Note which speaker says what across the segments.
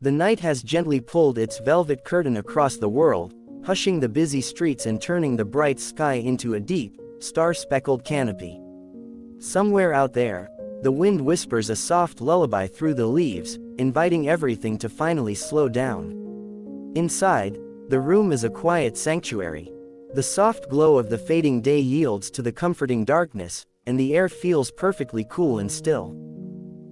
Speaker 1: The night has gently pulled its velvet curtain across the world, hushing the busy streets and turning the bright sky into a deep, star-speckled canopy. Somewhere out there, the wind whispers a soft lullaby through the leaves, inviting everything to finally slow down. Inside, the room is a quiet sanctuary. The soft glow of the fading day yields to the comforting darkness, and the air feels perfectly cool and still.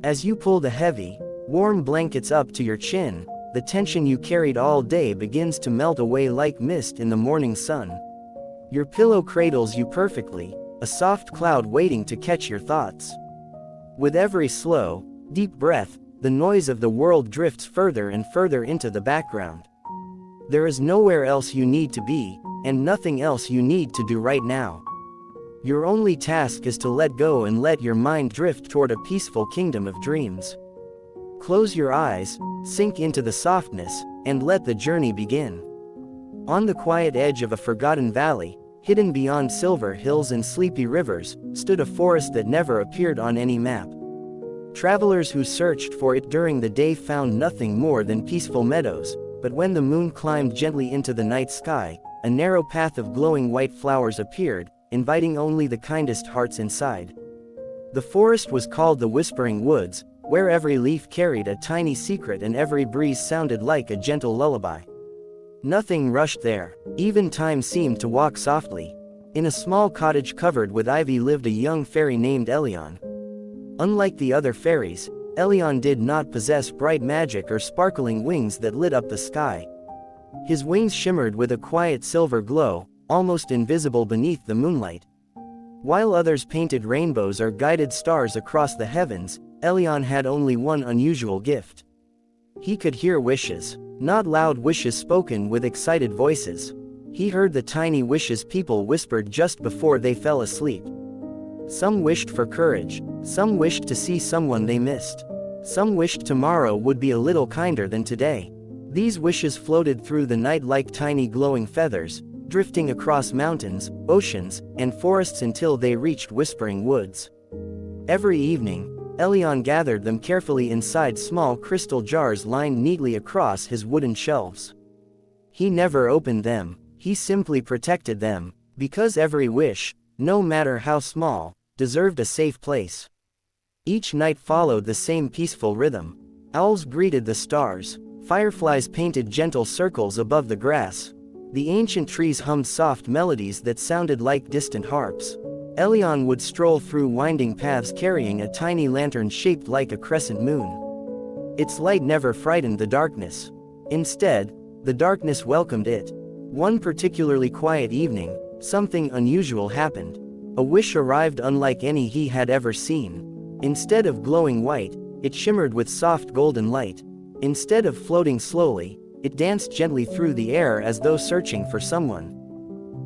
Speaker 1: As you pull the heavy, warm blankets up to your chin, the tension you carried all day begins to melt away like mist in the morning sun. Your pillow cradles you perfectly, a soft cloud waiting to catch your thoughts. With every slow, deep breath, the noise of the world drifts further and further into the background. There is nowhere else you need to be, and nothing else you need to do right now. Your only task is to let go and let your mind drift toward a peaceful kingdom of dreams. Close your eyes, sink into the softness, and let the journey begin. On the quiet edge of a forgotten valley, hidden beyond silver hills and sleepy rivers, stood a forest that never appeared on any map. Travelers who searched for it during the day found nothing more than peaceful meadows, but when the moon climbed gently into the night sky, a narrow path of glowing white flowers appeared, inviting only the kindest hearts inside. The forest was called the Whispering Woods, where every leaf carried a tiny secret and every breeze sounded like a gentle lullaby. Nothing rushed there, even time seemed to walk softly. In a small cottage covered with ivy lived a young fairy named Elion. Unlike the other fairies, Elion did not possess bright magic or sparkling wings that lit up the sky. His wings shimmered with a quiet silver glow, almost invisible beneath the moonlight. While others painted rainbows or guided stars across the heavens, Elion had only one unusual gift. He could hear wishes. Not loud wishes spoken with excited voices. He heard the tiny wishes people whispered just before they fell asleep. Some wished for courage. Some wished to see someone they missed. Some wished tomorrow would be a little kinder than today. These wishes floated through the night like tiny glowing feathers, drifting across mountains, oceans, and forests until they reached Whispering Woods. Every evening, Elion gathered them carefully inside small crystal jars lined neatly across his wooden shelves. He never opened them, he simply protected them, because every wish, no matter how small, deserved a safe place. Each night followed the same peaceful rhythm. Owls greeted the stars, fireflies painted gentle circles above the grass. The ancient trees hummed soft melodies that sounded like distant harps. Elion would stroll through winding paths carrying a tiny lantern shaped like a crescent moon. Its light never frightened the darkness. Instead, the darkness welcomed it. One particularly quiet evening, something unusual happened. A wish arrived unlike any he had ever seen. Instead of glowing white, it shimmered with soft golden light. Instead of floating slowly, it danced gently through the air as though searching for someone.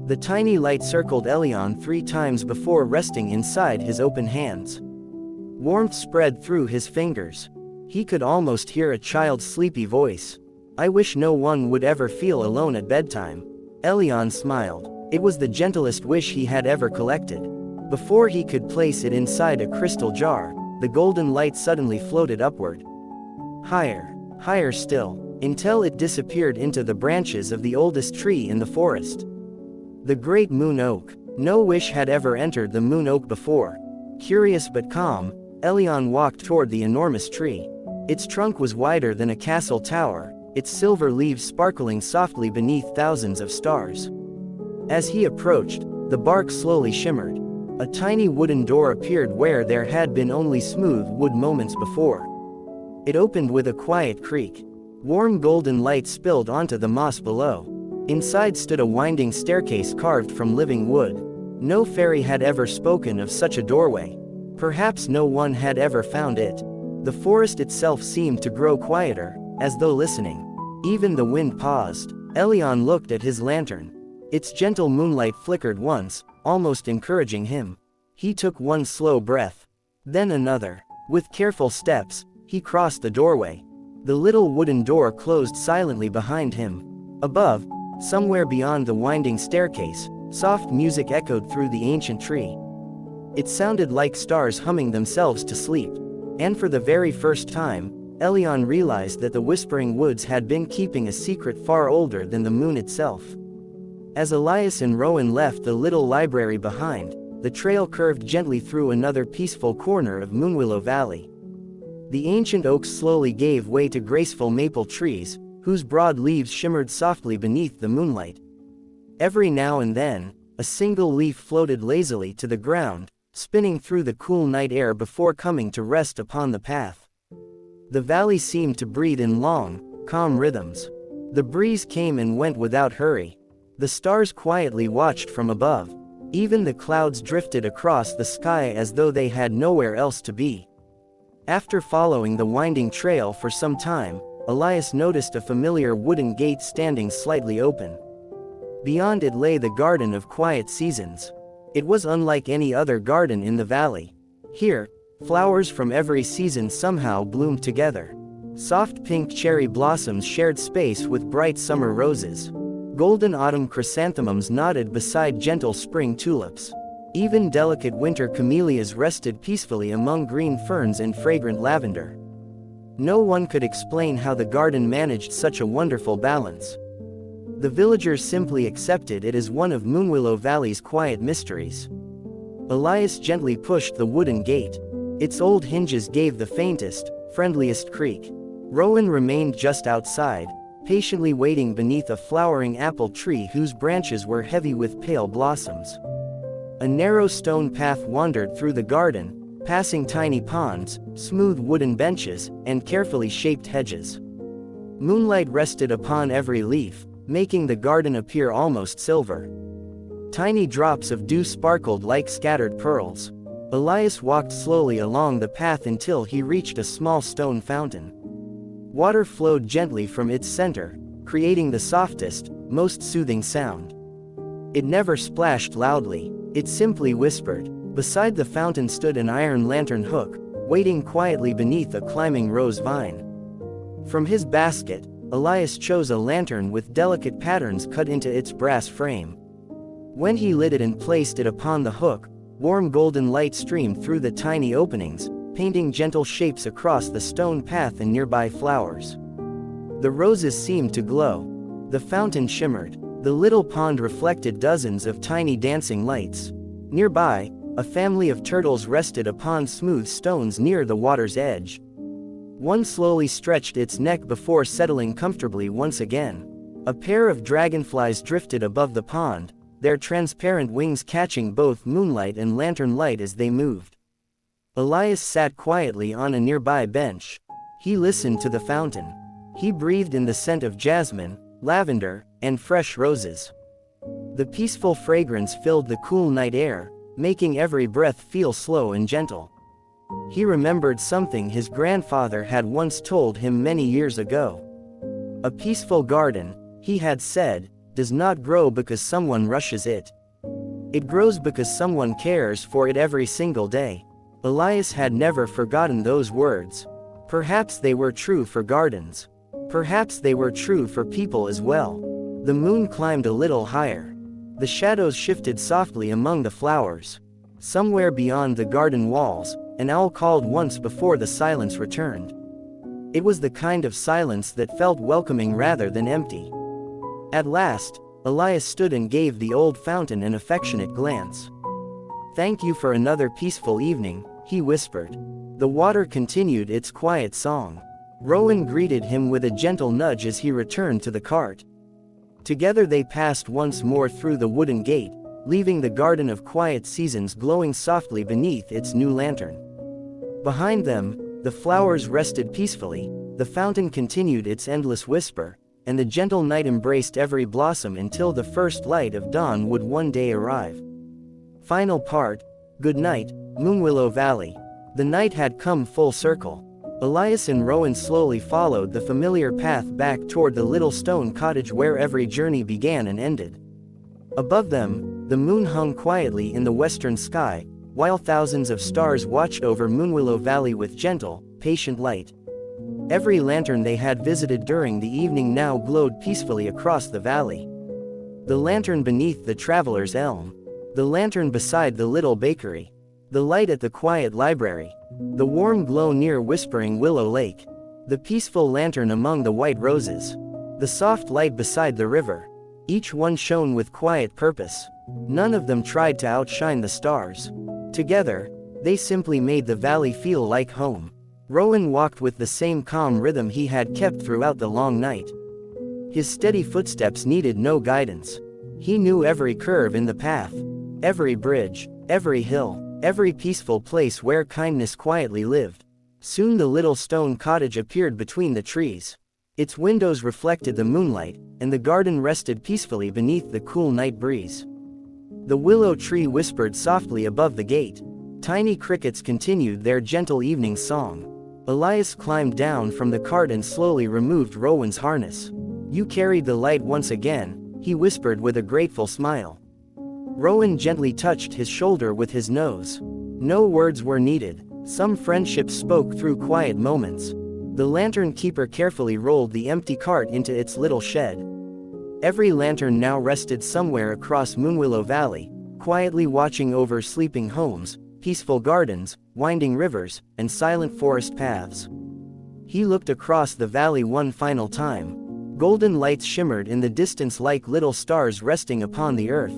Speaker 1: The tiny light circled Elion 3 times before resting inside his open hands. Warmth spread through his fingers. He could almost hear a child's sleepy voice. "I wish no one would ever feel alone at bedtime." Elion smiled. It was the gentlest wish he had ever collected. Before he could place it inside a crystal jar, the golden light suddenly floated upward. Higher, higher still, until it disappeared into the branches of the oldest tree in the forest. The great moon oak. No wish had ever entered the moon oak before. Curious but calm, Elion walked toward the enormous tree. Its trunk was wider than a castle tower, its silver leaves sparkling softly beneath thousands of stars. As he approached, the bark slowly shimmered. A tiny wooden door appeared where there had been only smooth wood moments before. It opened with a quiet creak. Warm golden light spilled onto the moss below. Inside stood a winding staircase carved from living wood. No fairy had ever spoken of such a doorway. Perhaps no one had ever found it. The forest itself seemed to grow quieter, as though listening. Even the wind paused. Elion looked at his lantern. Its gentle moonlight flickered once, almost encouraging him. He took one slow breath. Then another. With careful steps, he crossed the doorway. The little wooden door closed silently behind him. Above, somewhere beyond the winding staircase, soft music echoed through the ancient tree. It sounded like stars humming themselves to sleep. And for the very first time, Elion realized that the Whispering Woods had been keeping a secret far older than the moon itself. As Elias and Rowan left the little library behind, the trail curved gently through another peaceful corner of Moonwillow Valley. The ancient oaks slowly gave way to graceful maple trees, whose broad leaves shimmered softly beneath the moonlight. Every now and then, a single leaf floated lazily to the ground, spinning through the cool night air before coming to rest upon the path. The valley seemed to breathe in long, calm rhythms. The breeze came and went without hurry. The stars quietly watched from above. Even the clouds drifted across the sky as though they had nowhere else to be. After following the winding trail for some time, Elias noticed a familiar wooden gate standing slightly open. Beyond it lay the Garden of Quiet Seasons. It was unlike any other garden in the valley. Here, flowers from every season somehow bloomed together. Soft pink cherry blossoms shared space with bright summer roses. Golden autumn chrysanthemums nodded beside gentle spring tulips. Even delicate winter camellias rested peacefully among green ferns and fragrant lavender. No one could explain how the garden managed such a wonderful balance. The villagers simply accepted it as one of Moonwillow Valley's quiet mysteries. Elias gently pushed the wooden gate. Its old hinges gave the faintest, friendliest creak. Rowan remained just outside, patiently waiting beneath a flowering apple tree whose branches were heavy with pale blossoms. A narrow stone path wandered through the garden, passing tiny ponds, smooth wooden benches, and carefully shaped hedges. Moonlight rested upon every leaf, making the garden appear almost silver. Tiny drops of dew sparkled like scattered pearls. Elias walked slowly along the path until he reached a small stone fountain. Water flowed gently from its center, creating the softest, most soothing sound. It never splashed loudly, it simply whispered. Beside the fountain stood an iron lantern hook, waiting quietly beneath a climbing rose vine. From his basket, Elias chose a lantern with delicate patterns cut into its brass frame. When he lit it and placed it upon the hook, warm golden light streamed through the tiny openings, painting gentle shapes across the stone path and nearby flowers. The roses seemed to glow. The fountain shimmered. The little pond reflected dozens of tiny dancing lights. Nearby, a family of turtles rested upon smooth stones near the water's edge. One slowly stretched its neck before settling comfortably once again. A pair of dragonflies drifted above the pond, their transparent wings catching both moonlight and lantern light as they moved. Elias sat quietly on a nearby bench. He listened to the fountain. He breathed in the scent of jasmine, lavender, and fresh roses. The peaceful fragrance filled the cool night air, making every breath feel slow and gentle. He remembered something his grandfather had once told him many years ago. A peaceful garden, he had said, does not grow because someone rushes it. It grows because someone cares for it every single day. Elias had never forgotten those words. Perhaps they were true for gardens. Perhaps they were true for people as well. The moon climbed a little higher. The shadows shifted softly among the flowers. Somewhere beyond the garden walls, an owl called once before the silence returned. It was the kind of silence that felt welcoming rather than empty. At last, Elias stood and gave the old fountain an affectionate glance. "Thank you for another peaceful evening," he whispered. The water continued its quiet song. Rowan greeted him with a gentle nudge as he returned to the cart. Together they passed once more through the wooden gate, leaving the Garden of Quiet Seasons glowing softly beneath its new lantern. Behind them, the flowers rested peacefully, the fountain continued its endless whisper, and the gentle night embraced every blossom until the first light of dawn would one day arrive. Final part. Good night, Moonwillow Valley. The night had come full circle. Elias and Rowan slowly followed the familiar path back toward the little stone cottage where every journey began and ended. Above them, the moon hung quietly in the western sky, while thousands of stars watched over Moonwillow Valley with gentle, patient light. Every lantern they had visited during the evening now glowed peacefully across the valley. The lantern beneath the traveler's elm. The lantern beside the little bakery. The light at the quiet library. The warm glow near Whispering Willow Lake. The peaceful lantern among the white roses. The soft light beside the river. Each one shone with quiet purpose. None of them tried to outshine the stars. Together, they simply made the valley feel like home. Rowan walked with the same calm rhythm he had kept throughout the long night. His steady footsteps needed no guidance. He knew every curve in the path, every bridge, every hill, every peaceful place where kindness quietly lived. Soon the little stone cottage appeared between the trees. Its windows reflected the moonlight, and the garden rested peacefully beneath the cool night breeze. The willow tree whispered softly above the gate. Tiny crickets continued their gentle evening song. Elias climbed down from the cart and slowly removed Rowan's harness. "You carried the light once again," he whispered with a grateful smile. Rowan gently touched his shoulder with his nose. No words were needed. Some friendships spoke through quiet moments. The lantern keeper carefully rolled the empty cart into its little shed. Every lantern now rested somewhere across Moonwillow Valley, quietly watching over sleeping homes, peaceful gardens, winding rivers, and silent forest paths. He looked across the valley one final time. Golden lights shimmered in the distance like little stars resting upon the earth.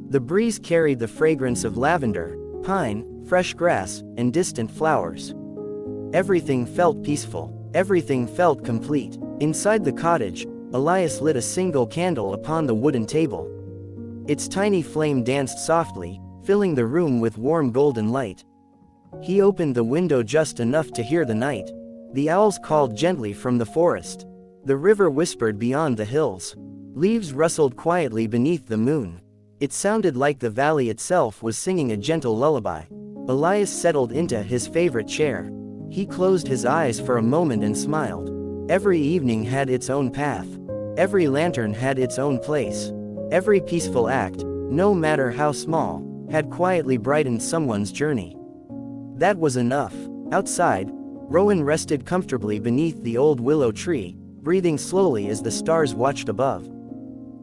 Speaker 1: The breeze carried the fragrance of lavender, pine, fresh grass, and distant flowers. Everything felt peaceful. Everything felt complete. Inside the cottage, Elias lit a single candle upon the wooden table. Its tiny flame danced softly, filling the room with warm golden light. He opened the window just enough to hear the night. The owls called gently from the forest. The river whispered beyond the hills. Leaves rustled quietly beneath the moon. It sounded like the valley itself was singing a gentle lullaby. Elias settled into his favorite chair. He closed his eyes for a moment and smiled. Every evening had its own path. Every lantern had its own place. Every peaceful act, no matter how small, had quietly brightened someone's journey. That was enough. Outside, Rowan rested comfortably beneath the old willow tree, breathing slowly as the stars watched above.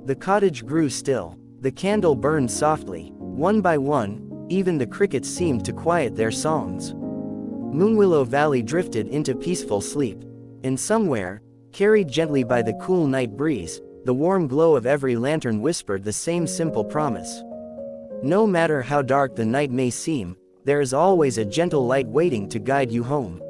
Speaker 1: The cottage grew still. The candle burned softly. One by one, even the crickets seemed to quiet their songs. Moonwillow Valley drifted into peaceful sleep. And somewhere, carried gently by the cool night breeze, the warm glow of every lantern whispered the same simple promise. No matter how dark the night may seem, there is always a gentle light waiting to guide you home.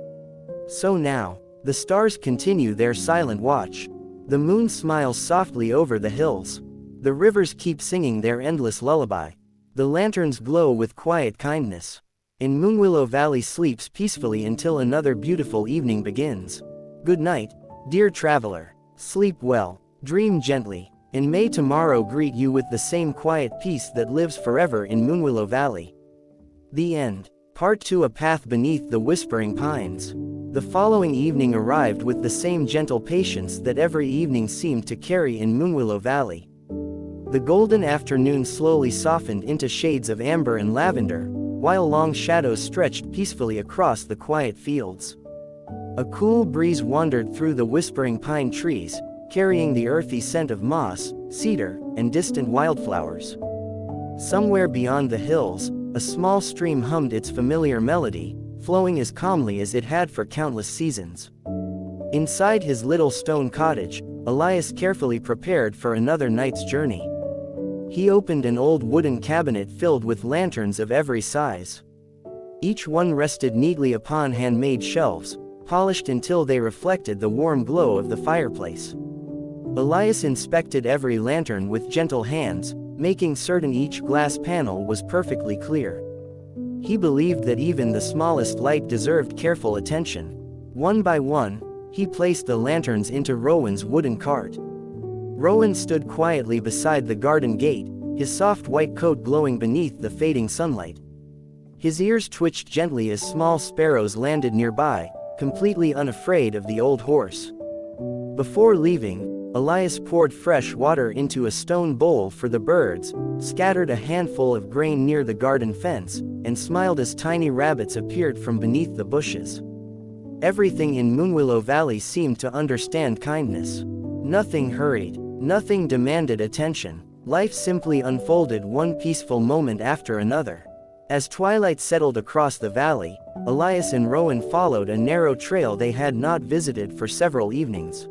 Speaker 1: So now, the stars continue their silent watch. The moon smiles softly over the hills. The rivers keep singing their endless lullaby. The lanterns glow with quiet kindness. And Moonwillow Valley sleeps peacefully until another beautiful evening begins. Good night, dear traveler. Sleep well, dream gently, and may tomorrow greet you with the same quiet peace that lives forever in Moonwillow Valley. The end. Part 2: A Path Beneath the Whispering Pines. The following evening arrived with the same gentle patience that every evening seemed to carry in Moonwillow Valley. The golden afternoon slowly softened into shades of amber and lavender, while long shadows stretched peacefully across the quiet fields. A cool breeze wandered through the whispering pine trees, carrying the earthy scent of moss, cedar, and distant wildflowers. Somewhere beyond the hills, a small stream hummed its familiar melody, flowing as calmly as it had for countless seasons. Inside his little stone cottage, Elias carefully prepared for another night's journey. He opened an old wooden cabinet filled with lanterns of every size. Each one rested neatly upon handmade shelves, polished until they reflected the warm glow of the fireplace. Elias inspected every lantern with gentle hands, making certain each glass panel was perfectly clear. He believed that even the smallest light deserved careful attention. One by one, he placed the lanterns into Rowan's wooden cart. Rowan stood quietly beside the garden gate, his soft white coat glowing beneath the fading sunlight. His ears twitched gently as small sparrows landed nearby, completely unafraid of the old horse. Before leaving, Elias poured fresh water into a stone bowl for the birds, scattered a handful of grain near the garden fence, and smiled as tiny rabbits appeared from beneath the bushes. Everything in Moonwillow Valley seemed to understand kindness. Nothing hurried. Nothing demanded attention. Life simply unfolded one peaceful moment after another. As twilight settled across the valley, Elias and Rowan followed a narrow trail they had not visited for several evenings.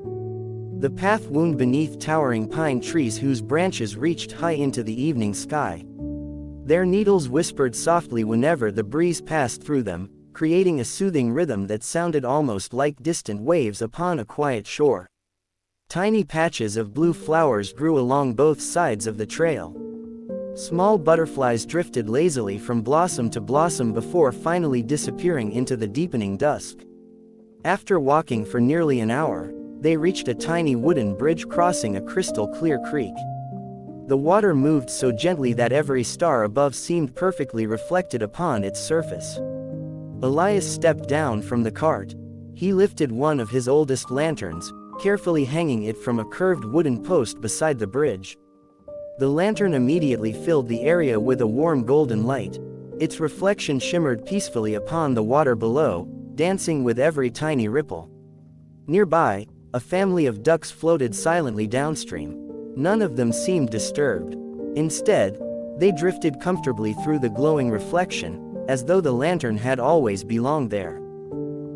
Speaker 1: The path wound beneath towering pine trees whose branches reached high into the evening sky. Their needles whispered softly whenever the breeze passed through them, creating a soothing rhythm that sounded almost like distant waves upon a quiet shore. Tiny patches of blue flowers grew along both sides of the trail. Small butterflies drifted lazily from blossom to blossom before finally disappearing into the deepening dusk. After walking for nearly an hour, they reached a tiny wooden bridge crossing a crystal-clear creek. The water moved so gently that every star above seemed perfectly reflected upon its surface. Elias stepped down from the cart. He lifted one of his oldest lanterns, carefully hanging it from a curved wooden post beside the bridge. The lantern immediately filled the area with a warm golden light. Its reflection shimmered peacefully upon the water below, dancing with every tiny ripple. Nearby, a family of ducks floated silently downstream. None of them seemed disturbed. Instead, they drifted comfortably through the glowing reflection, as though the lantern had always belonged there.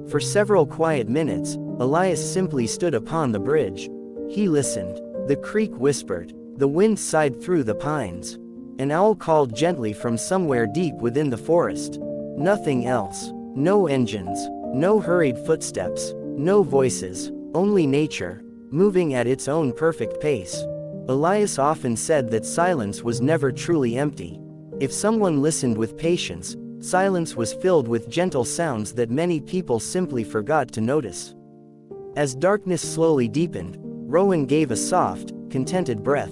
Speaker 1: For several quiet minutes, Elias simply stood upon the bridge. He listened. The creek whispered. The wind sighed through the pines. An owl called gently from somewhere deep within the forest. Nothing else. No engines. No hurried footsteps. No voices. Only nature, moving at its own perfect pace. Elias often said that silence was never truly empty. If someone listened with patience, silence was filled with gentle sounds that many people simply forgot to notice. As darkness slowly deepened, Rowan gave a soft, contented breath.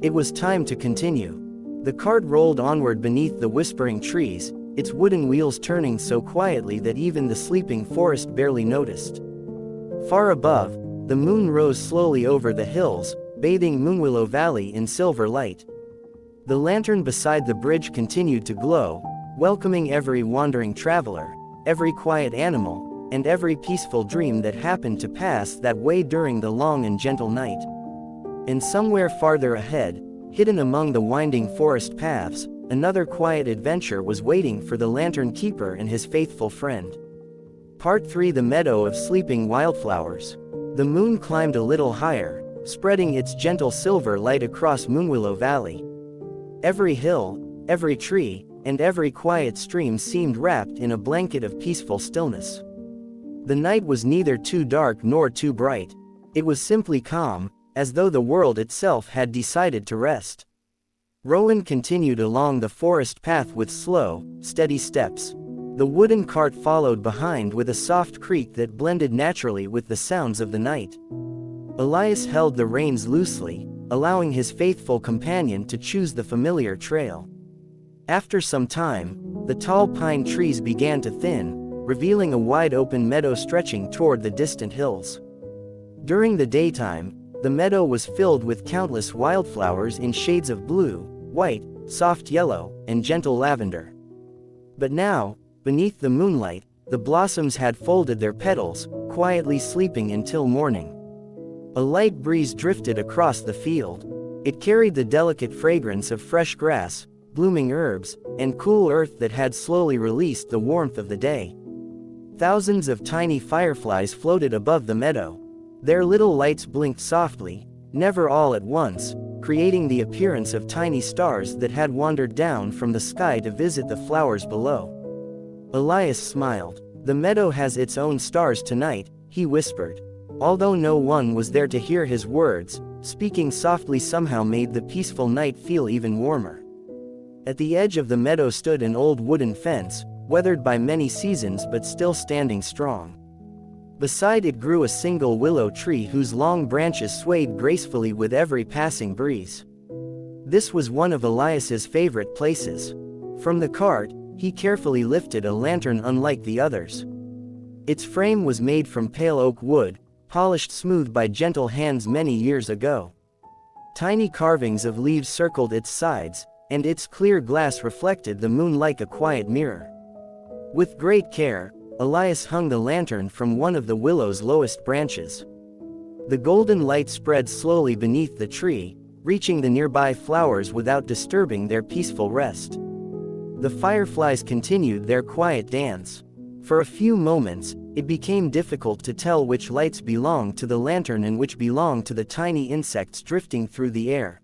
Speaker 1: It was time to continue. The cart rolled onward beneath the whispering trees, its wooden wheels turning so quietly that even the sleeping forest barely noticed. Far above, the moon rose slowly over the hills, bathing Moonwillow Valley in silver light. The lantern beside the bridge continued to glow, welcoming every wandering traveler, every quiet animal, and every peaceful dream that happened to pass that way during the long and gentle night. And somewhere farther ahead, hidden among the winding forest paths, another quiet adventure was waiting for the lantern keeper and his faithful friend. Part 3: The Meadow of Sleeping Wildflowers. The moon climbed a little higher, spreading its gentle silver light across Moonwillow Valley. Every hill, every tree, and every quiet stream seemed wrapped in a blanket of peaceful stillness. The night was neither too dark nor too bright. It was simply calm, as though the world itself had decided to rest. Rowan continued along the forest path with slow, steady steps. The wooden cart followed behind with a soft creak that blended naturally with the sounds of the night. Elias held the reins loosely, allowing his faithful companion to choose the familiar trail. After some time, the tall pine trees began to thin, revealing a wide open meadow stretching toward the distant hills. During the daytime, the meadow was filled with countless wildflowers in shades of blue, white, soft yellow, and gentle lavender. But now, beneath the moonlight, the blossoms had folded their petals, quietly sleeping until morning. A light breeze drifted across the field. It carried the delicate fragrance of fresh grass, blooming herbs, and cool earth that had slowly released the warmth of the day. Thousands of tiny fireflies floated above the meadow. Their little lights blinked softly, never all at once, creating the appearance of tiny stars that had wandered down from the sky to visit the flowers below. Elias smiled. "The meadow has its own stars tonight," he whispered. Although no one was there to hear his words, speaking softly somehow made the peaceful night feel even warmer. At the edge of the meadow stood an old wooden fence, weathered by many seasons but still standing strong. Beside it grew a single willow tree whose long branches swayed gracefully with every passing breeze. This was one of Elias's favorite places. From the cart, he carefully lifted a lantern unlike the others. Its frame was made from pale oak wood, polished smooth by gentle hands many years ago. Tiny carvings of leaves circled its sides, and its clear glass reflected the moon like a quiet mirror. With great care, Elias hung the lantern from one of the willow's lowest branches. The golden light spread slowly beneath the tree, reaching the nearby flowers without disturbing their peaceful rest. The fireflies continued their quiet dance. For a few moments, it became difficult to tell which lights belonged to the lantern and which belonged to the tiny insects drifting through the air.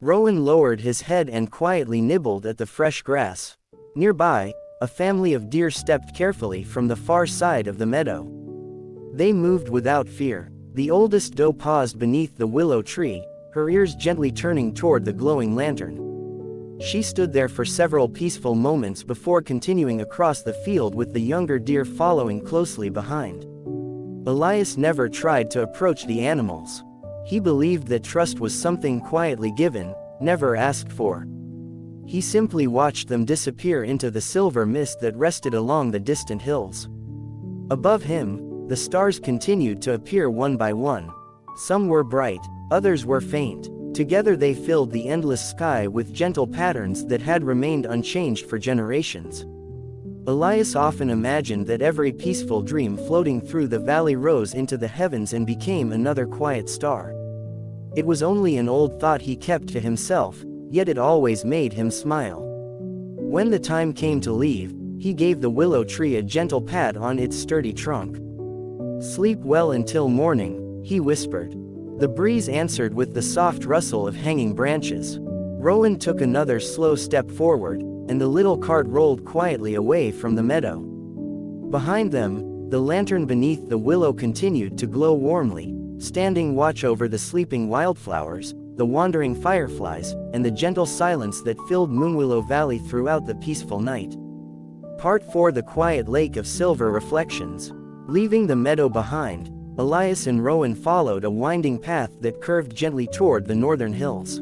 Speaker 1: Rowan lowered his head and quietly nibbled at the fresh grass. Nearby, a family of deer stepped carefully from the far side of the meadow. They moved without fear. The oldest doe paused beneath the willow tree, her ears gently turning toward the glowing lantern. She stood there for several peaceful moments before continuing across the field with the younger deer following closely behind. Elias never tried to approach the animals. He believed that trust was something quietly given, never asked for. He simply watched them disappear into the silver mist that rested along the distant hills. Above him, the stars continued to appear one by one. Some were bright, others were faint. Together they filled the endless sky with gentle patterns that had remained unchanged for generations. Elias often imagined that every peaceful dream floating through the valley rose into the heavens and became another quiet star. It was only an old thought he kept to himself, yet it always made him smile. When the time came to leave, he gave the willow tree a gentle pat on its sturdy trunk. "Sleep well until morning," he whispered. The breeze answered with the soft rustle of hanging branches. Rowan took another slow step forward, and the little cart rolled quietly away from the meadow. Behind them, the lantern beneath the willow continued to glow warmly, standing watch over the sleeping wildflowers, the wandering fireflies, and the gentle silence that filled Moonwillow Valley throughout the peaceful night. Part 4: The Quiet Lake of Silver Reflections. Leaving the meadow behind, Elias and Rowan followed a winding path that curved gently toward the northern hills.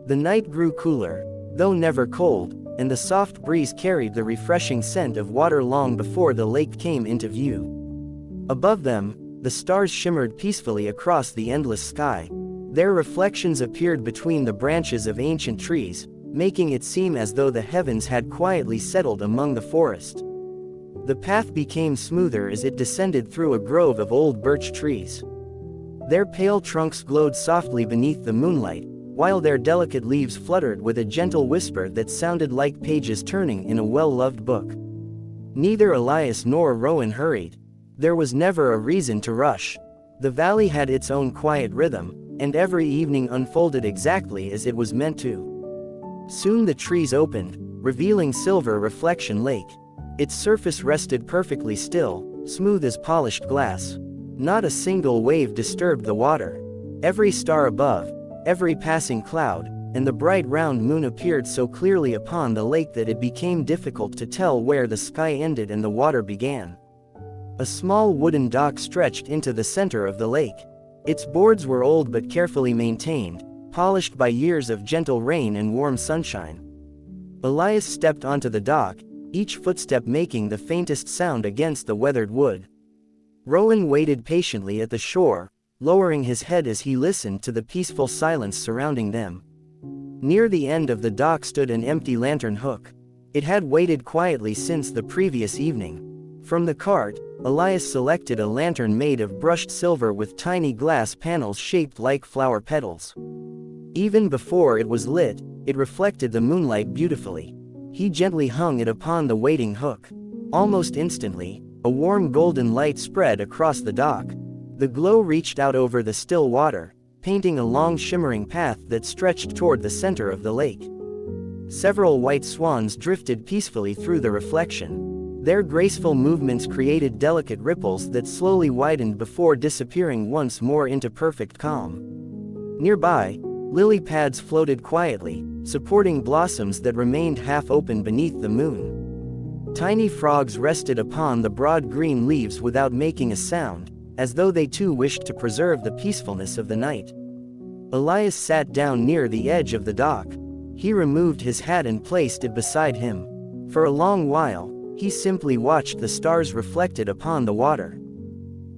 Speaker 1: The night grew cooler, though never cold, and the soft breeze carried the refreshing scent of water long before the lake came into view. Above them, the stars shimmered peacefully across the endless sky. Their reflections appeared between the branches of ancient trees, making it seem as though the heavens had quietly settled among the forest. The path became smoother as it descended through a grove of old birch trees. Their pale trunks glowed softly beneath the moonlight, while their delicate leaves fluttered with a gentle whisper that sounded like pages turning in a well-loved book. Neither Elias nor Rowan hurried. There was never a reason to rush. The valley had its own quiet rhythm, and every evening unfolded exactly as it was meant to. Soon the trees opened, revealing Silver Reflection Lake. Its surface rested perfectly still, smooth as polished glass. Not a single wave disturbed the water. Every star above, every passing cloud, and the bright round moon appeared so clearly upon the lake that it became difficult to tell where the sky ended and the water began. A small wooden dock stretched into the center of the lake. Its boards were old but carefully maintained, polished by years of gentle rain and warm sunshine. Elias stepped onto the dock, each footstep making the faintest sound against the weathered wood. Rowan waited patiently at the shore, lowering his head as he listened to the peaceful silence surrounding them. Near the end of the dock stood an empty lantern hook. It had waited quietly since the previous evening. From the cart, Elias selected a lantern made of brushed silver with tiny glass panels shaped like flower petals. Even before it was lit, it reflected the moonlight beautifully. He gently hung it upon the waiting hook. Almost instantly, a warm golden light spread across the dock. The glow reached out over the still water, painting a long shimmering path that stretched toward the center of the lake. Several white swans drifted peacefully through the reflection. Their graceful movements created delicate ripples that slowly widened before disappearing once more into perfect calm. Nearby, lily pads floated quietly, supporting blossoms that remained half-open beneath the moon. Tiny frogs rested upon the broad green leaves without making a sound, as though they too wished to preserve the peacefulness of the night. Elias sat down near the edge of the dock. He removed his hat and placed it beside him. For a long while, he simply watched the stars reflected upon the water.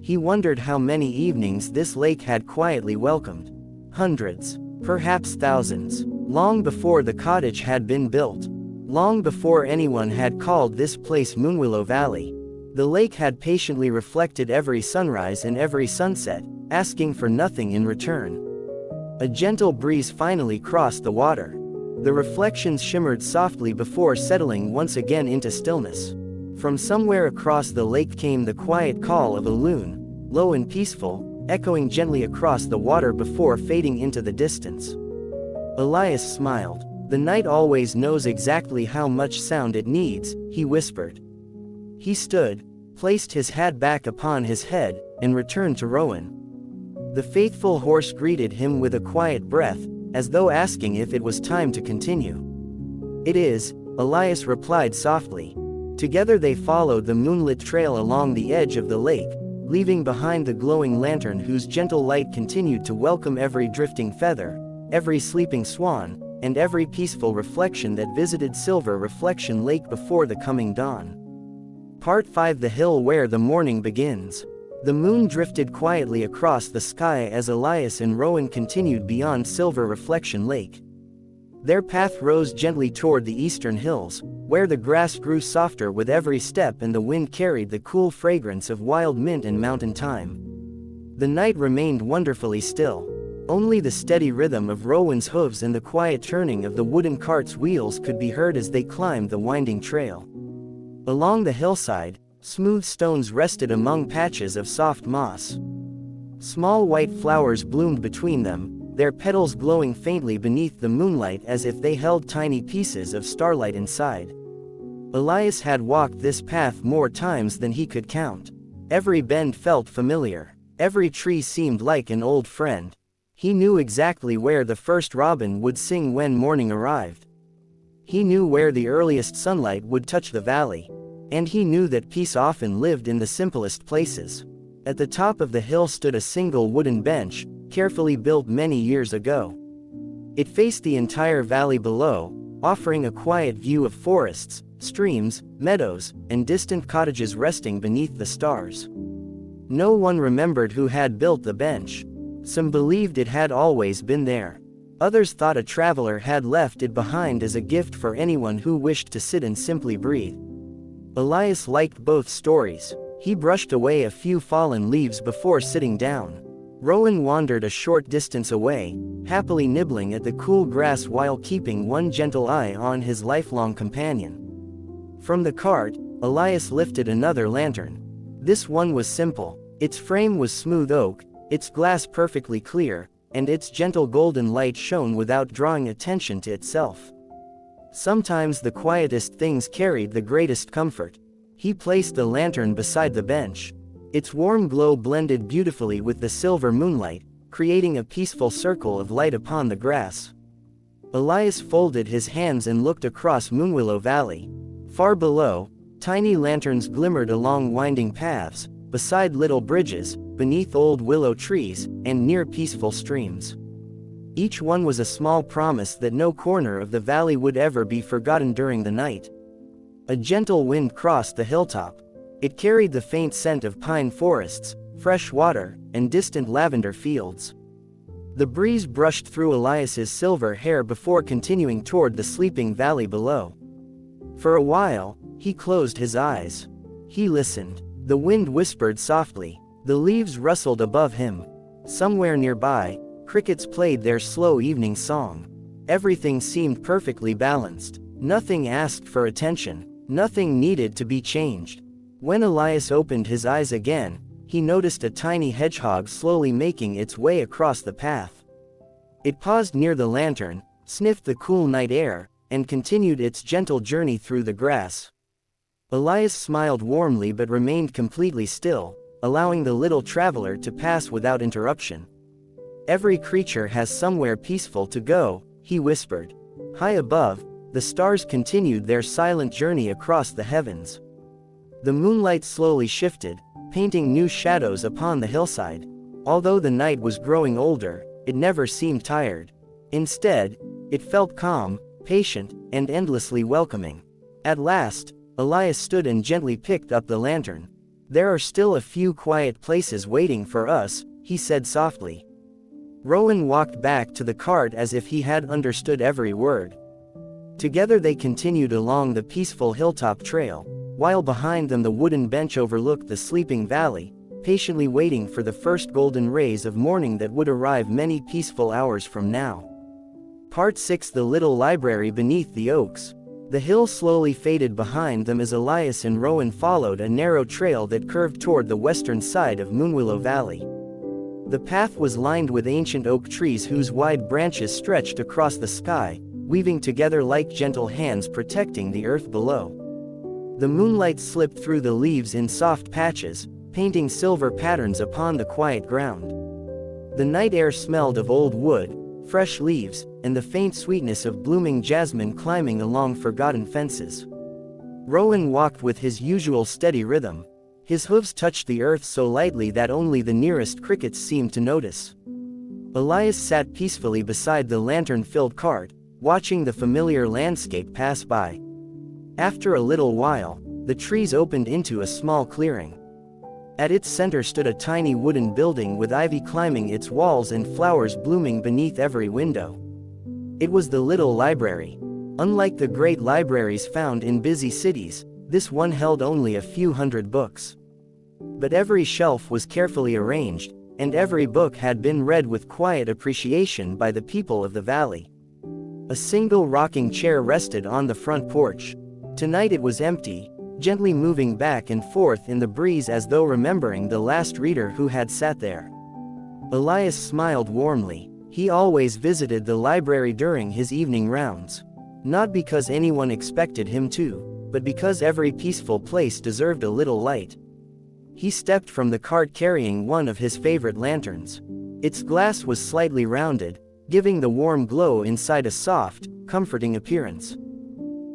Speaker 1: He wondered how many evenings this lake had quietly welcomed. Hundreds, perhaps thousands. Long before the cottage had been built. Long before anyone had called this place Moonwillow Valley. The lake had patiently reflected every sunrise and every sunset, asking for nothing in return. A gentle breeze finally crossed the water. The reflections shimmered softly before settling once again into stillness. From somewhere across the lake came the quiet call of a loon, low and peaceful, echoing gently across the water before fading into the distance. Elias smiled. "The night always knows exactly how much sound it needs," he whispered. He stood, placed his hat back upon his head, and returned to Rowan. The faithful horse greeted him with a quiet breath, as though asking if it was time to continue. "It is," Elias replied softly. Together they followed the moonlit trail along the edge of the lake, leaving behind the glowing lantern whose gentle light continued to welcome every drifting feather, every sleeping swan, and every peaceful reflection that visited Silver Reflection Lake before the coming dawn. Part 5: The Hill Where the Morning Begins. The moon drifted quietly across the sky as Elias and Rowan continued beyond Silver Reflection Lake. Their path rose gently toward the eastern hills, where the grass grew softer with every step and the wind carried the cool fragrance of wild mint and mountain thyme. The night remained wonderfully still. Only the steady rhythm of Rowan's hooves and the quiet turning of the wooden cart's wheels could be heard as they climbed the winding trail. Along the hillside, smooth stones rested among patches of soft moss. Small white flowers bloomed between them, their petals glowing faintly beneath the moonlight as if they held tiny pieces of starlight inside. Elias had walked this path more times than he could count. Every bend felt familiar. Every tree seemed like an old friend. He knew exactly where the first robin would sing when morning arrived. He knew where the earliest sunlight would touch the valley. And he knew that peace often lived in the simplest places. At the top of the hill stood a single wooden bench, carefully built many years ago. It faced the entire valley below, offering a quiet view of forests, streams, meadows, and distant cottages resting beneath the stars. No one remembered who had built the bench. Some believed it had always been there. Others thought a traveler had left it behind as a gift for anyone who wished to sit and simply breathe. Elias liked both stories. He brushed away a few fallen leaves before sitting down. Rowan wandered a short distance away, happily nibbling at the cool grass while keeping one gentle eye on his lifelong companion. From the cart, Elias lifted another lantern. This one was simple. Its frame was smooth oak, its glass perfectly clear, and its gentle golden light shone without drawing attention to itself. Sometimes the quietest things carried the greatest comfort. He placed the lantern beside the bench. Its warm glow blended beautifully with the silver moonlight, creating a peaceful circle of light upon the grass. Elias folded his hands and looked across Moonwillow Valley. Far below, tiny lanterns glimmered along winding paths, beside little bridges, beneath old willow trees, and near peaceful streams. Each one was a small promise that no corner of the valley would ever be forgotten during the night. A gentle wind crossed the hilltop. It carried the faint scent of pine forests, fresh water, and distant lavender fields. The breeze brushed through Elias's silver hair before continuing toward the sleeping valley below. For a while, he closed his eyes. He listened. The wind whispered softly. The leaves rustled above him. Somewhere nearby, crickets played their slow evening song. Everything seemed perfectly balanced. Nothing asked for attention. Nothing needed to be changed. When Elias opened his eyes again, he noticed a tiny hedgehog slowly making its way across the path. It paused near the lantern, sniffed the cool night air, and continued its gentle journey through the grass. Elias smiled warmly but remained completely still, allowing the little traveler to pass without interruption. "Every creature has somewhere peaceful to go," he whispered. High above, the stars continued their silent journey across the heavens. The moonlight slowly shifted, painting new shadows upon the hillside. Although the night was growing older, it never seemed tired. Instead, it felt calm, patient, and endlessly welcoming. At last, Elias stood and gently picked up the lantern. "There are still a few quiet places waiting for us," he said softly. Rowan walked back to the cart as if he had understood every word. Together they continued along the peaceful hilltop trail, while behind them the wooden bench overlooked the sleeping valley, patiently waiting for the first golden rays of morning that would arrive many peaceful hours from now. Part 6: The Little Library Beneath the Oaks. The hill slowly faded behind them as Elias and Rowan followed a narrow trail that curved toward the western side of Moonwillow Valley. The path was lined with ancient oak trees whose wide branches stretched across the sky, weaving together like gentle hands protecting the earth below. The moonlight slipped through the leaves in soft patches, painting silver patterns upon the quiet ground. The night air smelled of old wood, fresh leaves, and the faint sweetness of blooming jasmine climbing along forgotten fences. Rowan walked with his usual steady rhythm. His hooves touched the earth so lightly that only the nearest crickets seemed to notice. Elias sat peacefully beside the lantern-filled cart, watching the familiar landscape pass by. After a little while, the trees opened into a small clearing. At its center stood a tiny wooden building with ivy climbing its walls and flowers blooming beneath every window. It was the little library. Unlike the great libraries found in busy cities, this one held only a few hundred books. But every shelf was carefully arranged, and every book had been read with quiet appreciation by the people of the valley. A single rocking chair rested on the front porch. Tonight it was empty, gently moving back and forth in the breeze as though remembering the last reader who had sat there. Elias smiled warmly. He always visited the library during his evening rounds. Not because anyone expected him to, but because every peaceful place deserved a little light. He stepped from the cart carrying one of his favorite lanterns. Its glass was slightly rounded, giving the warm glow inside a soft, comforting appearance.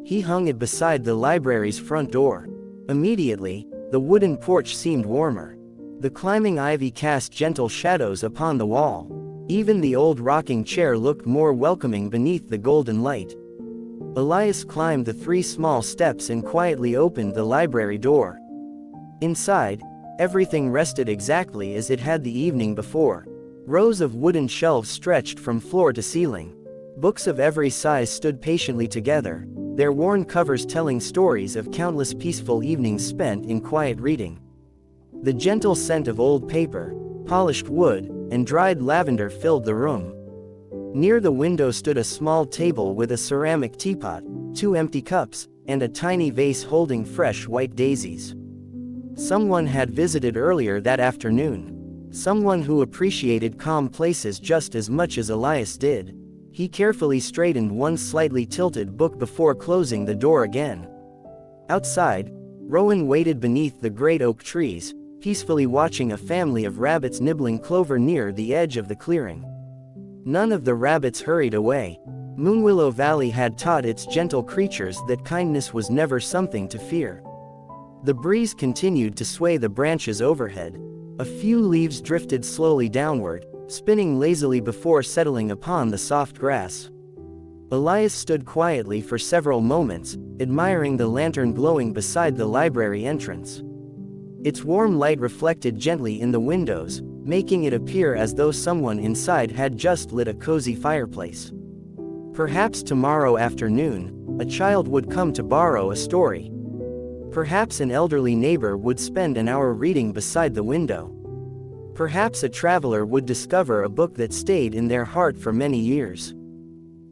Speaker 1: He hung it beside the library's front door. Immediately, the wooden porch seemed warmer. The climbing ivy cast gentle shadows upon the wall. Even the old rocking chair looked more welcoming beneath the golden light. Elias climbed the 3 small steps and quietly opened the library door. Inside, everything rested exactly as it had the evening before. Rows of wooden shelves stretched from floor to ceiling. Books of every size stood patiently together, their worn covers telling stories of countless peaceful evenings spent in quiet reading. The gentle scent of old paper, polished wood, and dried lavender filled the room. Near the window stood a small table with a ceramic teapot, 2 empty cups, and a tiny vase holding fresh white daisies. Someone had visited earlier that afternoon. Someone who appreciated calm places just as much as Elias did. He carefully straightened one slightly tilted book before closing the door again. Outside, Rowan waited beneath the great oak trees, peacefully watching a family of rabbits nibbling clover near the edge of the clearing. None of the rabbits hurried away. Moonwillow Valley had taught its gentle creatures that kindness was never something to fear. The breeze continued to sway the branches overhead. A few leaves drifted slowly downward, spinning lazily before settling upon the soft grass. Elias stood quietly for several moments, admiring the lantern glowing beside the library entrance. Its warm light reflected gently in the windows, making it appear as though someone inside had just lit a cozy fireplace. Perhaps tomorrow afternoon, a child would come to borrow a story. Perhaps an elderly neighbor would spend an hour reading beside the window. Perhaps a traveler would discover a book that stayed in their heart for many years.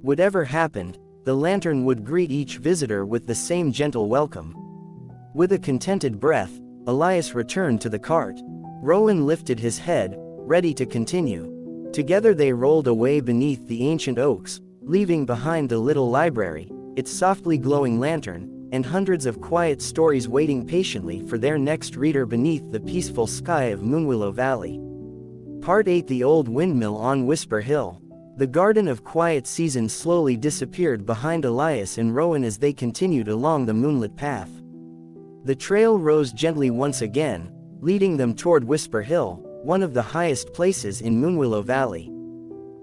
Speaker 1: Whatever happened, the lantern would greet each visitor with the same gentle welcome. With a contented breath, Elias returned to the cart. Rowan lifted his head, ready to continue. Together they rolled away beneath the ancient oaks, leaving behind the little library, its softly glowing lantern, and hundreds of quiet stories waiting patiently for their next reader beneath the peaceful sky of Moonwillow Valley. Part 8: The Old Windmill on Whisper Hill. The Garden of Quiet Seasons slowly disappeared behind Elias and Rowan as they continued along the moonlit path. The trail rose gently once again, leading them toward Whisper Hill, one of the highest places in Moonwillow Valley.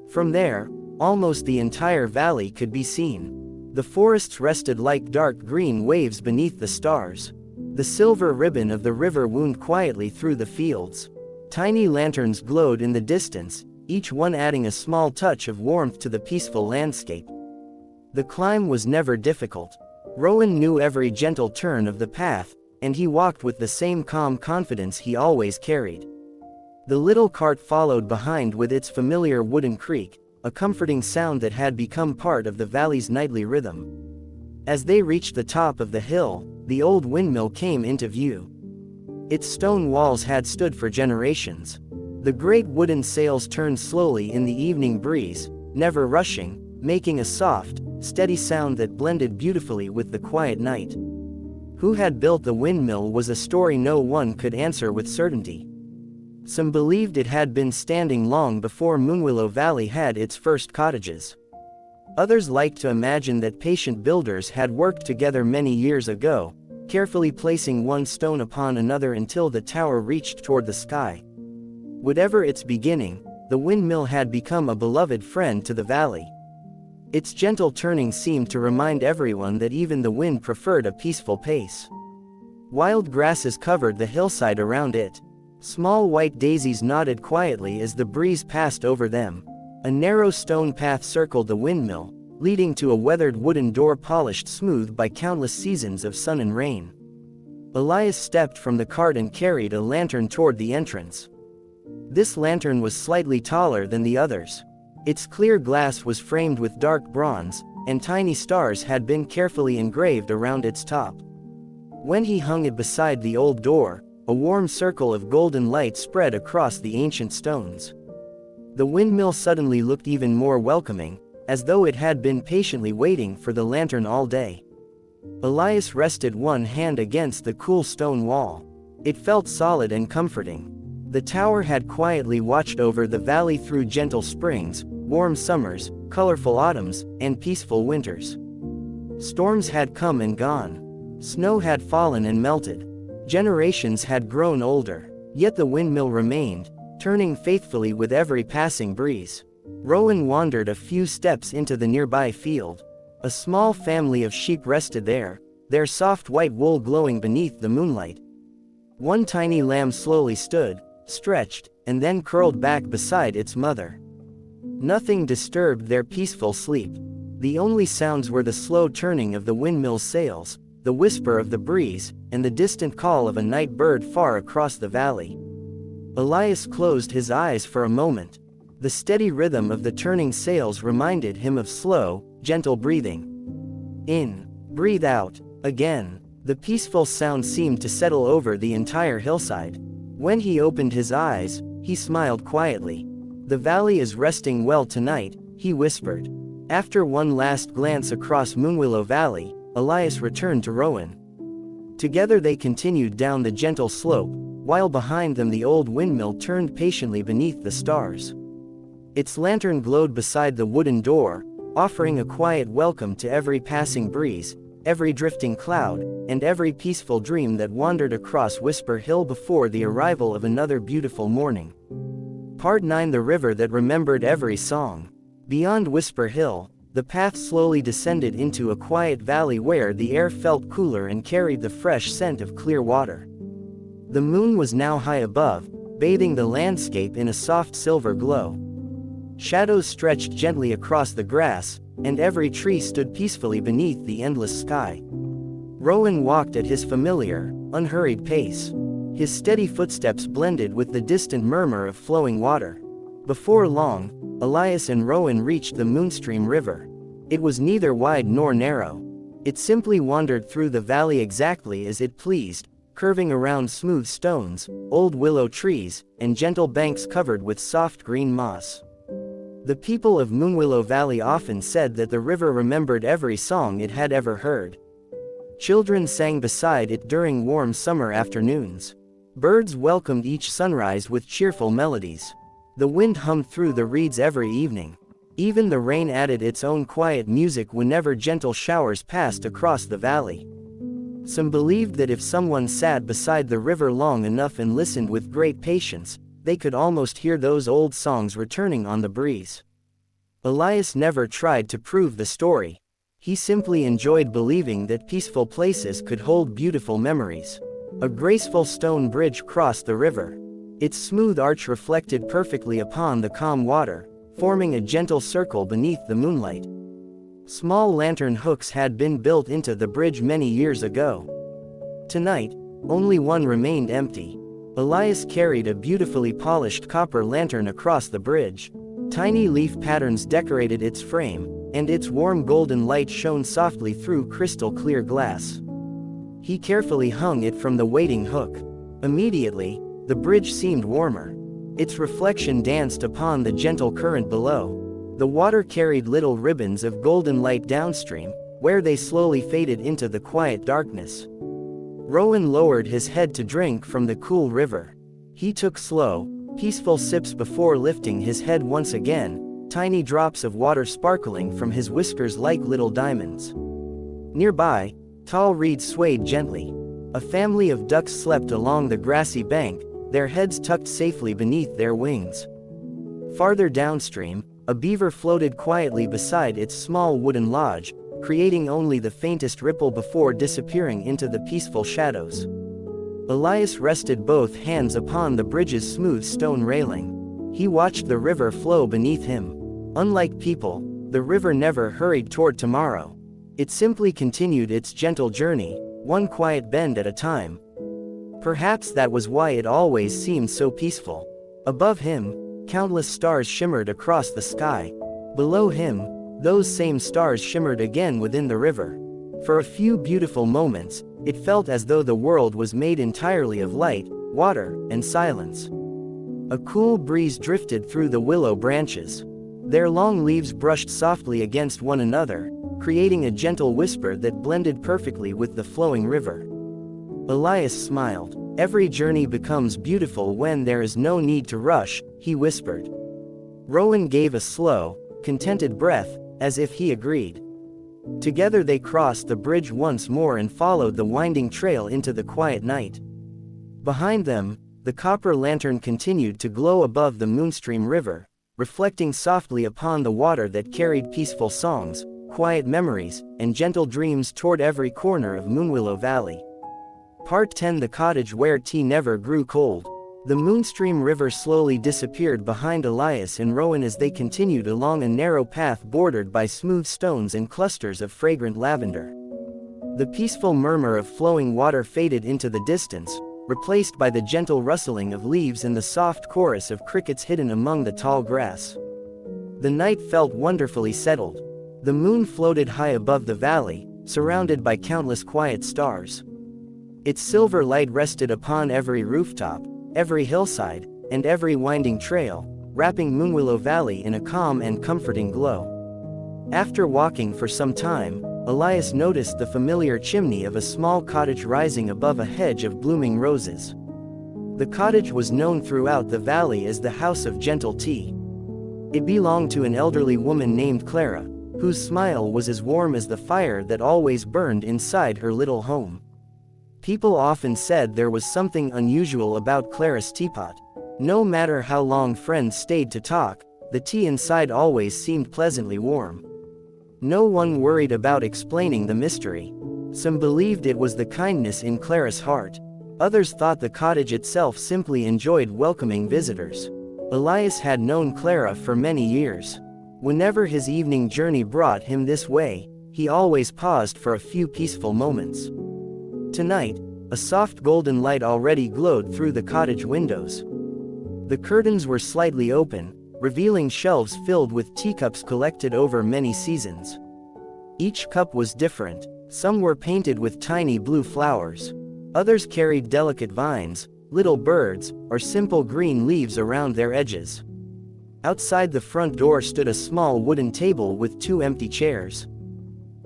Speaker 1: From there, almost the entire valley could be seen. The forests rested like dark green waves beneath the stars. The silver ribbon of the river wound quietly through the fields. Tiny lanterns glowed in the distance, each one adding a small touch of warmth to the peaceful landscape. The climb was never difficult. Rowan knew every gentle turn of the path, and he walked with the same calm confidence he always carried. The little cart followed behind with its familiar wooden creak, a comforting sound that had become part of the valley's nightly rhythm. As they reached the top of the hill, the old windmill came into view. Its stone walls had stood for generations. The great wooden sails turned slowly in the evening breeze, never rushing, making a soft, steady sound that blended beautifully with the quiet night. Who had built the windmill was a story no one could answer with certainty. Some believed it had been standing long before Moonwillow Valley had its first cottages. Others liked to imagine that patient builders had worked together many years ago, carefully placing one stone upon another until the tower reached toward the sky. Whatever its beginning, the windmill had become a beloved friend to the valley. Its gentle turning seemed to remind everyone that even the wind preferred a peaceful pace. Wild grasses covered the hillside around it. Small white daisies nodded quietly as the breeze passed over them. A narrow stone path circled the windmill, leading to a weathered wooden door polished smooth by countless seasons of sun and rain. Elias stepped from the cart and carried a lantern toward the entrance. This lantern was slightly taller than the others. Its clear glass was framed with dark bronze, and tiny stars had been carefully engraved around its top. When he hung it beside the old door, a warm circle of golden light spread across the ancient stones. The windmill suddenly looked even more welcoming, as though it had been patiently waiting for the lantern all day. Elias rested one hand against the cool stone wall. It felt solid and comforting. The tower had quietly watched over the valley through gentle springs, warm summers, colorful autumns, and peaceful winters. Storms had come and gone. Snow had fallen and melted. Generations had grown older, yet the windmill remained, turning faithfully with every passing breeze. Rowan wandered a few steps into the nearby field. A small family of sheep rested there, their soft white wool glowing beneath the moonlight. One tiny lamb slowly stood, stretched, and then curled back beside its mother. Nothing disturbed their peaceful sleep. The only sounds were the slow turning of the windmill's sails, the whisper of the breeze, and the distant call of a night bird far across the valley. Elias closed his eyes for a moment. The steady rhythm of the turning sails reminded him of slow, gentle breathing. In, breathe out, again. The peaceful sound seemed to settle over the entire hillside. When he opened his eyes, he smiled quietly. "The valley is resting well tonight," he whispered. After one last glance across Moonwillow Valley, Elias returned to Rowan. Together they continued down the gentle slope, while behind them the old windmill turned patiently beneath the stars. Its lantern glowed beside the wooden door, offering a quiet welcome to every passing breeze, every drifting cloud, and every peaceful dream that wandered across Whisper Hill before the arrival of another beautiful morning. Part 9: The River That Remembered Every Song. Beyond Whisper Hill, the path slowly descended into a quiet valley where the air felt cooler and carried the fresh scent of clear water. The moon was now high above, bathing the landscape in a soft silver glow. Shadows stretched gently across the grass, and every tree stood peacefully beneath the endless sky. Rowan walked at his familiar, unhurried pace. His steady footsteps blended with the distant murmur of flowing water. Before long, Elias and Rowan reached the Moonstream River. It was neither wide nor narrow. It simply wandered through the valley exactly as it pleased, curving around smooth stones, old willow trees, and gentle banks covered with soft green moss. The people of Moonwillow Valley often said that the river remembered every song it had ever heard. Children sang beside it during warm summer afternoons. Birds welcomed each sunrise with cheerful melodies. The wind hummed through the reeds every evening. Even the rain added its own quiet music whenever gentle showers passed across the valley. Some believed that if someone sat beside the river long enough and listened with great patience, they could almost hear those old songs returning on the breeze. Elias never tried to prove the story. He simply enjoyed believing that peaceful places could hold beautiful memories. A graceful stone bridge crossed the river. Its smooth arch reflected perfectly upon the calm water, forming a gentle circle beneath the moonlight. Small lantern hooks had been built into the bridge many years ago. Tonight, only one remained empty. Elias carried a beautifully polished copper lantern across the bridge. Tiny leaf patterns decorated its frame, and its warm golden light shone softly through crystal-clear glass. He carefully hung it from the waiting hook. Immediately, the bridge seemed warmer. Its reflection danced upon the gentle current below. The water carried little ribbons of golden light downstream, where they slowly faded into the quiet darkness. Rowan lowered his head to drink from the cool river. He took slow, peaceful sips before lifting his head once again, tiny drops of water sparkling from his whiskers like little diamonds. Nearby, tall reeds swayed gently. A family of ducks slept along the grassy bank, their heads tucked safely beneath their wings. Farther downstream, a beaver floated quietly beside its small wooden lodge, creating only the faintest ripple before disappearing into the peaceful shadows. Elias rested both hands upon the bridge's smooth stone railing. He watched the river flow beneath him. Unlike people, the river never hurried toward tomorrow. It simply continued its gentle journey, one quiet bend at a time. Perhaps that was why it always seemed so peaceful. Above him, countless stars shimmered across the sky. Below him, those same stars shimmered again within the river. For a few beautiful moments, it felt as though the world was made entirely of light, water, and silence. A cool breeze drifted through the willow branches. Their long leaves brushed softly against one another, creating a gentle whisper that blended perfectly with the flowing river. Elias smiled. "Every journey becomes beautiful when there is no need to rush," he whispered. Rowan gave a slow, contented breath, as if he agreed. Together they crossed the bridge once more and followed the winding trail into the quiet night. Behind them, the copper lantern continued to glow above the Moonstream River, reflecting softly upon the water that carried peaceful songs, quiet memories, and gentle dreams toward every corner of Moonwillow Valley. Part 10. The cottage where tea never grew cold. The Moonstream River slowly disappeared behind Elias and Rowan as they continued along a narrow path bordered by smooth stones and clusters of fragrant lavender. The peaceful murmur of flowing water faded into the distance, replaced by the gentle rustling of leaves and the soft chorus of crickets hidden among the tall grass. The night felt wonderfully settled. The moon floated high above the valley, surrounded by countless quiet stars. Its silver light rested upon every rooftop, every hillside, and every winding trail, wrapping Moonwillow Valley in a calm and comforting glow. After walking for some time, Elias noticed the familiar chimney of a small cottage rising above a hedge of blooming roses. The cottage was known throughout the valley as the House of Gentle Tea. It belonged to an elderly woman named Clara, whose smile was as warm as the fire that always burned inside her little home. People often said there was something unusual about Clara's teapot. No matter how long friends stayed to talk, the tea inside always seemed pleasantly warm. No one worried about explaining the mystery. Some believed it was the kindness in Clara's heart. Others thought the cottage itself simply enjoyed welcoming visitors. Elias had known Clara for many years. Whenever his evening journey brought him this way, he always paused for a few peaceful moments. Tonight, a soft golden light already glowed through the cottage windows. The curtains were slightly open, revealing shelves filled with teacups collected over many seasons. Each cup was different. Some were painted with tiny blue flowers. Others carried delicate vines, little birds, or simple green leaves around their edges. Outside the front door stood a small wooden table with 2 empty chairs.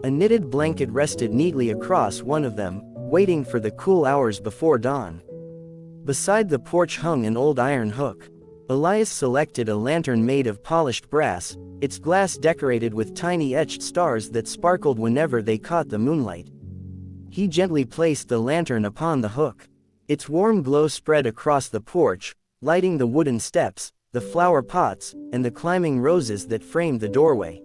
Speaker 1: A knitted blanket rested neatly across one of them, waiting for the cool hours before dawn. Beside the porch hung an old iron hook. Elias selected a lantern made of polished brass, its glass decorated with tiny etched stars that sparkled whenever they caught the moonlight. He gently placed the lantern upon the hook. Its warm glow spread across the porch, lighting the wooden steps, the flower pots, and the climbing roses that framed the doorway.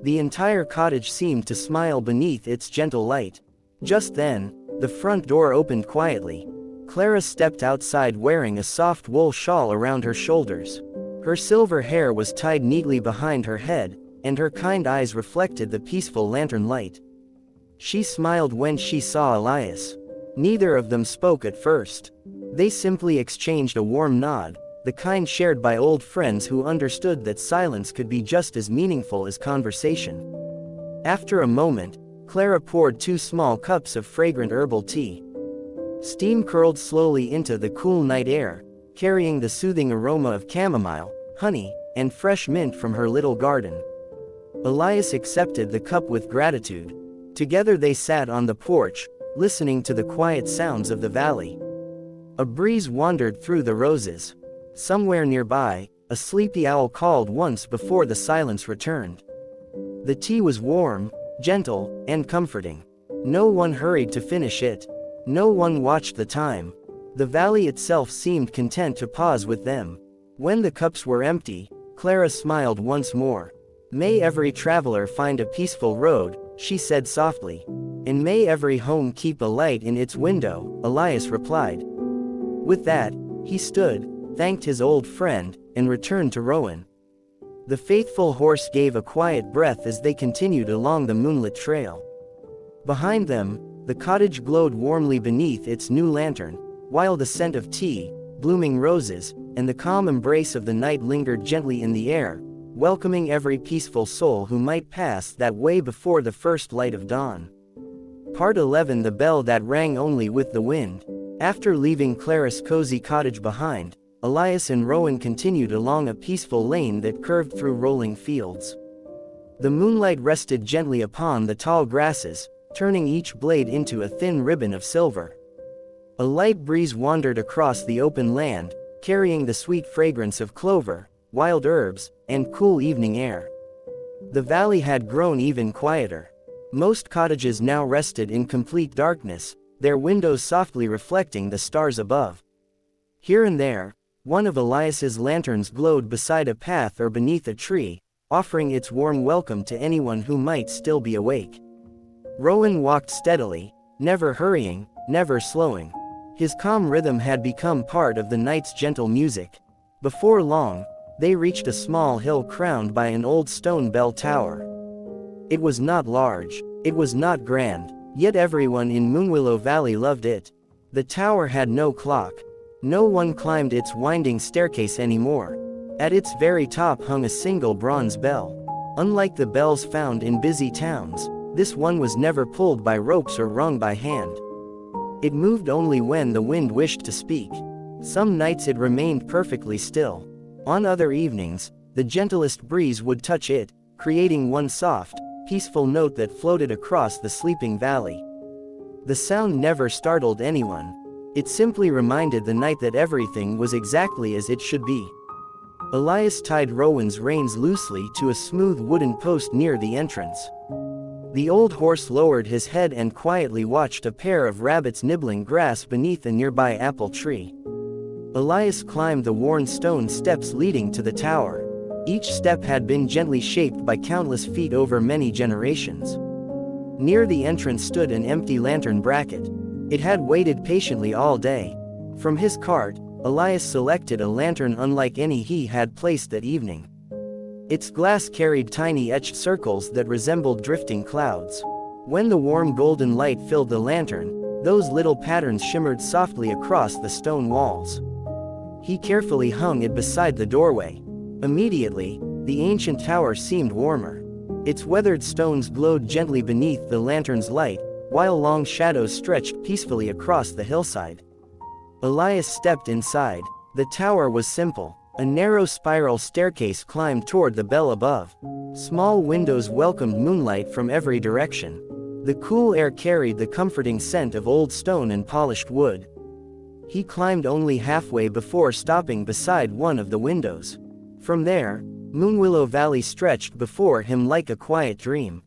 Speaker 1: The entire cottage seemed to smile beneath its gentle light. Just then, the front door opened quietly. Clara stepped outside wearing a soft wool shawl around her shoulders. Her silver hair was tied neatly behind her head, and her kind eyes reflected the peaceful lantern light. She smiled when she saw Elias. Neither of them spoke at first. They simply exchanged a warm nod, the kind shared by old friends who understood that silence could be just as meaningful as conversation. After a moment, Clara poured 2 small cups of fragrant herbal tea. Steam curled slowly into the cool night air, carrying the soothing aroma of chamomile, honey, and fresh mint from her little garden. Elias accepted the cup with gratitude. Together they sat on the porch, listening to the quiet sounds of the valley. A breeze wandered through the roses. Somewhere nearby, a sleepy owl called once before the silence returned. The tea was warm, gentle, and comforting. No one hurried to finish it. No one watched the time. The valley itself seemed content to pause with them. When the cups were empty, Clara smiled once more. "May every traveler find a peaceful road," she said softly. "And may every home keep a light in its window," Elias replied. With that, he stood, thanked his old friend, and returned to Rowan. The faithful horse gave a quiet breath as they continued along the moonlit trail. Behind them, the cottage glowed warmly beneath its new lantern, while the scent of tea, blooming roses, and the calm embrace of the night lingered gently in the air, welcoming every peaceful soul who might pass that way before the first light of dawn. Part 11. The bell that rang only with the wind. After leaving Clara's cozy cottage behind, Elias and Rowan continued along a peaceful lane that curved through rolling fields. The moonlight rested gently upon the tall grasses, turning each blade into a thin ribbon of silver. A light breeze wandered across the open land, carrying the sweet fragrance of clover, wild herbs, and cool evening air. The valley had grown even quieter. Most cottages now rested in complete darkness, their windows softly reflecting the stars above. Here and there, one of Elias's lanterns glowed beside a path or beneath a tree, offering its warm welcome to anyone who might still be awake. Rowan walked steadily, never hurrying, never slowing. His calm rhythm had become part of the night's gentle music. Before long, they reached a small hill crowned by an old stone bell tower. It was not large, it was not grand, yet everyone in Moonwillow Valley loved it. The tower had no clock. No one climbed its winding staircase anymore. At its very top hung a single bronze bell. Unlike the bells found in busy towns, this one was never pulled by ropes or rung by hand. It moved only when the wind wished to speak. Some nights it remained perfectly still. On other evenings, the gentlest breeze would touch it, creating one soft, peaceful note that floated across the sleeping valley. The sound never startled anyone. It simply reminded the night that everything was exactly as it should be. Elias tied Rowan's reins loosely to a smooth wooden post near the entrance. The old horse lowered his head and quietly watched a pair of rabbits nibbling grass beneath a nearby apple tree. Elias climbed the worn stone steps leading to the tower. Each step had been gently shaped by countless feet over many generations. Near the entrance stood an empty lantern bracket. It had waited patiently all day. From his cart, Elias selected a lantern unlike any he had placed that evening. Its glass carried tiny etched circles that resembled drifting clouds. When the warm golden light filled the lantern, those little patterns shimmered softly across the stone walls. He carefully hung it beside the doorway. Immediately, the ancient tower seemed warmer. Its weathered stones glowed gently beneath the lantern's light, while long shadows stretched peacefully across the hillside. Elias stepped inside. The tower was simple. A narrow spiral staircase climbed toward the bell above. Small windows welcomed moonlight from every direction. The cool air carried the comforting scent of old stone and polished wood. He climbed only halfway before stopping beside one of the windows. From there, Moonwillow Valley stretched before him like a quiet dream.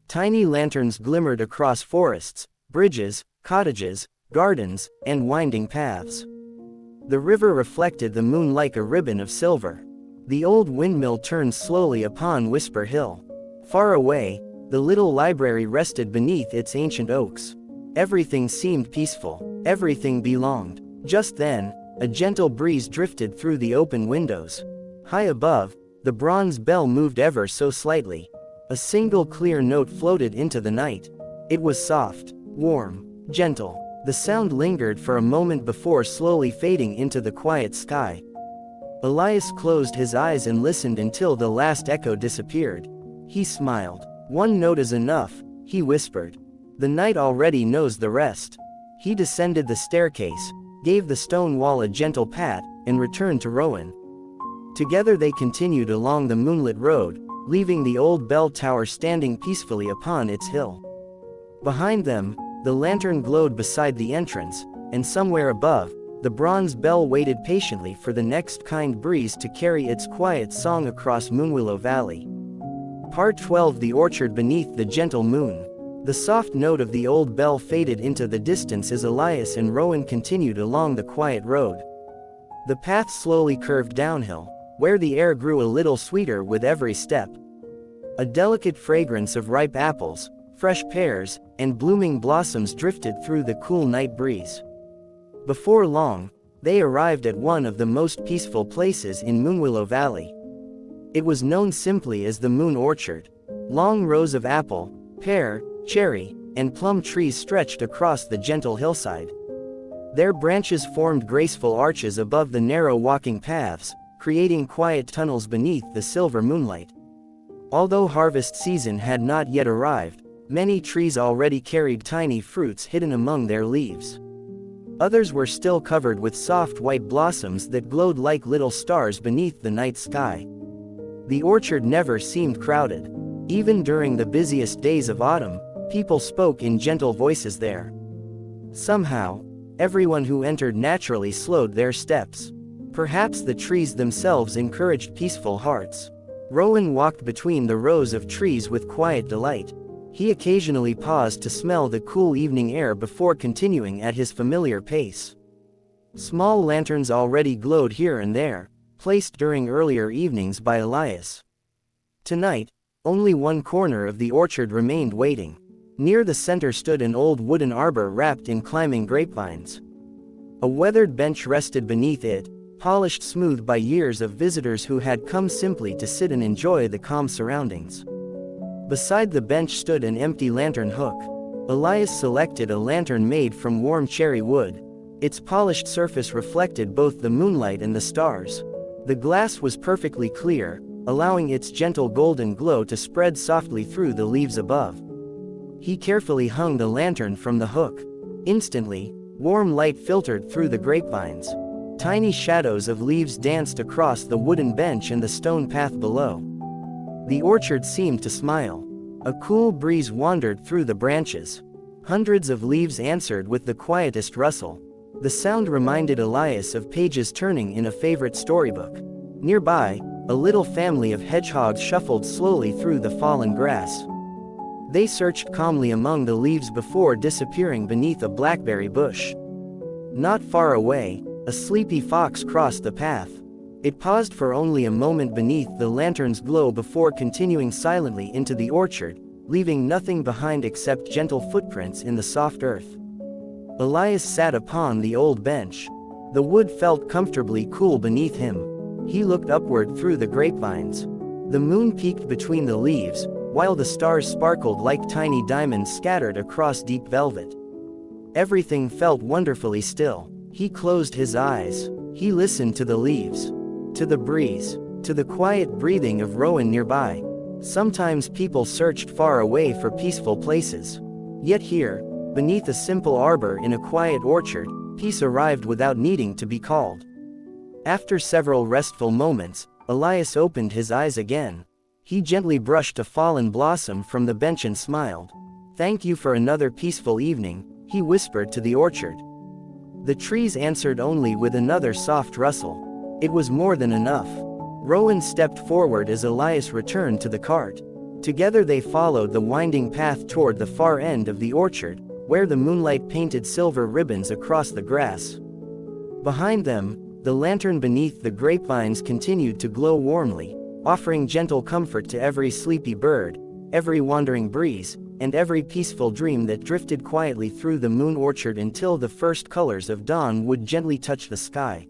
Speaker 1: Tiny lanterns glimmered across forests, bridges, cottages, gardens, and winding paths. The river reflected the moon like a ribbon of silver. The old windmill turned slowly upon Whisper Hill. Far away, the little library rested beneath its ancient oaks. Everything seemed peaceful. Everything belonged. Just then, a gentle breeze drifted through the open windows. High above, the bronze bell moved ever so slightly. A single clear note floated into the night. It was soft, warm, gentle. The sound lingered for a moment before slowly fading into the quiet sky. Elias closed his eyes and listened until the last echo disappeared. He smiled. "One note is enough," he whispered. "The night already knows the rest." He descended the staircase, gave the stone wall a gentle pat, and returned to Rowan. Together they continued along the moonlit road, leaving the old bell tower standing peacefully upon its hill. Behind them, the lantern glowed beside the entrance, and somewhere above, the bronze bell waited patiently for the next kind breeze to carry its quiet song across Moonwillow Valley. Part 12. The orchard beneath the gentle moon. The soft note of the old bell faded into the distance as Elias and Rowan continued along the quiet road. The path slowly curved downhill, where the air grew a little sweeter with every step. A delicate fragrance of ripe apples, fresh pears, and blooming blossoms drifted through the cool night breeze. Before long, they arrived at one of the most peaceful places in Moonwillow Valley. It was known simply as the Moon Orchard. Long rows of apple, pear, cherry, and plum trees stretched across the gentle hillside. Their branches formed graceful arches above the narrow walking paths, creating quiet tunnels beneath the silver moonlight. Although harvest season had not yet arrived, many trees already carried tiny fruits hidden among their leaves. Others were still covered with soft white blossoms that glowed like little stars beneath the night sky. The orchard never seemed crowded. Even during the busiest days of autumn, people spoke in gentle voices there. Somehow, everyone who entered naturally slowed their steps. Perhaps the trees themselves encouraged peaceful hearts. Rowan walked between the rows of trees with quiet delight. He occasionally paused to smell the cool evening air before continuing at his familiar pace. Small lanterns already glowed here and there, placed during earlier evenings by Elias. Tonight, only one corner of the orchard remained waiting. Near the center stood an old wooden arbor wrapped in climbing grapevines. A weathered bench rested beneath it, polished smooth by years of visitors who had come simply to sit and enjoy the calm surroundings. Beside the bench stood an empty lantern hook. Elias selected a lantern made from warm cherry wood. Its polished surface reflected both the moonlight and the stars. The glass was perfectly clear, allowing its gentle golden glow to spread softly through the leaves above. He carefully hung the lantern from the hook. Instantly, warm light filtered through the grapevines. Tiny shadows of leaves danced across the wooden bench and the stone path below. The orchard seemed to smile. A cool breeze wandered through the branches. Hundreds of leaves answered with the quietest rustle. The sound reminded Elias of pages turning in a favorite storybook. Nearby, a little family of hedgehogs shuffled slowly through the fallen grass. They searched calmly among the leaves before disappearing beneath a blackberry bush. Not far away, a sleepy fox crossed the path. It paused for only a moment beneath the lantern's glow before continuing silently into the orchard, leaving nothing behind except gentle footprints in the soft earth. Elias sat upon the old bench. The wood felt comfortably cool beneath him. He looked upward through the grapevines. The moon peeked between the leaves, while the stars sparkled like tiny diamonds scattered across deep velvet. Everything felt wonderfully still. He closed his eyes. He listened to the leaves, to the breeze, to the quiet breathing of Rowan nearby. Sometimes people searched far away for peaceful places. Yet here, beneath a simple arbor in a quiet orchard, peace arrived without needing to be called. After several restful moments, Elias opened his eyes again. He gently brushed a fallen blossom from the bench and smiled. "Thank you for another peaceful evening," he whispered to the orchard. The trees answered only with another soft rustle. It was more than enough. Rowan stepped forward as Elias returned to the cart. Together they followed the winding path toward the far end of the orchard, where the moonlight painted silver ribbons across the grass. Behind them, the lantern beneath the grapevines continued to glow warmly, offering gentle comfort to every sleepy bird, every wandering breeze, and every peaceful dream that drifted quietly through the moon orchard until the first colors of dawn would gently touch the sky.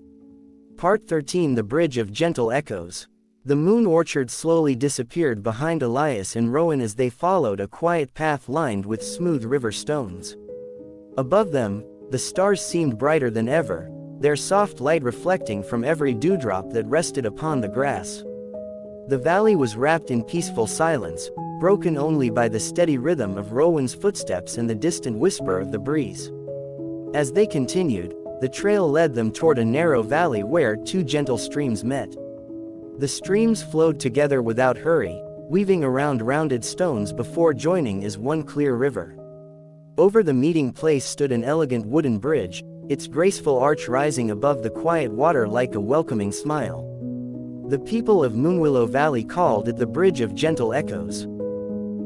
Speaker 1: Part 13. The Bridge of Gentle Echoes. The moon orchard slowly disappeared behind Elias and Rowan as they followed a quiet path lined with smooth river stones. Above them, the stars seemed brighter than ever, their soft light reflecting from every dewdrop that rested upon the grass. The valley was wrapped in peaceful silence, broken only by the steady rhythm of Rowan's footsteps and the distant whisper of the breeze. As they continued, the trail led them toward a narrow valley where two gentle streams met. The streams flowed together without hurry, weaving around rounded stones before joining as one clear river. Over the meeting place stood an elegant wooden bridge, its graceful arch rising above the quiet water like a welcoming smile. The people of Moonwillow Valley called it the Bridge of Gentle Echoes.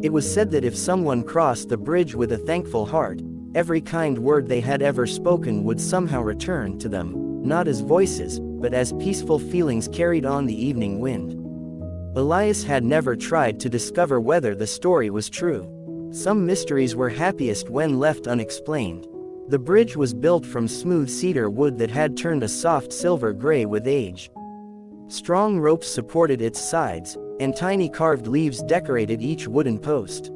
Speaker 1: It was said that if someone crossed the bridge with a thankful heart, every kind word they had ever spoken would somehow return to them, not as voices, but as peaceful feelings carried on the evening wind. Elias had never tried to discover whether the story was true. Some mysteries were happiest when left unexplained. The bridge was built from smooth cedar wood that had turned a soft silver gray with age. Strong ropes supported its sides, and tiny carved leaves decorated each wooden post.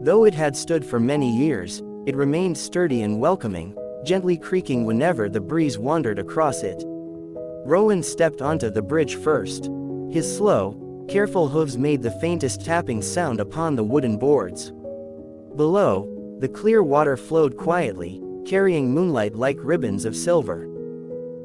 Speaker 1: Though it had stood for many years, it remained sturdy and welcoming, gently creaking whenever the breeze wandered across it. Rowan stepped onto the bridge first. His slow, careful hooves made the faintest tapping sound upon the wooden boards. Below, the clear water flowed quietly, carrying moonlight like ribbons of silver.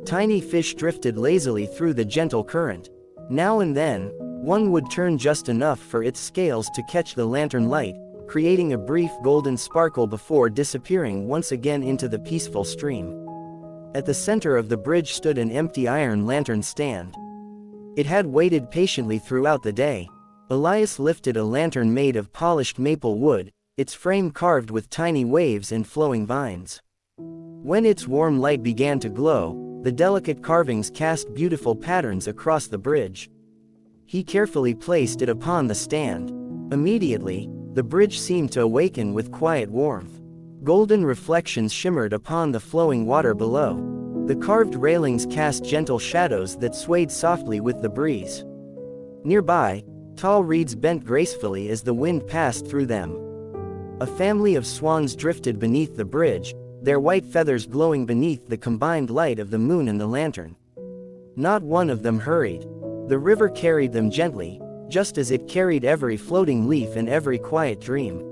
Speaker 1: Tiny fish drifted lazily through the gentle current. Now and then, one would turn just enough for its scales to catch the lantern light, creating a brief golden sparkle before disappearing once again into the peaceful stream. At the center of the bridge stood an empty iron lantern stand. It had waited patiently throughout the day. Elias lifted a lantern made of polished maple wood, its frame carved with tiny waves and flowing vines. When its warm light began to glow, the delicate carvings cast beautiful patterns across the bridge. He carefully placed it upon the stand. Immediately, the bridge seemed to awaken with quiet warmth. Golden reflections shimmered upon the flowing water below. The carved railings cast gentle shadows that swayed softly with the breeze. Nearby, tall reeds bent gracefully as the wind passed through them. A family of swans drifted beneath the bridge, their white feathers glowing beneath the combined light of the moon and the lantern. Not one of them hurried. The river carried them gently, just as it carried every floating leaf and every quiet dream.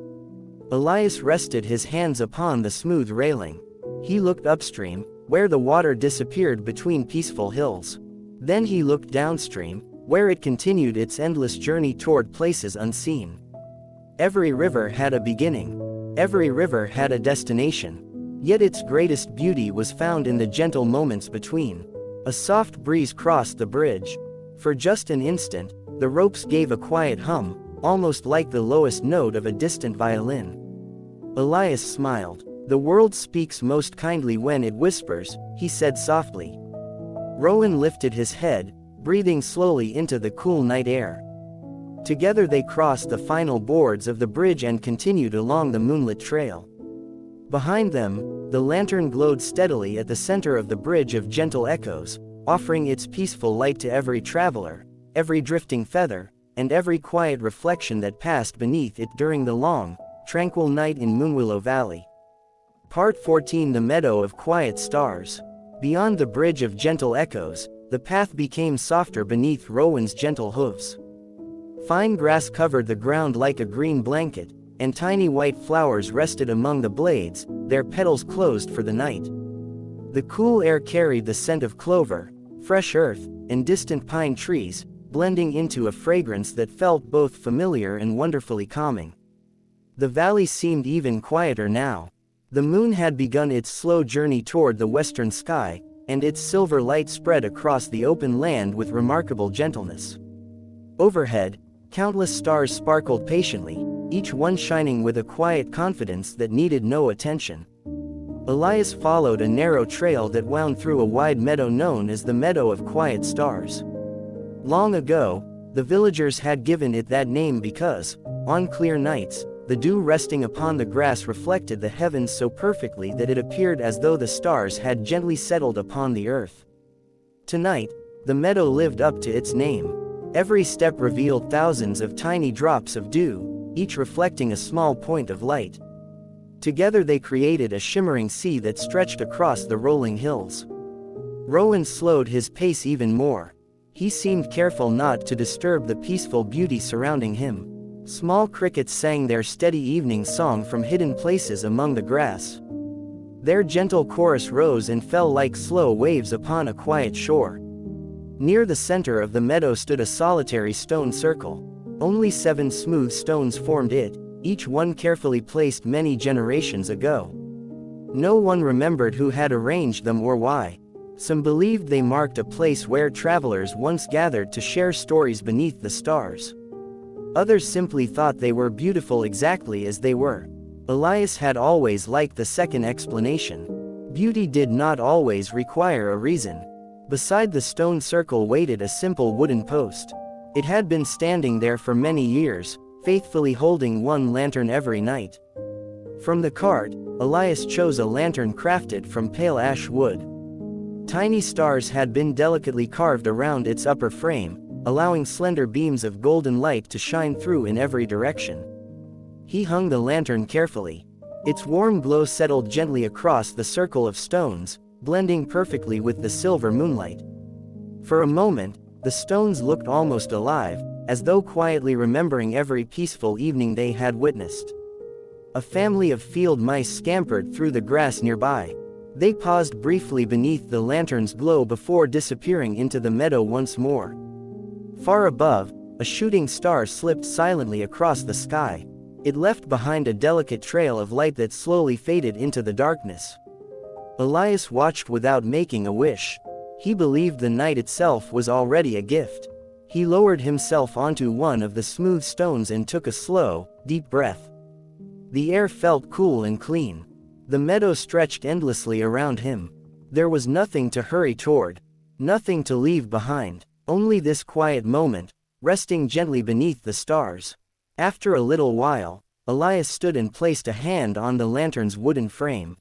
Speaker 1: Elias rested his hands upon the smooth railing. He looked upstream, where the water disappeared between peaceful hills. Then he looked downstream, where it continued its endless journey toward places unseen. Every river had a beginning. Every river had a destination. Yet its greatest beauty was found in the gentle moments between. A soft breeze crossed the bridge. For just an instant, the ropes gave a quiet hum, almost like the lowest note of a distant violin. Elias smiled. "The world speaks most kindly when it whispers," he said softly. Rowan lifted his head, breathing slowly into the cool night air. Together they crossed the final boards of the bridge and continued along the moonlit trail. Behind them, the lantern glowed steadily at the center of the Bridge of Gentle Echoes, offering its peaceful light to every traveler, every drifting feather, and every quiet reflection that passed beneath it during the long, tranquil night in Moonwillow Valley. Part 14: The Meadow of Quiet Stars. Beyond the Bridge of Gentle Echoes, the path became softer beneath Rowan's gentle hooves. Fine grass covered the ground like a green blanket, and tiny white flowers rested among the blades, their petals closed for the night. The cool air carried the scent of clover, fresh earth, and distant pine trees, blending into a fragrance that felt both familiar and wonderfully calming. The valley seemed even quieter now. The moon had begun its slow journey toward the western sky, and its silver light spread across the open land with remarkable gentleness. Overhead, countless stars sparkled patiently, each one shining with a quiet confidence that needed no attention. Elias followed a narrow trail that wound through a wide meadow known as the Meadow of Quiet Stars. Long ago, the villagers had given it that name because, on clear nights, the dew resting upon the grass reflected the heavens so perfectly that it appeared as though the stars had gently settled upon the earth. Tonight, the meadow lived up to its name. Every step revealed thousands of tiny drops of dew, each reflecting a small point of light. Together they created a shimmering sea that stretched across the rolling hills. Rowan slowed his pace even more. He seemed careful not to disturb the peaceful beauty surrounding him. Small crickets sang their steady evening song from hidden places among the grass. Their gentle chorus rose and fell like slow waves upon a quiet shore. Near the center of the meadow stood a solitary stone circle. Only 7 smooth stones formed it, each one carefully placed many generations ago. No one remembered who had arranged them or why. Some believed they marked a place where travelers once gathered to share stories beneath the stars. Others simply thought they were beautiful exactly as they were. Elias had always liked the second explanation. Beauty did not always require a reason. Beside the stone circle waited a simple wooden post. It had been standing there for many years, faithfully holding one lantern every night. From the cart, Elias chose a lantern crafted from pale ash wood. Tiny stars had been delicately carved around its upper frame, allowing slender beams of golden light to shine through in every direction. He hung the lantern carefully. Its warm glow settled gently across the circle of stones, blending perfectly with the silver moonlight. For a moment, the stones looked almost alive, as though quietly remembering every peaceful evening they had witnessed. A family of field mice scampered through the grass nearby. They paused briefly beneath the lantern's glow before disappearing into the meadow once more. Far above, a shooting star slipped silently across the sky. It left behind a delicate trail of light that slowly faded into the darkness. Elias watched without making a wish. He believed the night itself was already a gift. He lowered himself onto one of the smooth stones and took a slow, deep breath. The air felt cool and clean. The meadow stretched endlessly around him. There was nothing to hurry toward, nothing to leave behind, only this quiet moment, resting gently beneath the stars. After a little while, Elias stood and placed a hand on the lantern's wooden frame.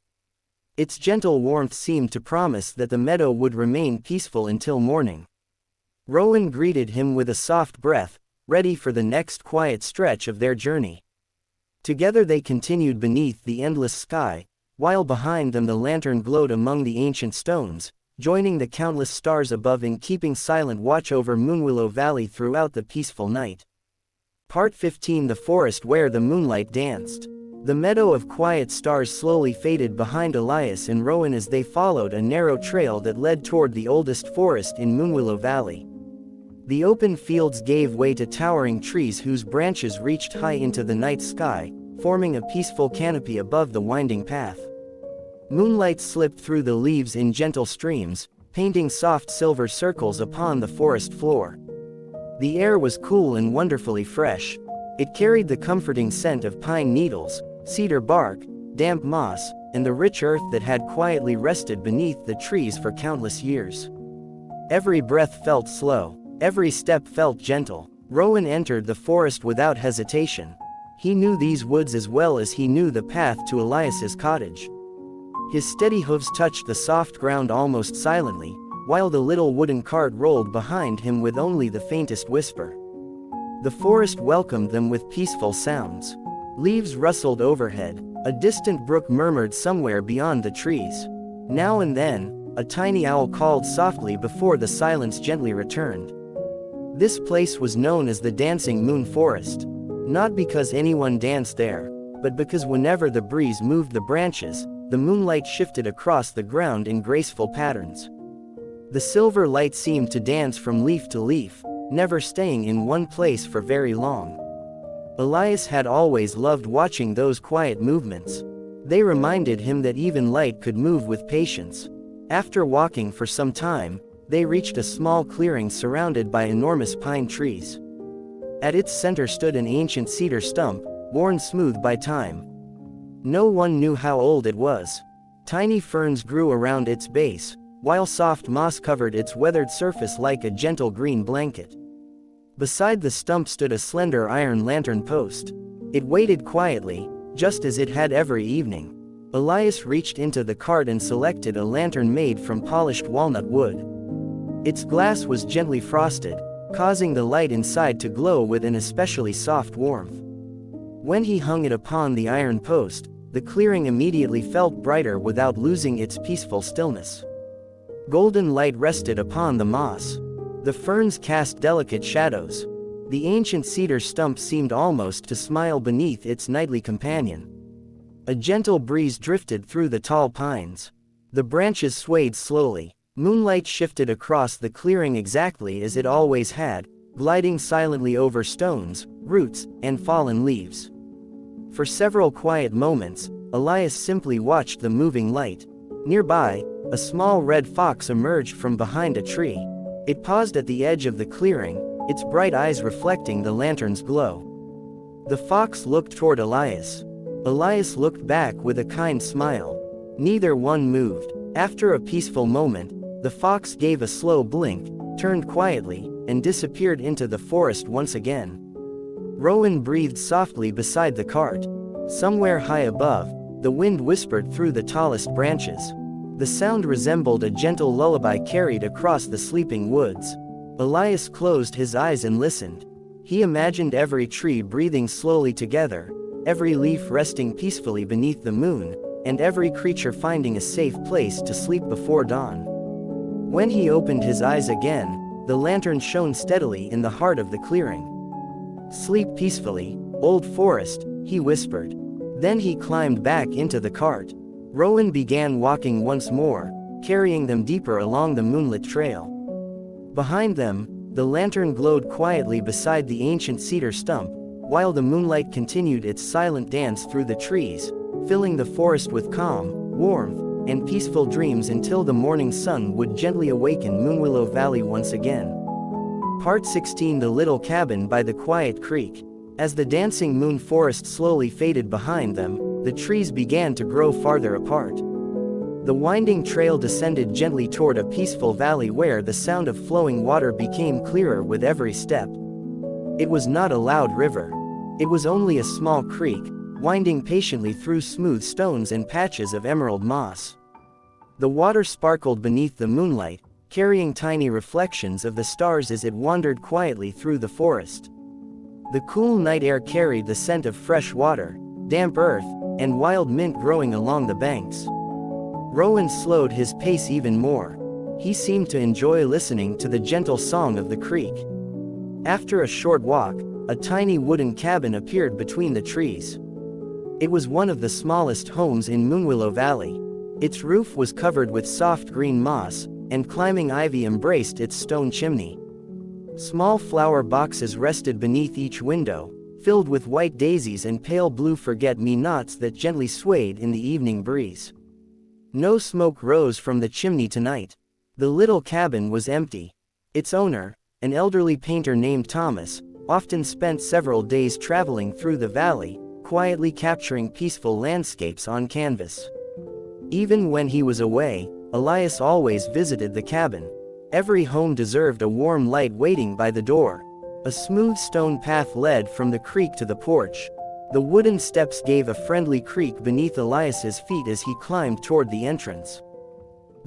Speaker 1: Its gentle warmth seemed to promise that the meadow would remain peaceful until morning. Rowan greeted him with a soft breath, ready for the next quiet stretch of their journey. Together they continued beneath the endless sky, while behind them the lantern glowed among the ancient stones, joining the countless stars above in keeping silent watch over Moonwillow Valley throughout the peaceful night. Part 15: The Forest Where the Moonlight Danced. The meadow of quiet stars slowly faded behind Elias and Rowan as they followed a narrow trail that led toward the oldest forest in Moonwillow Valley. The open fields gave way to towering trees whose branches reached high into the night sky, forming a peaceful canopy above the winding path. Moonlight slipped through the leaves in gentle streams, painting soft silver circles upon the forest floor. The air was cool and wonderfully fresh. It carried the comforting scent of pine needles, cedar bark, damp moss, and the rich earth that had quietly rested beneath the trees for countless years. Every breath felt slow. Every step felt gentle. Rowan entered the forest without hesitation. He knew these woods as well as he knew the path to Elias's cottage. His steady hooves touched the soft ground almost silently, while the little wooden cart rolled behind him with only the faintest whisper. The forest welcomed them with peaceful sounds. Leaves rustled overhead. A distant brook murmured somewhere beyond the trees. Now and then, a tiny owl called softly before the silence gently returned. This place was known as the Dancing Moon Forest. Not because anyone danced there, but because whenever the breeze moved the branches, the moonlight shifted across the ground in graceful patterns. The silver light seemed to dance from leaf to leaf, never staying in one place for very long. Elias had always loved watching those quiet movements. They reminded him that even light could move with patience. After walking for some time, they reached a small clearing surrounded by enormous pine trees. At its center stood an ancient cedar stump, worn smooth by time. No one knew how old it was. Tiny ferns grew around its base, while soft moss covered its weathered surface like a gentle green blanket. Beside the stump stood a slender iron lantern post. It waited quietly, just as it had every evening. Elias reached into the cart and selected a lantern made from polished walnut wood. Its glass was gently frosted, causing the light inside to glow with an especially soft warmth. When he hung it upon the iron post, the clearing immediately felt brighter without losing its peaceful stillness. Golden light rested upon the moss. The ferns cast delicate shadows. The ancient cedar stump seemed almost to smile beneath its nightly companion. A gentle breeze drifted through the tall pines. The branches swayed slowly. Moonlight shifted across the clearing exactly as it always had, gliding silently over stones, roots, and fallen leaves. For several quiet moments, Elias simply watched the moving light. Nearby, a small red fox emerged from behind a tree. It paused at the edge of the clearing, its bright eyes reflecting the lantern's glow. The fox looked toward Elias. Elias looked back with a kind smile. Neither one moved. After a peaceful moment, the fox gave a slow blink, turned quietly, and disappeared into the forest once again. Rowan breathed softly beside the cart. Somewhere high above, the wind whispered through the tallest branches. The sound resembled a gentle lullaby carried across the sleeping woods. Elias closed his eyes and listened. He imagined every tree breathing slowly together, every leaf resting peacefully beneath the moon, and every creature finding a safe place to sleep before dawn. When he opened his eyes again, the lantern shone steadily in the heart of the clearing. "Sleep peacefully, old forest," he whispered. Then he climbed back into the cart. Rowan began walking once more, carrying them deeper along the moonlit trail. Behind them, the lantern glowed quietly beside the ancient cedar stump, while the moonlight continued its silent dance through the trees, filling the forest with calm, warmth, and peaceful dreams until the morning sun would gently awaken Moonwillow Valley once again. Part 16: The Little Cabin by the Quiet Creek. As the dancing moon forest slowly faded behind them, the trees began to grow farther apart. The winding trail descended gently toward a peaceful valley where the sound of flowing water became clearer with every step. It was not a loud river. It was only a small creek, winding patiently through smooth stones and patches of emerald moss. The water sparkled beneath the moonlight, carrying tiny reflections of the stars as it wandered quietly through the forest. The cool night air carried the scent of fresh water, damp earth, and wild mint growing along the banks. Rowan slowed his pace even more. He seemed to enjoy listening to the gentle song of the creek. After a short walk, a tiny wooden cabin appeared between the trees. It was one of the smallest homes in Moonwillow Valley. Its roof was covered with soft green moss, and climbing ivy embraced its stone chimney. Small flower boxes rested beneath each window, filled with white daisies and pale blue forget-me-nots that gently swayed in the evening breeze. No smoke rose from the chimney tonight. The little cabin was empty. Its owner, an elderly painter named Thomas, often spent several days traveling through the valley, quietly capturing peaceful landscapes on canvas. Even when he was away, Elias always visited the cabin. Every home deserved a warm light waiting by the door. A smooth stone path led from the creek to the porch. The wooden steps gave a friendly creak beneath Elias's feet as he climbed toward the entrance.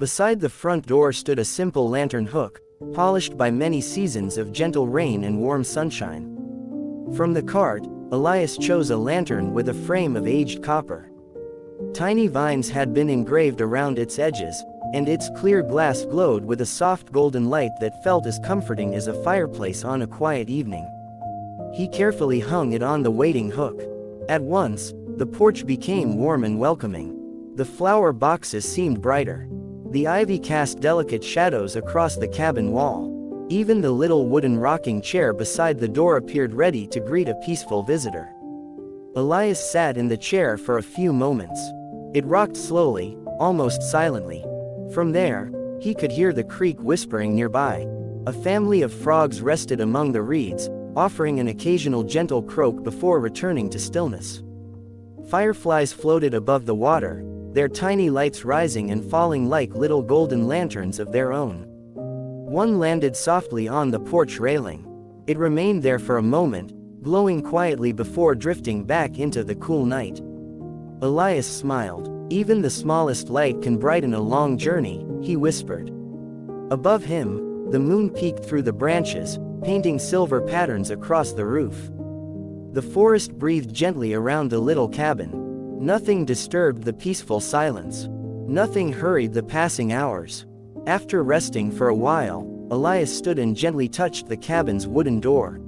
Speaker 1: Beside the front door stood a simple lantern hook, polished by many seasons of gentle rain and warm sunshine. From the cart, Elias chose a lantern with a frame of aged copper. Tiny vines had been engraved around its edges, and its clear glass glowed with a soft golden light that felt as comforting as a fireplace on a quiet evening. He carefully hung it on the waiting hook. At once, the porch became warm and welcoming. The flower boxes seemed brighter. The ivy cast delicate shadows across the cabin wall. Even the little wooden rocking chair beside the door appeared ready to greet a peaceful visitor. Elias sat in the chair for a few moments. It rocked slowly, almost silently. From there, he could hear the creek whispering nearby. A family of frogs rested among the reeds, offering an occasional gentle croak before returning to stillness. Fireflies floated above the water, their tiny lights rising and falling like little golden lanterns of their own. One landed softly on the porch railing. It remained there for a moment, glowing quietly before drifting back into the cool night. Elias smiled. "Even the smallest light can brighten a long journey," he whispered. Above him, the moon peeked through the branches, painting silver patterns across the roof. The forest breathed gently around the little cabin. Nothing disturbed the peaceful silence. Nothing hurried the passing hours. After resting for a while, Elias stood and gently touched the cabin's wooden door.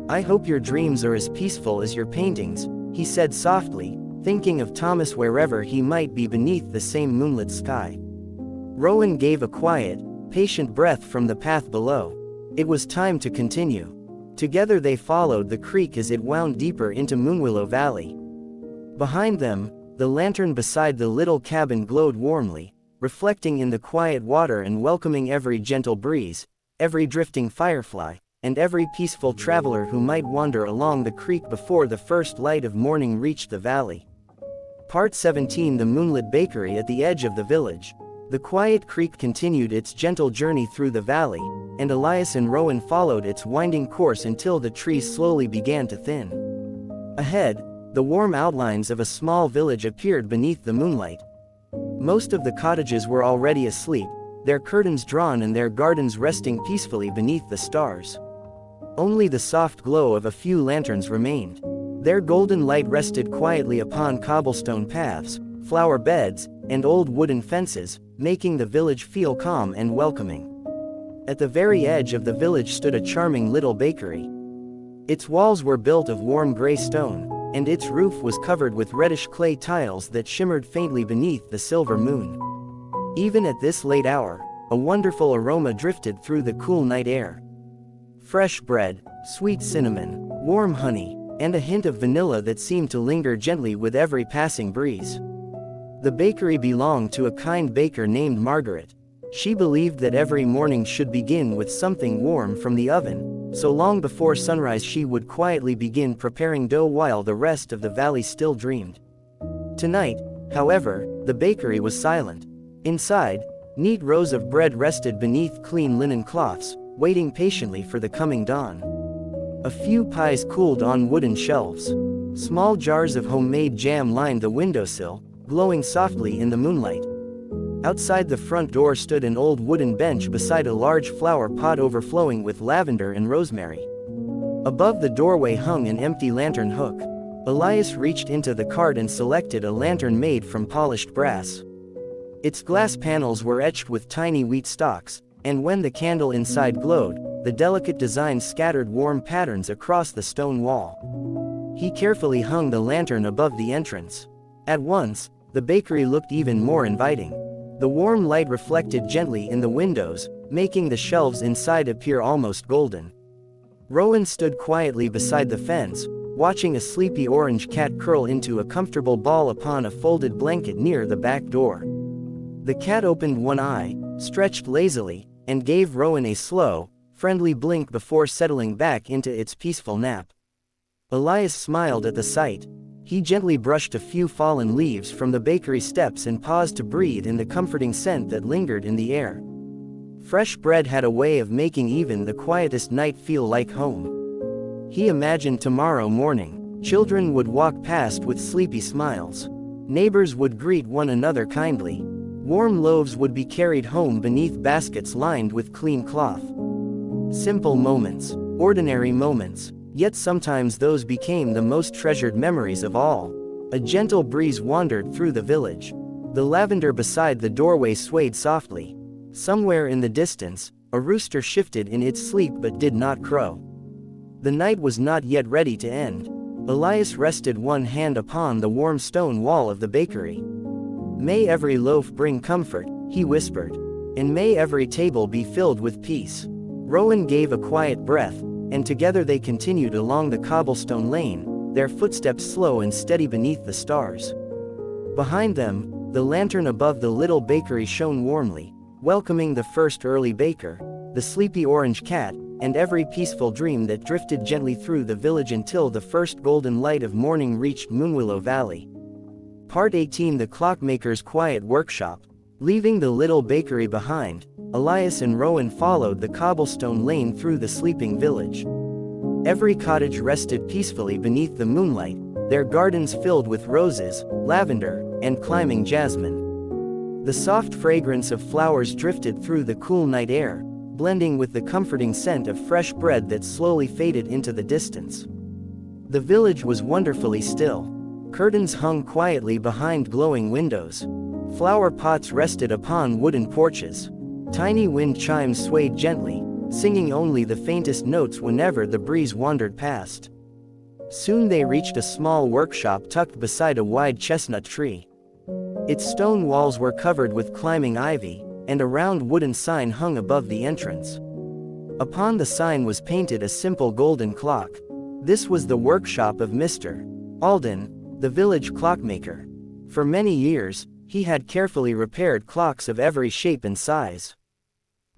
Speaker 1: "I hope your dreams are as peaceful as your paintings," he said softly, thinking of Thomas wherever he might be beneath the same moonlit sky. Rowan gave a quiet, patient breath from the path below. It was time to continue. Together they followed the creek as it wound deeper into Moonwillow Valley. Behind them, the lantern beside the little cabin glowed warmly, reflecting in the quiet water and welcoming every gentle breeze, every drifting firefly, and every peaceful traveler who might wander along the creek before the first light of morning reached the valley. Part 17. The moonlit bakery at the edge of the village. The quiet creek continued its gentle journey through the valley, and Elias and Rowan followed its winding course until the trees slowly began to thin. Ahead, the warm outlines of a small village appeared beneath the moonlight. Most of the cottages were already asleep, their curtains drawn and their gardens resting peacefully beneath the stars. Only the soft glow of a few lanterns remained. Their golden light rested quietly upon cobblestone paths, flower beds, and old wooden fences, making the village feel calm and welcoming. At the very edge of the village stood a charming little bakery. Its walls were built of warm gray stone, and its roof was covered with reddish clay tiles that shimmered faintly beneath the silver moon. Even at this late hour, a wonderful aroma drifted through the cool night air. Fresh bread, sweet cinnamon, warm honey, and a hint of vanilla that seemed to linger gently with every passing breeze. The bakery belonged to a kind baker named Margaret. She believed that every morning should begin with something warm from the oven, so long before sunrise she would quietly begin preparing dough while the rest of the valley still dreamed. Tonight, however, the bakery was silent. Inside, neat rows of bread rested beneath clean linen cloths, waiting patiently for the coming dawn. A few pies cooled on wooden shelves. Small jars of homemade jam lined the windowsill, glowing softly in the moonlight. Outside the front door stood an old wooden bench beside a large flower pot overflowing with lavender and rosemary. Above the doorway hung an empty lantern hook. Elias reached into the cart and selected a lantern made from polished brass. Its glass panels were etched with tiny wheat stalks, and when the candle inside glowed, the delicate design scattered warm patterns across the stone wall. He carefully hung the lantern above the entrance. At once, the bakery looked even more inviting. The warm light reflected gently in the windows, making the shelves inside appear almost golden. Rowan stood quietly beside the fence, watching a sleepy orange cat curl into a comfortable ball upon a folded blanket near the back door. The cat opened one eye, stretched lazily, and gave Rowan a slow, friendly blink before settling back into its peaceful nap. Elias smiled at the sight. He gently brushed a few fallen leaves from the bakery steps and paused to breathe in the comforting scent that lingered in the air. Fresh bread had a way of making even the quietest night feel like home. He imagined tomorrow morning, children would walk past with sleepy smiles. Neighbors would greet one another kindly. Warm loaves would be carried home beneath baskets lined with clean cloth. Simple moments, ordinary moments, yet sometimes those became the most treasured memories of all. A gentle breeze wandered through the village. The lavender beside the doorway swayed softly. Somewhere in the distance, a rooster shifted in its sleep but did not crow. The night was not yet ready to end. Elias rested one hand upon the warm stone wall of the bakery. "May every loaf bring comfort," he whispered, "and may every table be filled with peace." Rowan gave a quiet breath, and together they continued along the cobblestone lane, their footsteps slow and steady beneath the stars. Behind them, the lantern above the little bakery shone warmly, welcoming the first early baker, the sleepy orange cat, and every peaceful dream that drifted gently through the village until the first golden light of morning reached Moonwillow Valley. Part 18. The Clockmaker's Quiet Workshop. Leaving the little bakery behind, Elias and Rowan followed the cobblestone lane through the sleeping village. Every cottage rested peacefully beneath the moonlight, their gardens filled with roses, lavender, and climbing jasmine. The soft fragrance of flowers drifted through the cool night air, blending with the comforting scent of fresh bread that slowly faded into the distance. The village was wonderfully still. Curtains hung quietly behind glowing windows. Flower pots rested upon wooden porches. Tiny wind chimes swayed gently, singing only the faintest notes whenever the breeze wandered past. Soon they reached a small workshop tucked beside a wide chestnut tree. Its stone walls were covered with climbing ivy, and a round wooden sign hung above the entrance. Upon the sign was painted a simple golden clock. This was the workshop of Mr. Alden, the village clockmaker. For many years, he had carefully repaired clocks of every shape and size.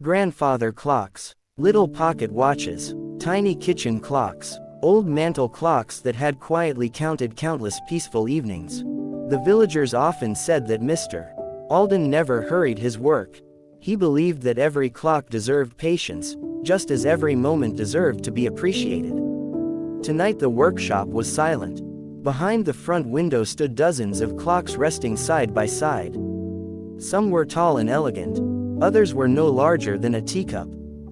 Speaker 1: Grandfather clocks, little pocket watches, tiny kitchen clocks, old mantel clocks that had quietly counted countless peaceful evenings. The villagers often said that Mr. Alden never hurried his work. He believed that every clock deserved patience, just as every moment deserved to be appreciated. Tonight the workshop was silent. Behind the front window stood dozens of clocks resting side by side. Some were tall and elegant. Others were no larger than a teacup.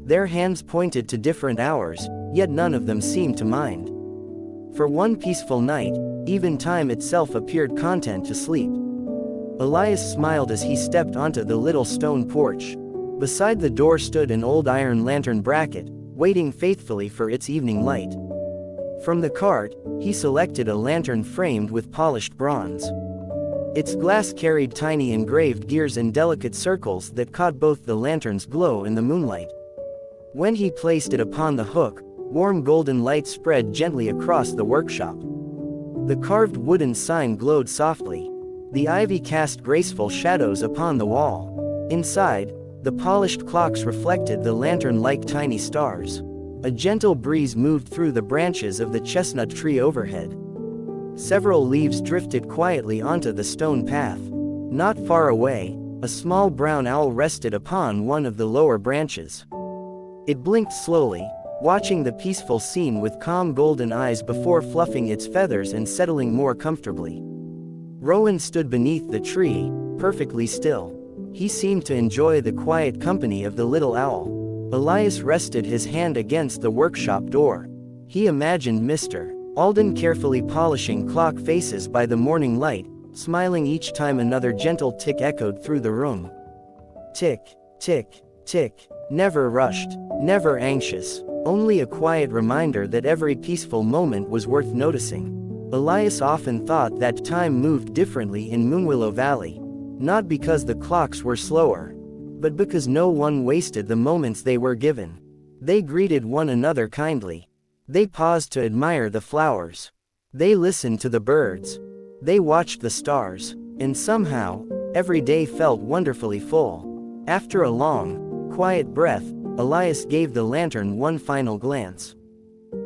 Speaker 1: Their hands pointed to different hours, yet none of them seemed to mind. For one peaceful night, even time itself appeared content to sleep. Elias smiled as he stepped onto the little stone porch. Beside the door stood an old iron lantern bracket, waiting faithfully for its evening light. From the cart, he selected a lantern framed with polished bronze. Its glass carried tiny engraved gears and delicate circles that caught both the lantern's glow and the moonlight. When he placed it upon the hook, warm golden light spread gently across the workshop. The carved wooden sign glowed softly. The ivy cast graceful shadows upon the wall. Inside, the polished clocks reflected the lantern like tiny stars. A gentle breeze moved through the branches of the chestnut tree overhead. Several leaves drifted quietly onto the stone path. Not far away, a small brown owl rested upon one of the lower branches. It blinked slowly, watching the peaceful scene with calm golden eyes before fluffing its feathers and settling more comfortably. Rowan stood beneath the tree, perfectly still. He seemed to enjoy the quiet company of the little owl. Elias rested his hand against the workshop door. He imagined Mr. Alden carefully polishing clock faces by the morning light, smiling each time another gentle tick echoed through the room. Tick, tick, tick, never rushed, never anxious, only a quiet reminder that every peaceful moment was worth noticing. Elias often thought that time moved differently in Moonwillow Valley, not because the clocks were slower, but because no one wasted the moments they were given. They greeted one another kindly. They paused to admire the flowers. They listened to the birds. They watched the stars. And somehow, every day felt wonderfully full. After a long, quiet breath, Elias gave the lantern one final glance.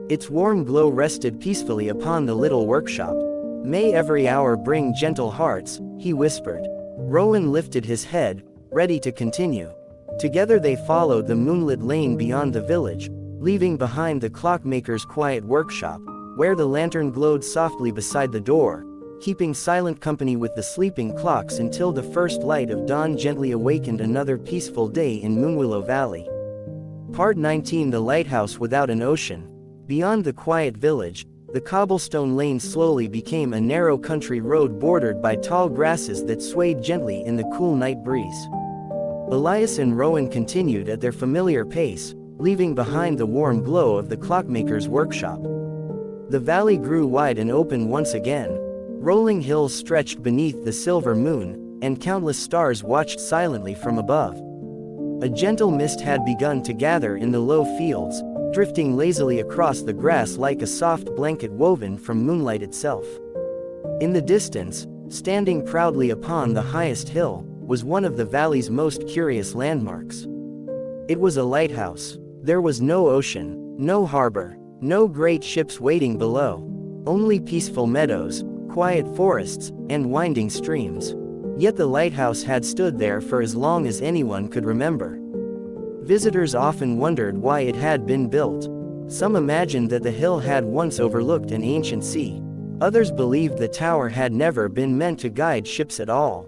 Speaker 1: Its warm glow rested peacefully upon the little workshop. "May every hour bring gentle hearts," he whispered. Rowan lifted his head, ready to continue. Together they followed the moonlit lane beyond the village, leaving behind the clockmaker's quiet workshop, where the lantern glowed softly beside the door, keeping silent company with the sleeping clocks until the first light of dawn gently awakened another peaceful day in Moonwillow Valley. Part 19: The Lighthouse Without an Ocean. Beyond the quiet village, the cobblestone lane slowly became a narrow country road bordered by tall grasses that swayed gently in the cool night breeze. Elias and Rowan continued at their familiar pace, leaving behind the warm glow of the clockmaker's workshop. The valley grew wide and open once again. Rolling hills stretched beneath the silver moon, and countless stars watched silently from above. A gentle mist had begun to gather in the low fields, drifting lazily across the grass like a soft blanket woven from moonlight itself. In the distance, standing proudly upon the highest hill, was one of the valley's most curious landmarks. It was a lighthouse. There was no ocean, no harbor, no great ships waiting below. Only peaceful meadows, quiet forests, and winding streams. Yet the lighthouse had stood there for as long as anyone could remember. Visitors often wondered why it had been built. Some imagined that the hill had once overlooked an ancient sea. Others believed the tower had never been meant to guide ships at all.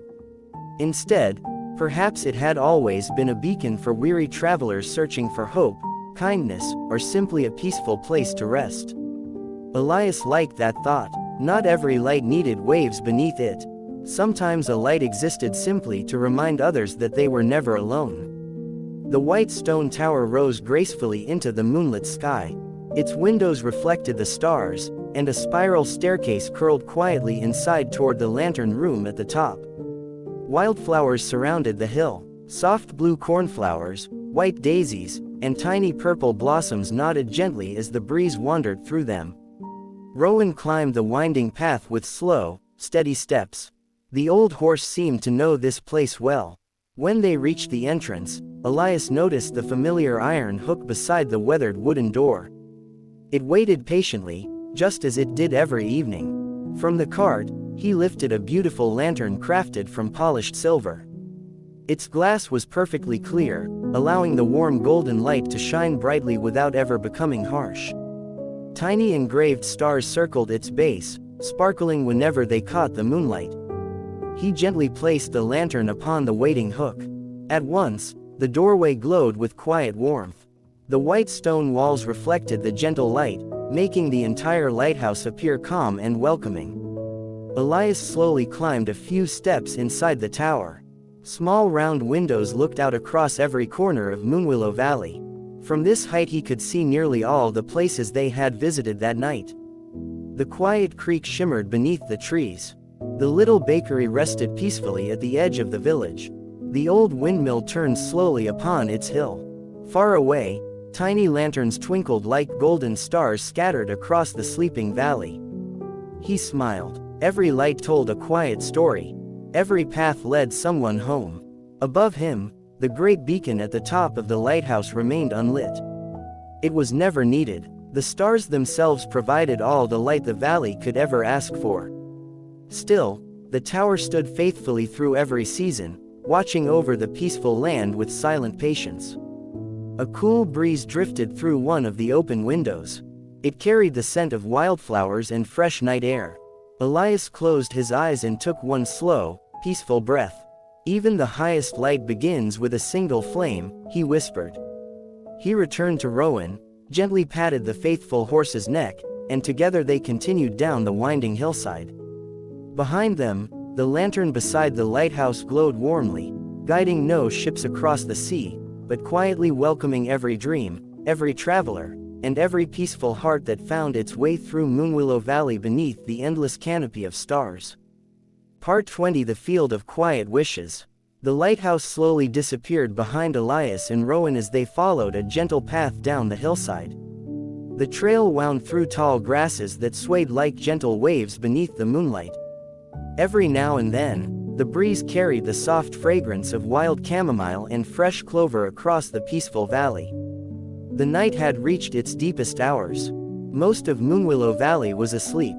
Speaker 1: Instead, perhaps it had always been a beacon for weary travelers searching for hope, kindness, or simply a peaceful place to rest. Elias liked that thought. Not every light needed waves beneath it. Sometimes a light existed simply to remind others that they were never alone. The white stone tower rose gracefully into the moonlit sky. Its windows reflected the stars, and a spiral staircase curled quietly inside toward the lantern room at the top. Wildflowers surrounded the hill. Soft blue cornflowers, white daisies, and tiny purple blossoms nodded gently as the breeze wandered through them. Rowan climbed the winding path with slow, steady steps. The old horse seemed to know this place well. When they reached the entrance, Elias noticed the familiar iron hook beside the weathered wooden door. It waited patiently, just as it did every evening. From the cart, he lifted a beautiful lantern crafted from polished silver. Its glass was perfectly clear, allowing the warm golden light to shine brightly without ever becoming harsh. Tiny engraved stars circled its base, sparkling whenever they caught the moonlight. He gently placed the lantern upon the waiting hook. At once, the doorway glowed with quiet warmth. The white stone walls reflected the gentle light, making the entire lighthouse appear calm and welcoming. Elias slowly climbed a few steps inside the tower. Small round windows looked out across every corner of Moonwillow Valley. From this height he could see nearly all the places they had visited that night. The quiet creek shimmered beneath the trees. The little bakery rested peacefully at the edge of the village. The old windmill turned slowly upon its hill. Far away, tiny lanterns twinkled like golden stars scattered across the sleeping valley. He smiled. Every light told a quiet story. Every path led someone home. Above him, the great beacon at the top of the lighthouse remained unlit. It was never needed. The stars themselves provided all the light the valley could ever ask for. Still, the tower stood faithfully through every season, watching over the peaceful land with silent patience. A cool breeze drifted through one of the open windows. It carried the scent of wildflowers and fresh night air. Elias closed his eyes and took one slow, peaceful breath. Even the highest light begins with a single flame, he whispered. He returned to Rowan, gently patted the faithful horse's neck, and together they continued down the winding hillside. Behind them, the lantern beside the lighthouse glowed warmly, guiding no ships across the sea, but quietly welcoming every dream, every traveler, and every peaceful heart that found its way through Moonwillow Valley beneath the endless canopy of stars. Part 20: The Field of Quiet Wishes. The lighthouse slowly disappeared behind Elias and Rowan as they followed a gentle path down the hillside. The trail wound through tall grasses that swayed like gentle waves beneath the moonlight. Every now and then, the breeze carried the soft fragrance of wild chamomile and fresh clover across the peaceful valley. The night had reached its deepest hours. Most of Moonwillow Valley was asleep.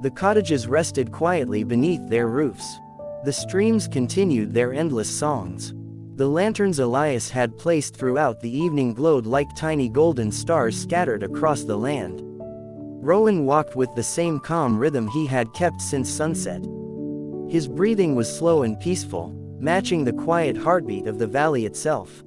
Speaker 1: The cottages rested quietly beneath their roofs. The streams continued their endless songs. The lanterns Elias had placed throughout the evening glowed like tiny golden stars scattered across the land. Rowan walked with the same calm rhythm he had kept since sunset. His breathing was slow and peaceful, matching the quiet heartbeat of the valley itself.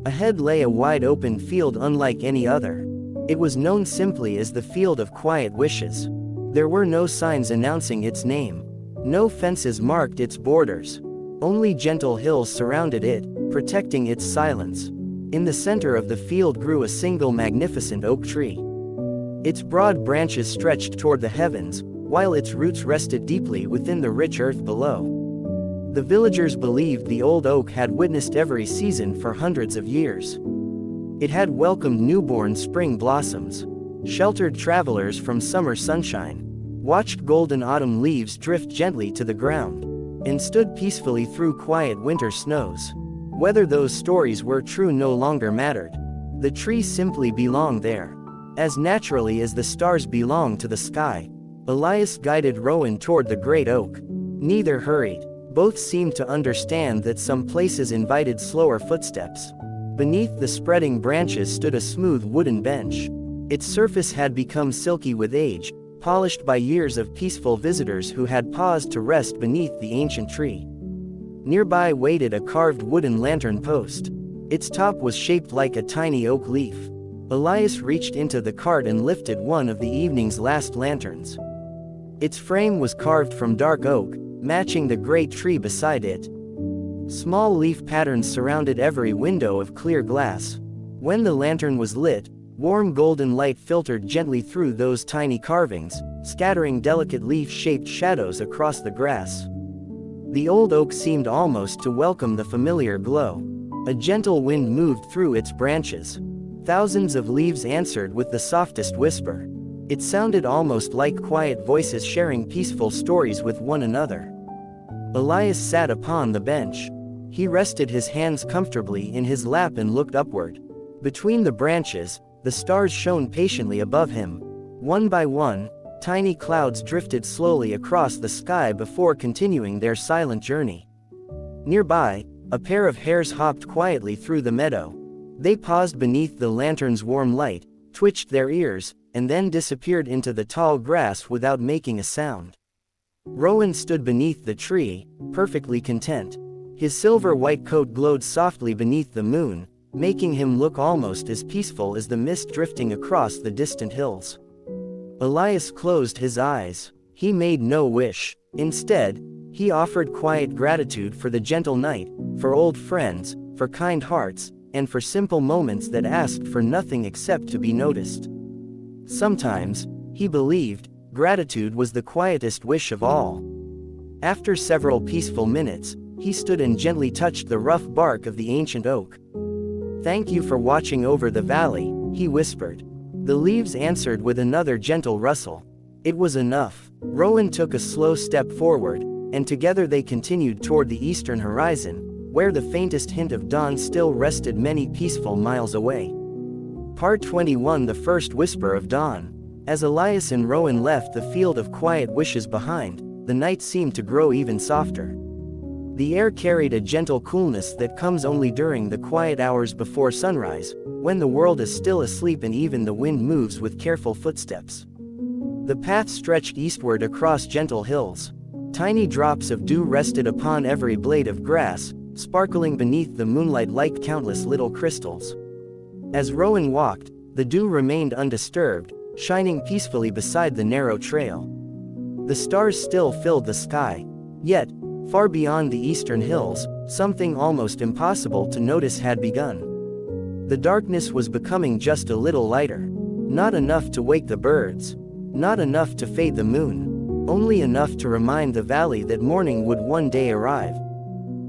Speaker 1: Ahead lay a wide-open field unlike any other. It was known simply as the Field of Quiet Wishes. There were no signs announcing its name. No fences marked its borders. Only gentle hills surrounded it, protecting its silence. In the center of the field grew a single magnificent oak tree. Its broad branches stretched toward the heavens, while its roots rested deeply within the rich earth below. The villagers believed the old oak had witnessed every season for hundreds of years. It had welcomed newborn spring blossoms, sheltered travelers from summer sunshine, watched golden autumn leaves drift gently to the ground, and stood peacefully through quiet winter snows. Whether those stories were true no longer mattered. The tree simply belonged there. As naturally as the stars belong to the sky, Elias guided Rowan toward the great oak. Neither hurried. Both seemed to understand that some places invited slower footsteps. Beneath the spreading branches stood a smooth wooden bench. Its surface had become silky with age, polished by years of peaceful visitors who had paused to rest beneath the ancient tree. Nearby waited a carved wooden lantern post. Its top was shaped like a tiny oak leaf. Elias reached into the cart and lifted one of the evening's last lanterns. Its frame was carved from dark oak, matching the great tree beside it. Small leaf patterns surrounded every window of clear glass. When the lantern was lit, warm golden light filtered gently through those tiny carvings, scattering delicate leaf-shaped shadows across the grass. The old oak seemed almost to welcome the familiar glow. A gentle wind moved through its branches. Thousands of leaves answered with the softest whisper. It sounded almost like quiet voices sharing peaceful stories with one another. Elias sat upon the bench. He rested his hands comfortably in his lap and looked upward. Between the branches, the stars shone patiently above him. One by one, tiny clouds drifted slowly across the sky before continuing their silent journey. Nearby, a pair of hares hopped quietly through the meadow. They paused beneath the lantern's warm light, twitched their ears, and then disappeared into the tall grass without making a sound. Rowan stood beneath the tree, perfectly content. His silver-white coat glowed softly beneath the moon, making him look almost as peaceful as the mist drifting across the distant hills. Elias closed his eyes. He made no wish. Instead, he offered quiet gratitude for the gentle night, for old friends, for kind hearts, and for simple moments that asked for nothing except to be noticed. Sometimes, he believed, gratitude was the quietest wish of all. After several peaceful minutes, he stood and gently touched the rough bark of the ancient oak. "Thank you for watching over the valley," he whispered. The leaves answered with another gentle rustle. It was enough. Rowan took a slow step forward, and together they continued toward the eastern horizon, where the faintest hint of dawn still rested many peaceful miles away. Part 21: The First Whisper of Dawn. As Elias and Rowan left the field of quiet wishes behind, the night seemed to grow even softer. The air carried a gentle coolness that comes only during the quiet hours before sunrise, when the world is still asleep and even the wind moves with careful footsteps. The path stretched eastward across gentle hills. Tiny drops of dew rested upon every blade of grass, sparkling beneath the moonlight like countless little crystals. As Rowan walked, the dew remained undisturbed, shining peacefully beside the narrow trail. The stars still filled the sky. Yet, far beyond the eastern hills, something almost impossible to notice had begun. The darkness was becoming just a little lighter. Not enough to wake the birds. Not enough to fade the moon. Only enough to remind the valley that morning would one day arrive.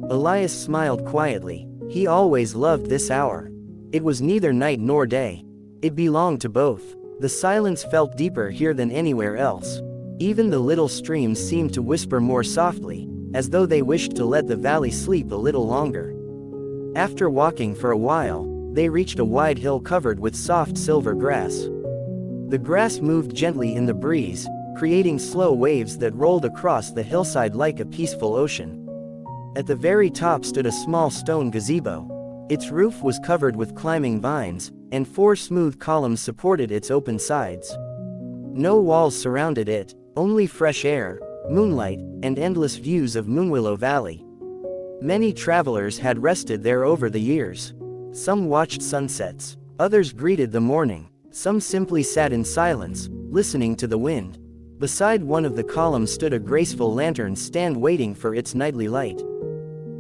Speaker 1: Elias smiled quietly. He always loved this hour. It was neither night nor day. It belonged to both. The silence felt deeper here than anywhere else. Even the little streams seemed to whisper more softly, as though they wished to let the valley sleep a little longer. After walking for a while, they reached a wide hill covered with soft silver grass. The grass moved gently in the breeze, creating slow waves that rolled across the hillside like a peaceful ocean. At the very top stood a small stone gazebo. Its roof was covered with climbing vines, and 4 smooth columns supported its open sides. No walls surrounded it, only fresh air, moonlight, and endless views of Moonwillow Valley. Many travelers had rested there over the years. Some watched sunsets, others greeted the morning, some simply sat in silence, listening to the wind. Beside one of the columns stood a graceful lantern stand waiting for its nightly light.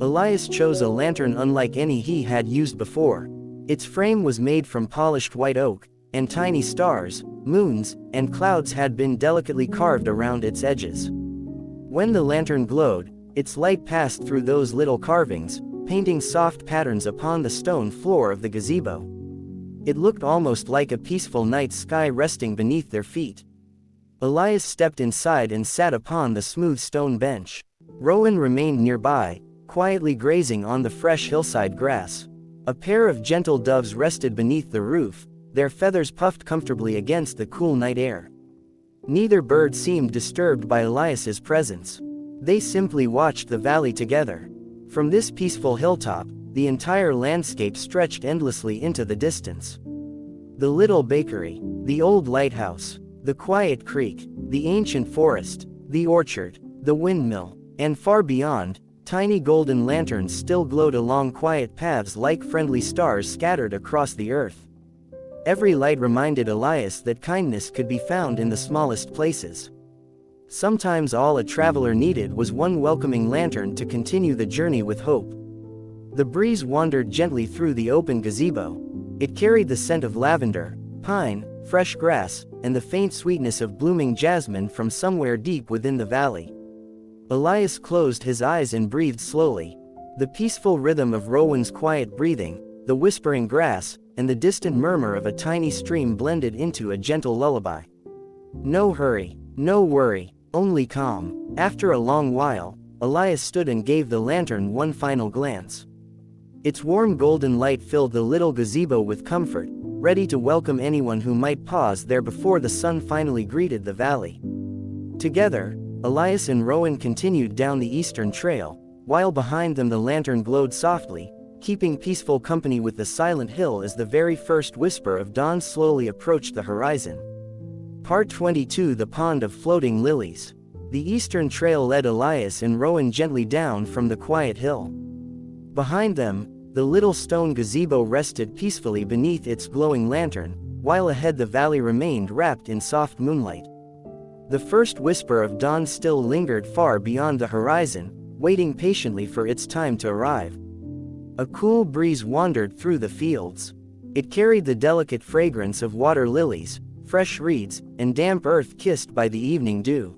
Speaker 1: Elias chose a lantern unlike any he had used before. Its frame was made from polished white oak, and tiny stars, moons, and clouds had been delicately carved around its edges. When the lantern glowed, its light passed through those little carvings, painting soft patterns upon the stone floor of the gazebo. It looked almost like a peaceful night sky resting beneath their feet. Elias stepped inside and sat upon the smooth stone bench. Rowan remained nearby, quietly grazing on the fresh hillside grass. A pair of gentle doves rested beneath the roof, their feathers puffed comfortably against the cool night air. Neither bird seemed disturbed by Elias's presence. They simply watched the valley together. From this peaceful hilltop, the entire landscape stretched endlessly into the distance. The little bakery, the old lighthouse, the quiet creek, the ancient forest, the orchard, the windmill, and far beyond, tiny golden lanterns still glowed along quiet paths like friendly stars scattered across the earth. Every light reminded Elias that kindness could be found in the smallest places. Sometimes all a traveler needed was one welcoming lantern to continue the journey with hope. The breeze wandered gently through the open gazebo. It carried the scent of lavender, pine, fresh grass, and the faint sweetness of blooming jasmine from somewhere deep within the valley. Elias closed his eyes and breathed slowly. The peaceful rhythm of Rowan's quiet breathing, the whispering grass, and the distant murmur of a tiny stream blended into a gentle lullaby. No hurry, no worry, only calm. After a long while, Elias stood and gave the lantern one final glance. Its warm golden light filled the little gazebo with comfort, ready to welcome anyone who might pause there before the sun finally greeted the valley. Together, Elias and Rowan continued down the eastern trail, while behind them the lantern glowed softly, keeping peaceful company with the silent hill as the very first whisper of dawn slowly approached the horizon. Part 22: The Pond of Floating Lilies. The eastern trail led Elias and Rowan gently down from the quiet hill. Behind them, the little stone gazebo rested peacefully beneath its glowing lantern, while ahead the valley remained wrapped in soft moonlight. The first whisper of dawn still lingered far beyond the horizon, waiting patiently for its time to arrive. A cool breeze wandered through the fields. It carried the delicate fragrance of water lilies, fresh reeds, and damp earth kissed by the evening dew.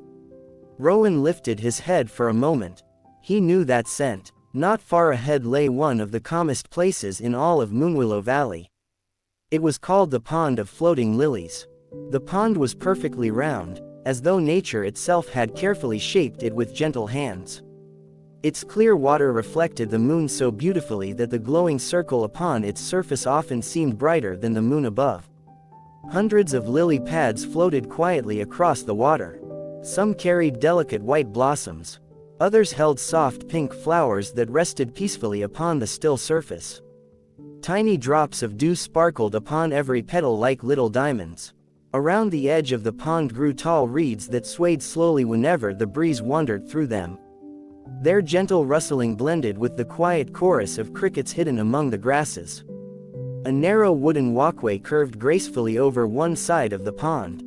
Speaker 1: Rowan lifted his head for a moment. He knew that scent. Not far ahead lay one of the calmest places in all of Moonwillow Valley. It was called the Pond of Floating Lilies. The pond was perfectly round, as though nature itself had carefully shaped it with gentle hands. Its clear water reflected the moon so beautifully that the glowing circle upon its surface often seemed brighter than the moon above. Hundreds of lily pads floated quietly across the water. Some carried delicate white blossoms. Others held soft pink flowers that rested peacefully upon the still surface. Tiny drops of dew sparkled upon every petal like little diamonds. Around the edge of the pond grew tall reeds that swayed slowly whenever the breeze wandered through them. Their gentle rustling blended with the quiet chorus of crickets hidden among the grasses. A narrow wooden walkway curved gracefully over one side of the pond.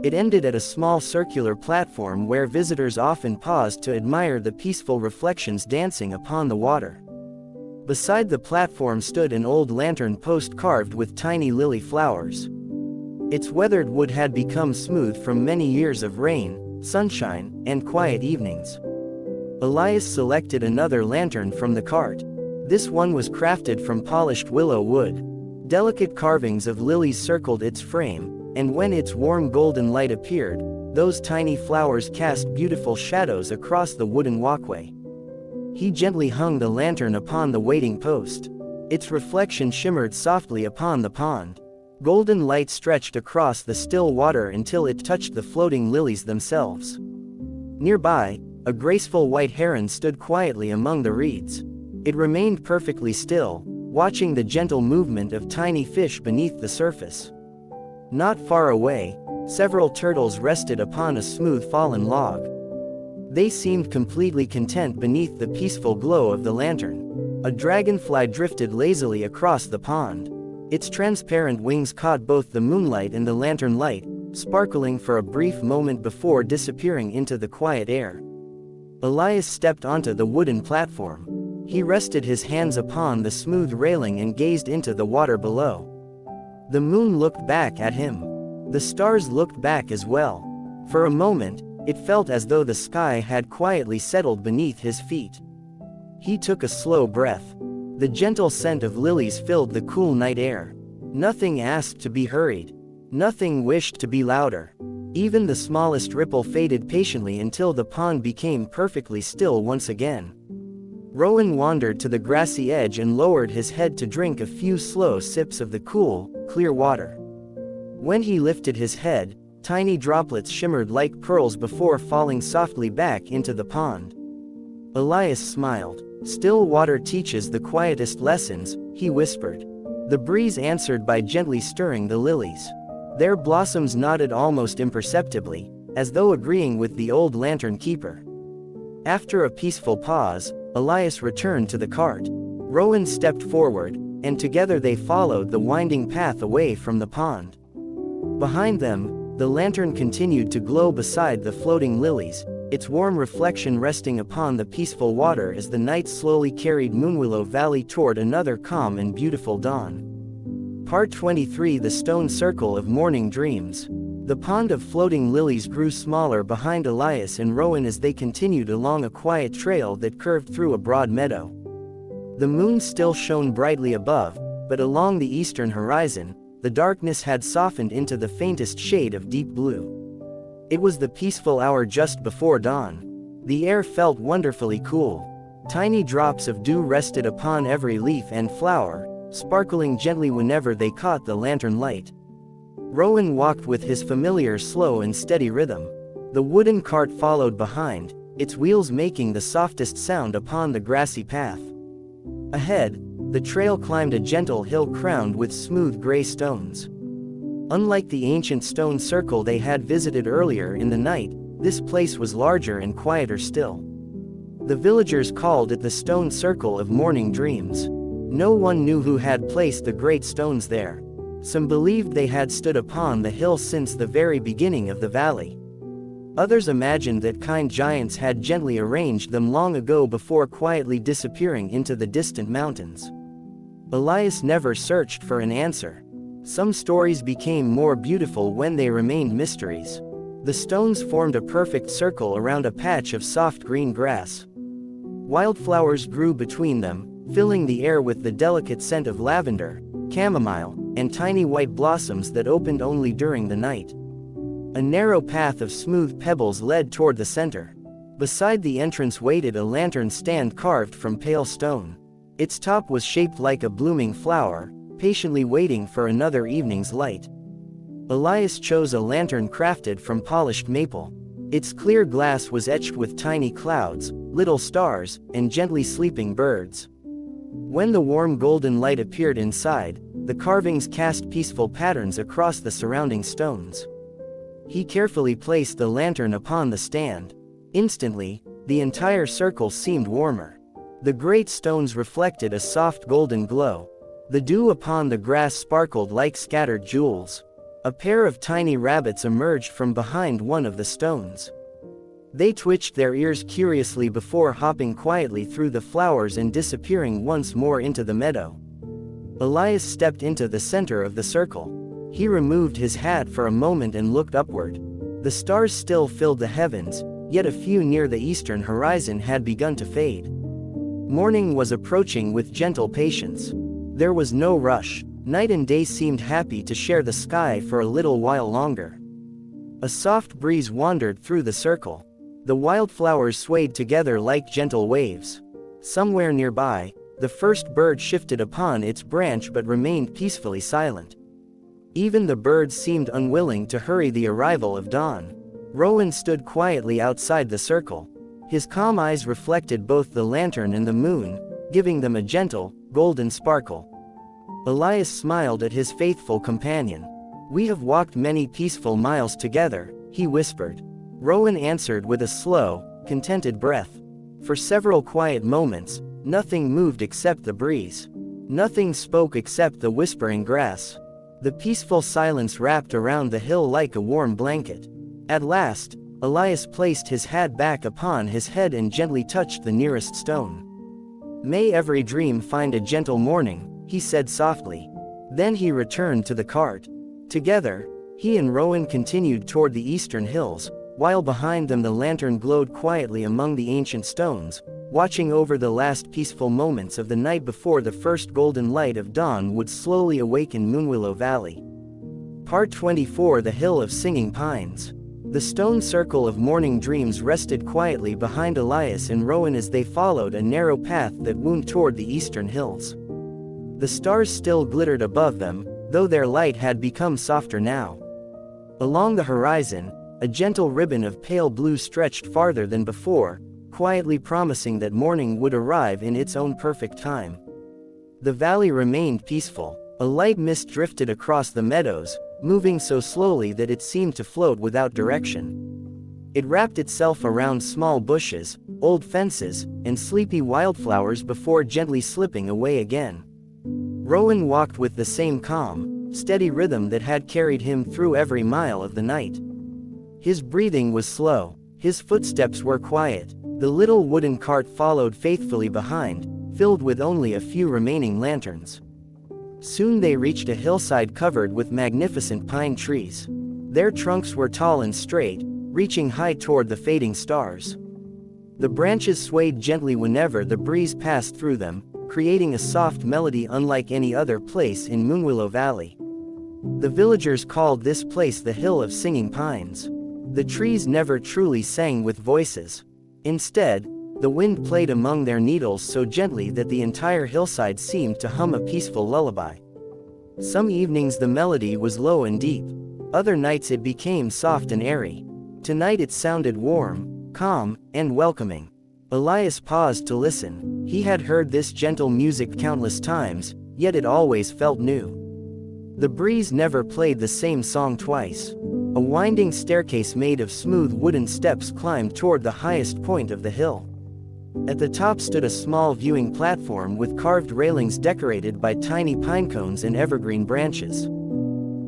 Speaker 1: It ended at a small circular platform where visitors often paused to admire the peaceful reflections dancing upon the water. Beside the platform stood an old lantern post carved with tiny lily flowers. Its weathered wood had become smooth from many years of rain, sunshine, and quiet evenings. Elias selected another lantern from the cart. This one was crafted from polished willow wood. Delicate carvings of lilies circled its frame, and when its warm golden light appeared, those tiny flowers cast beautiful shadows across the wooden walkway. He gently hung the lantern upon the waiting post. Its reflection shimmered softly upon the pond. Golden light stretched across the still water until it touched the floating lilies themselves. Nearby, a graceful white heron stood quietly among the reeds. It remained perfectly still, watching the gentle movement of tiny fish beneath the surface. Not far away, several turtles rested upon a smooth fallen log. They seemed completely content beneath the peaceful glow of the lantern. A dragonfly drifted lazily across the pond. Its transparent wings caught both the moonlight and the lantern light, sparkling for a brief moment before disappearing into the quiet air. Elias stepped onto the wooden platform. He rested his hands upon the smooth railing and gazed into the water below. The moon looked back at him. The stars looked back as well. For a moment, it felt as though the sky had quietly settled beneath his feet. He took a slow breath. The gentle scent of lilies filled the cool night air. Nothing asked to be hurried. Nothing wished to be louder. Even the smallest ripple faded patiently until the pond became perfectly still once again. Rowan wandered to the grassy edge and lowered his head to drink a few slow sips of the cool, clear water. When he lifted his head, tiny droplets shimmered like pearls before falling softly back into the pond. Elias smiled. "Still water teaches the quietest lessons," he whispered. The breeze answered by gently stirring the lilies. Their blossoms nodded almost imperceptibly, as though agreeing with the old lantern keeper. After a peaceful pause, Elias returned to the cart. Rowan stepped forward, and together they followed the winding path away from the pond. Behind them, the lantern continued to glow beside the floating lilies, its warm reflection resting upon the peaceful water as the night slowly carried Moonwillow Valley toward another calm and beautiful dawn. Part 23: The Stone Circle of Morning Dreams. The pond of floating lilies grew smaller behind Elias and Rowan as they continued along a quiet trail that curved through a broad meadow. The moon still shone brightly above, but along the eastern horizon, the darkness had softened into the faintest shade of deep blue. It was the peaceful hour just before dawn. The air felt wonderfully cool. Tiny drops of dew rested upon every leaf and flower, sparkling gently whenever they caught the lantern light. Rowan walked with his familiar slow and steady rhythm. The wooden cart followed behind, its wheels making the softest sound upon the grassy path. Ahead, the trail climbed a gentle hill crowned with smooth gray stones. Unlike the ancient stone circle they had visited earlier in the night, this place was larger and quieter still. The villagers called it the Stone Circle of Morning Dreams. No one knew who had placed the great stones there. Some believed they had stood upon the hill since the very beginning of the valley. Others imagined that kind giants had gently arranged them long ago before quietly disappearing into the distant mountains. Elias never searched for an answer. Some stories became more beautiful when they remained mysteries. The stones formed a perfect circle around a patch of soft green grass. Wildflowers grew between them, filling the air with the delicate scent of lavender, chamomile, and tiny white blossoms that opened only during the night. A narrow path of smooth pebbles led toward the center. Beside the entrance waited a lantern stand carved from pale stone. Its top was shaped like a blooming flower, patiently waiting for another evening's light. Elias chose a lantern crafted from polished maple. Its clear glass was etched with tiny clouds, little stars, and gently sleeping birds. When the warm golden light appeared inside, the carvings cast peaceful patterns across the surrounding stones. He carefully placed the lantern upon the stand. Instantly, the entire circle seemed warmer. The great stones reflected a soft golden glow. The dew upon the grass sparkled like scattered jewels. A pair of tiny rabbits emerged from behind one of the stones. They twitched their ears curiously before hopping quietly through the flowers and disappearing once more into the meadow. Elias stepped into the center of the circle. He removed his hat for a moment and looked upward. The stars still filled the heavens, yet a few near the eastern horizon had begun to fade. Morning was approaching with gentle patience. There was no rush. Night and day seemed happy to share the sky for a little while longer. A soft breeze wandered through the circle. The wildflowers swayed together like gentle waves. Somewhere nearby, the first bird shifted upon its branch but remained peacefully silent. Even the birds seemed unwilling to hurry the arrival of dawn. Rowan stood quietly outside the circle. His calm eyes reflected both the lantern and the moon, giving them a gentle, golden sparkle. Elias smiled at his faithful companion. "We have walked many peaceful miles together," he whispered. Rowan answered with a slow, contented breath. For several quiet moments, nothing moved except the breeze. Nothing spoke except the whispering grass. The peaceful silence wrapped around the hill like a warm blanket. At last, Elias placed his hat back upon his head and gently touched the nearest stone. "May every dream find a gentle morning," he said softly. Then he returned to the cart. Together, he and Rowan continued toward the eastern hills, while behind them the lantern glowed quietly among the ancient stones, watching over the last peaceful moments of the night before the first golden light of dawn would slowly awaken Moonwillow Valley. Part 24: The Hill of Singing Pines. The stone circle of morning dreams rested quietly behind Elias and Rowan as they followed a narrow path that wound toward the eastern hills. The stars still glittered above them, though their light had become softer now. Along the horizon, a gentle ribbon of pale blue stretched farther than before, quietly promising that morning would arrive in its own perfect time. The valley remained peaceful. A light mist drifted across the meadows, moving so slowly that it seemed to float without direction. It wrapped itself around small bushes, old fences, and sleepy wildflowers before gently slipping away again. Rowan walked with the same calm, steady rhythm that had carried him through every mile of the night. His breathing was slow, His footsteps were quiet. The little wooden cart followed faithfully behind, filled with only a few remaining lanterns. Soon they reached a hillside covered with magnificent pine trees. Their trunks were tall and straight, reaching high toward the fading stars. The branches swayed gently whenever the breeze passed through them, creating a soft melody unlike any other place in Moonwillow Valley. The villagers called this place the Hill of Singing Pines. The trees never truly sang with voices. Instead, the wind played among their needles so gently that the entire hillside seemed to hum a peaceful lullaby. Some evenings the melody was low and deep. Other nights it became soft and airy. Tonight it sounded warm, calm, and welcoming. Elias paused to listen. He had heard this gentle music countless times, yet it always felt new. The breeze never played the same song twice. A winding staircase made of smooth wooden steps climbed toward the highest point of the hill. At the top stood a small viewing platform with carved railings decorated by tiny pine cones and evergreen branches.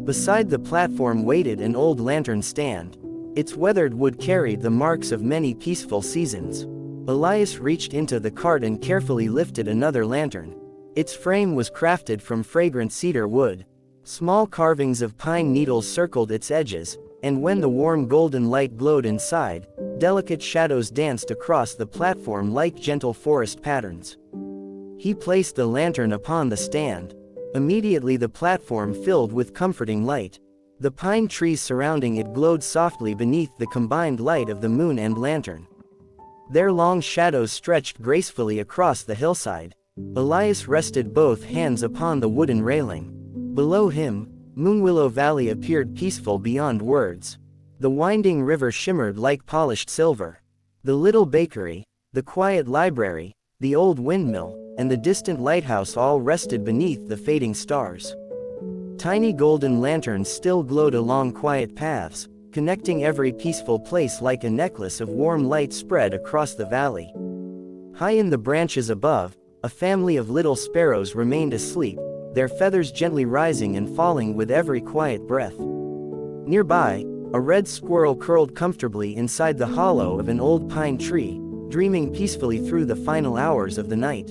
Speaker 1: Beside the platform waited an old lantern stand. Its weathered wood carried the marks of many peaceful seasons. Elias reached into the cart and carefully lifted another lantern. Its frame was crafted from fragrant cedar wood. Small carvings of pine needles circled its edges, and when the warm golden light glowed inside, delicate shadows danced across the platform like gentle forest patterns. He placed the lantern upon the stand. Immediately the platform filled with comforting light. The pine trees surrounding it glowed softly beneath the combined light of the moon and lantern. Their long shadows stretched gracefully across the hillside. Elias rested both hands upon the wooden railing. Below him, Moonwillow Valley appeared peaceful beyond words. The winding river shimmered like polished silver. The little bakery, the quiet library, the old windmill, and the distant lighthouse all rested beneath the fading stars. Tiny golden lanterns still glowed along quiet paths, connecting every peaceful place like a necklace of warm light spread across the valley. High in the branches above, a family of little sparrows remained asleep, their feathers gently rising and falling with every quiet breath. Nearby, a red squirrel curled comfortably inside the hollow of an old pine tree, dreaming peacefully through the final hours of the night.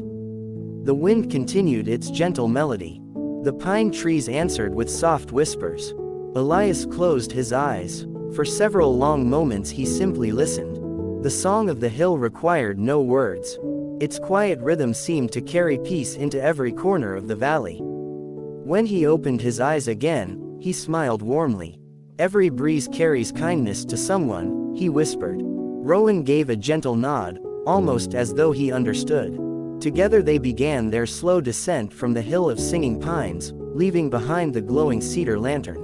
Speaker 1: The wind continued its gentle melody. The pine trees answered with soft whispers. Elias closed his eyes. For several long moments he simply listened. The song of the hill required no words. Its quiet rhythm seemed to carry peace into every corner of the valley. When he opened his eyes again, he smiled warmly. "Every breeze carries kindness to someone," he whispered. Rowan gave a gentle nod, almost as though he understood. Together they began their slow descent from the Hill of Singing Pines, leaving behind the glowing cedar lantern.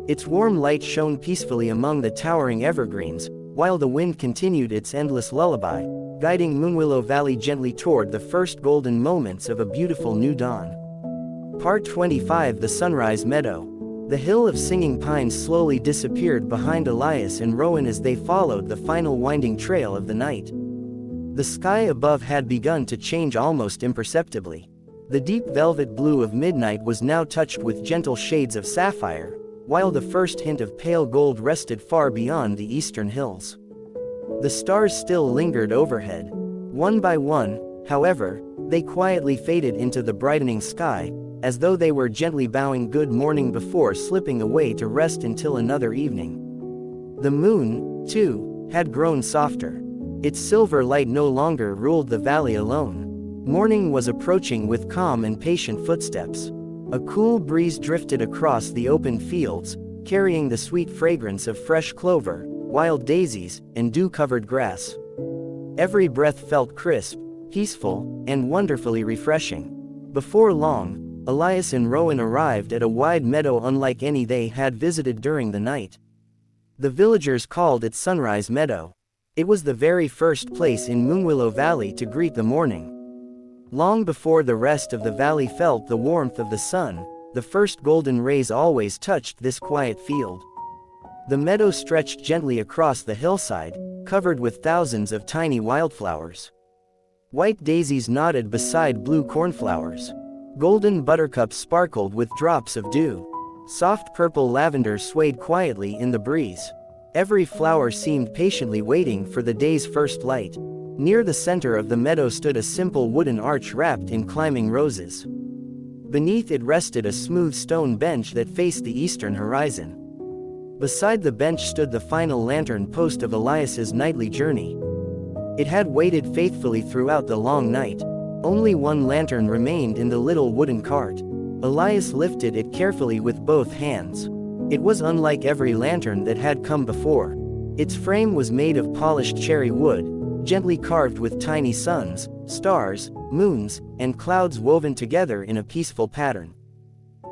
Speaker 1: Its warm light shone peacefully among the towering evergreens, while the wind continued its endless lullaby, guiding Moonwillow Valley gently toward the first golden moments of a beautiful new dawn. Part 25: The Sunrise Meadow. The Hill of Singing Pines slowly disappeared behind Elias and Rowan as they followed the final winding trail of the night. The sky above had begun to change almost imperceptibly. The deep velvet blue of midnight was now touched with gentle shades of sapphire, while the first hint of pale gold rested far beyond the eastern hills. The stars still lingered overhead. One by one, however, they quietly faded into the brightening sky, as though they were gently bowing good morning before slipping away to rest until another evening. The moon, too, had grown softer. Its silver light no longer ruled the valley alone. Morning was approaching with calm and patient footsteps. A cool breeze drifted across the open fields, carrying the sweet fragrance of fresh clover, wild daisies, and dew-covered grass. Every breath felt crisp, peaceful, and wonderfully refreshing. Before long, Elias and Rowan arrived at a wide meadow unlike any they had visited during the night. The villagers called it Sunrise Meadow. It was the very first place in Moonwillow Valley to greet the morning. Long before the rest of the valley felt the warmth of the sun, the first golden rays always touched this quiet field. The meadow stretched gently across the hillside, covered with thousands of tiny wildflowers. White daisies nodded beside blue cornflowers. Golden buttercups sparkled with drops of dew. Soft purple lavender swayed quietly in the breeze. Every flower seemed patiently waiting for the day's first light. Near the center of the meadow stood a simple wooden arch wrapped in climbing roses. Beneath it rested a smooth stone bench that faced the eastern horizon. Beside the bench stood the final lantern post of Elias's nightly journey. It had waited faithfully throughout the long night. Only one lantern remained in the little wooden cart. Elias lifted it carefully with both hands. It was unlike every lantern that had come before. Its frame was made of polished cherry wood, gently carved with tiny suns, stars, moons, and clouds woven together in a peaceful pattern.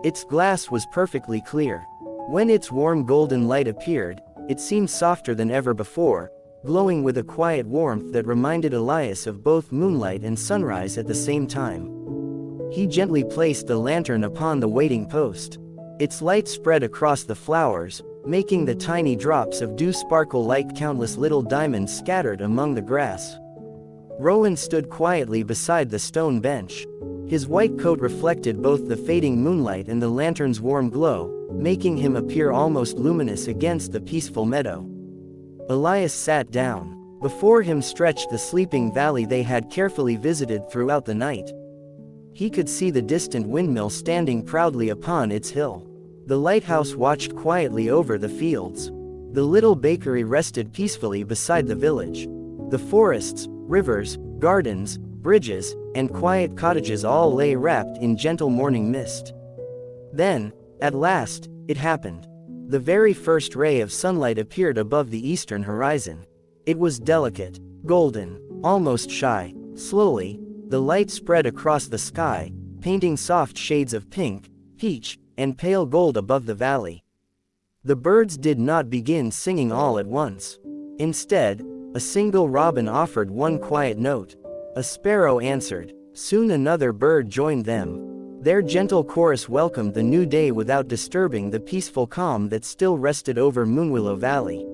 Speaker 1: Its glass was perfectly clear. When its warm golden light appeared, it seemed softer than ever before, glowing with a quiet warmth that reminded Elias of both moonlight and sunrise at the same time. He gently placed the lantern upon the waiting post. Its light spread across the flowers, making the tiny drops of dew sparkle like countless little diamonds scattered among the grass. Rowan stood quietly beside the stone bench. His white coat reflected both the fading moonlight and the lantern's warm glow, making him appear almost luminous against the peaceful meadow. Elias sat down. Before him stretched the sleeping valley they had carefully visited throughout the night. He could see the distant windmill standing proudly upon its hill. The lighthouse watched quietly over the fields. The little bakery rested peacefully beside the village. The forests, rivers, gardens, bridges, and quiet cottages all lay wrapped in gentle morning mist. Then, at last, it happened. The very first ray of sunlight appeared above the eastern horizon. It was delicate, golden, almost shy. Slowly, the light spread across the sky, painting soft shades of pink, peach, and pale gold above the valley. The birds did not begin singing all at once. Instead, a single robin offered one quiet note. A sparrow answered. Soon another bird joined them. Their gentle chorus welcomed the new day without disturbing the peaceful calm that still rested over Moonwillow Valley.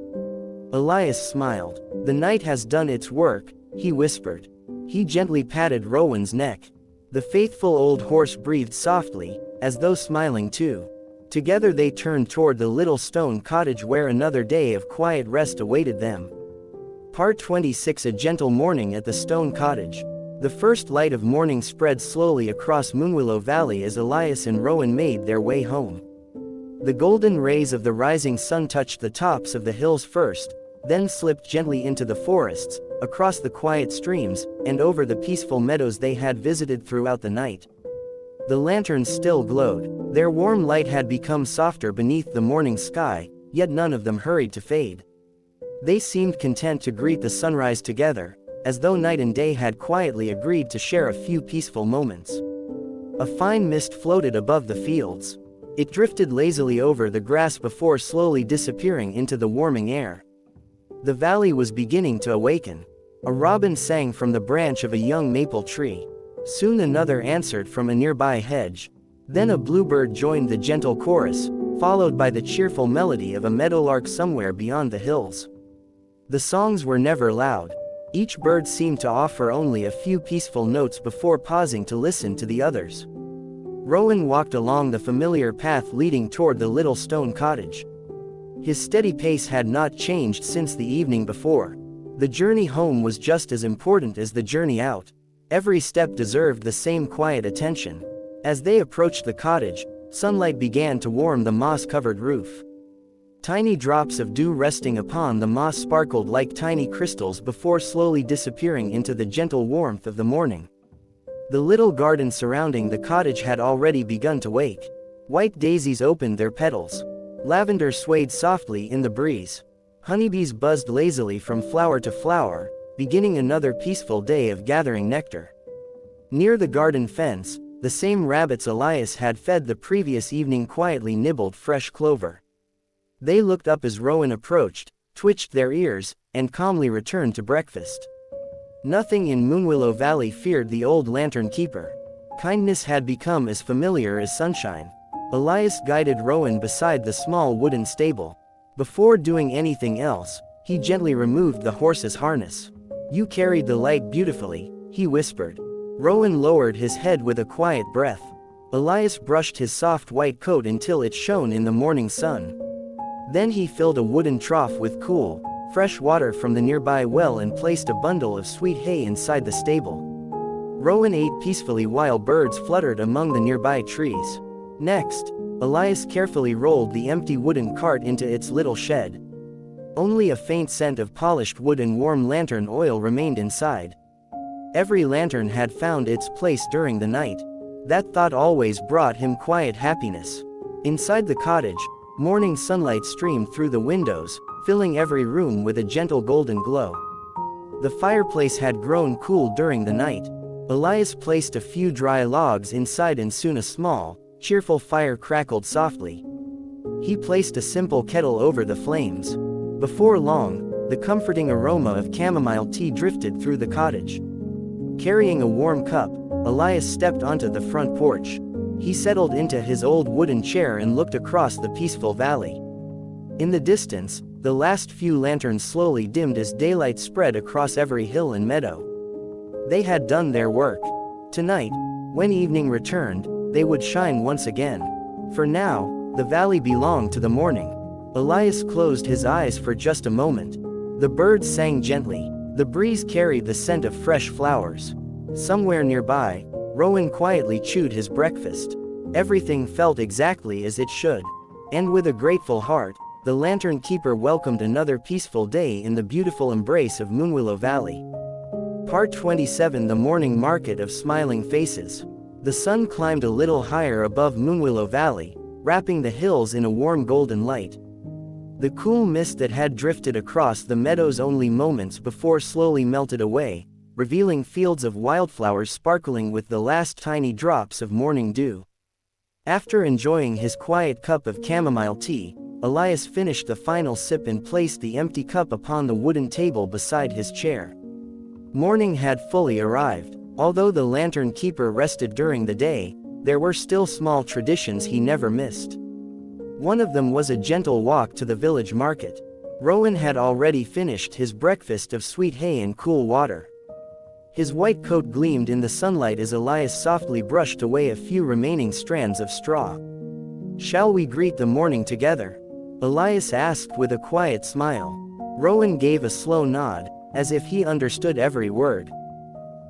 Speaker 1: Elias smiled. The night has done its work, he whispered. He gently patted Rowan's neck. The faithful old horse breathed softly, as though smiling too. Together they turned toward the little stone cottage where another day of quiet rest awaited them. Part 26. A gentle morning at the stone cottage. The first light of morning spread slowly across Moonwillow Valley as Elias and Rowan made their way home. The golden rays of the rising sun touched the tops of the hills first, then slipped gently into the forests, across the quiet streams, and over the peaceful meadows they had visited throughout the night. The lanterns still glowed. Their warm light had become softer beneath the morning sky, yet none of them hurried to fade. They seemed content to greet the sunrise together, as though night and day had quietly agreed to share a few peaceful moments. A fine mist floated above the fields. It drifted lazily over the grass before slowly disappearing into the warming air. The valley was beginning to awaken. A robin sang from the branch of a young maple tree. Soon another answered from a nearby hedge. Then a bluebird joined the gentle chorus, followed by the cheerful melody of a meadowlark somewhere beyond the hills. The songs were never loud. Each bird seemed to offer only a few peaceful notes before pausing to listen to the others. Rowan walked along the familiar path leading toward the little stone cottage. His steady pace had not changed since the evening before. The journey home was just as important as the journey out. Every step deserved the same quiet attention. As they approached the cottage, sunlight began to warm the moss-covered roof. Tiny drops of dew resting upon the moss sparkled like tiny crystals before slowly disappearing into the gentle warmth of the morning. The little garden surrounding the cottage had already begun to wake. White daisies opened their petals. Lavender swayed softly in the breeze. Honeybees buzzed lazily from flower to flower, beginning another peaceful day of gathering nectar. Near the garden fence, the same rabbits Elias had fed the previous evening quietly nibbled fresh clover. They looked up as Rowan approached, twitched their ears, and calmly returned to breakfast. Nothing in Moonwillow Valley feared the old lantern keeper. Kindness had become as familiar as sunshine. Elias guided Rowan beside the small wooden stable. Before doing anything else, he gently removed the horse's harness. "You carried the light beautifully," he whispered. Rowan lowered his head with a quiet breath. Elias brushed his soft white coat until it shone in the morning sun. Then he filled a wooden trough with cool, fresh water from the nearby well and placed a bundle of sweet hay inside the stable. Rowan ate peacefully while birds fluttered among the nearby trees. Next, Elias carefully rolled the empty wooden cart into its little shed. Only a faint scent of polished wood and warm lantern oil remained inside. Every lantern had found its place during the night. That thought always brought him quiet happiness. Inside the cottage, morning sunlight streamed through the windows, filling every room with a gentle golden glow. The fireplace had grown cool during the night. Elias placed a few dry logs inside and soon a small, cheerful fire crackled softly. He placed a simple kettle over the flames. Before long, the comforting aroma of chamomile tea drifted through the cottage. Carrying a warm cup, Elias stepped onto the front porch. He settled into his old wooden chair and looked across the peaceful valley. In the distance, the last few lanterns slowly dimmed as daylight spread across every hill and meadow. They had done their work. Tonight, when evening returned, they would shine once again. For now, the valley belonged to the morning. Elias closed his eyes for just a moment. The birds sang gently. The breeze carried the scent of fresh flowers. Somewhere nearby, Rowan quietly chewed his breakfast. Everything felt exactly as it should. And with a grateful heart, the lantern keeper welcomed another peaceful day in the beautiful embrace of Moonwillow Valley. Part 27. The Morning Market of Smiling Faces. The sun climbed a little higher above Moonwillow Valley, wrapping the hills in a warm golden light. The cool mist that had drifted across the meadows only moments before slowly melted away, revealing fields of wildflowers sparkling with the last tiny drops of morning dew. After enjoying his quiet cup of chamomile tea, Elias finished the final sip and placed the empty cup upon the wooden table beside his chair. Morning had fully arrived. Although the lantern keeper rested during the day, there were still small traditions he never missed. One of them was a gentle walk to the village market. Rowan had already finished his breakfast of sweet hay and cool water. His white coat gleamed in the sunlight as Elias softly brushed away a few remaining strands of straw. "Shall we greet the morning together?" Elias asked with a quiet smile. Rowan gave a slow nod, as if he understood every word.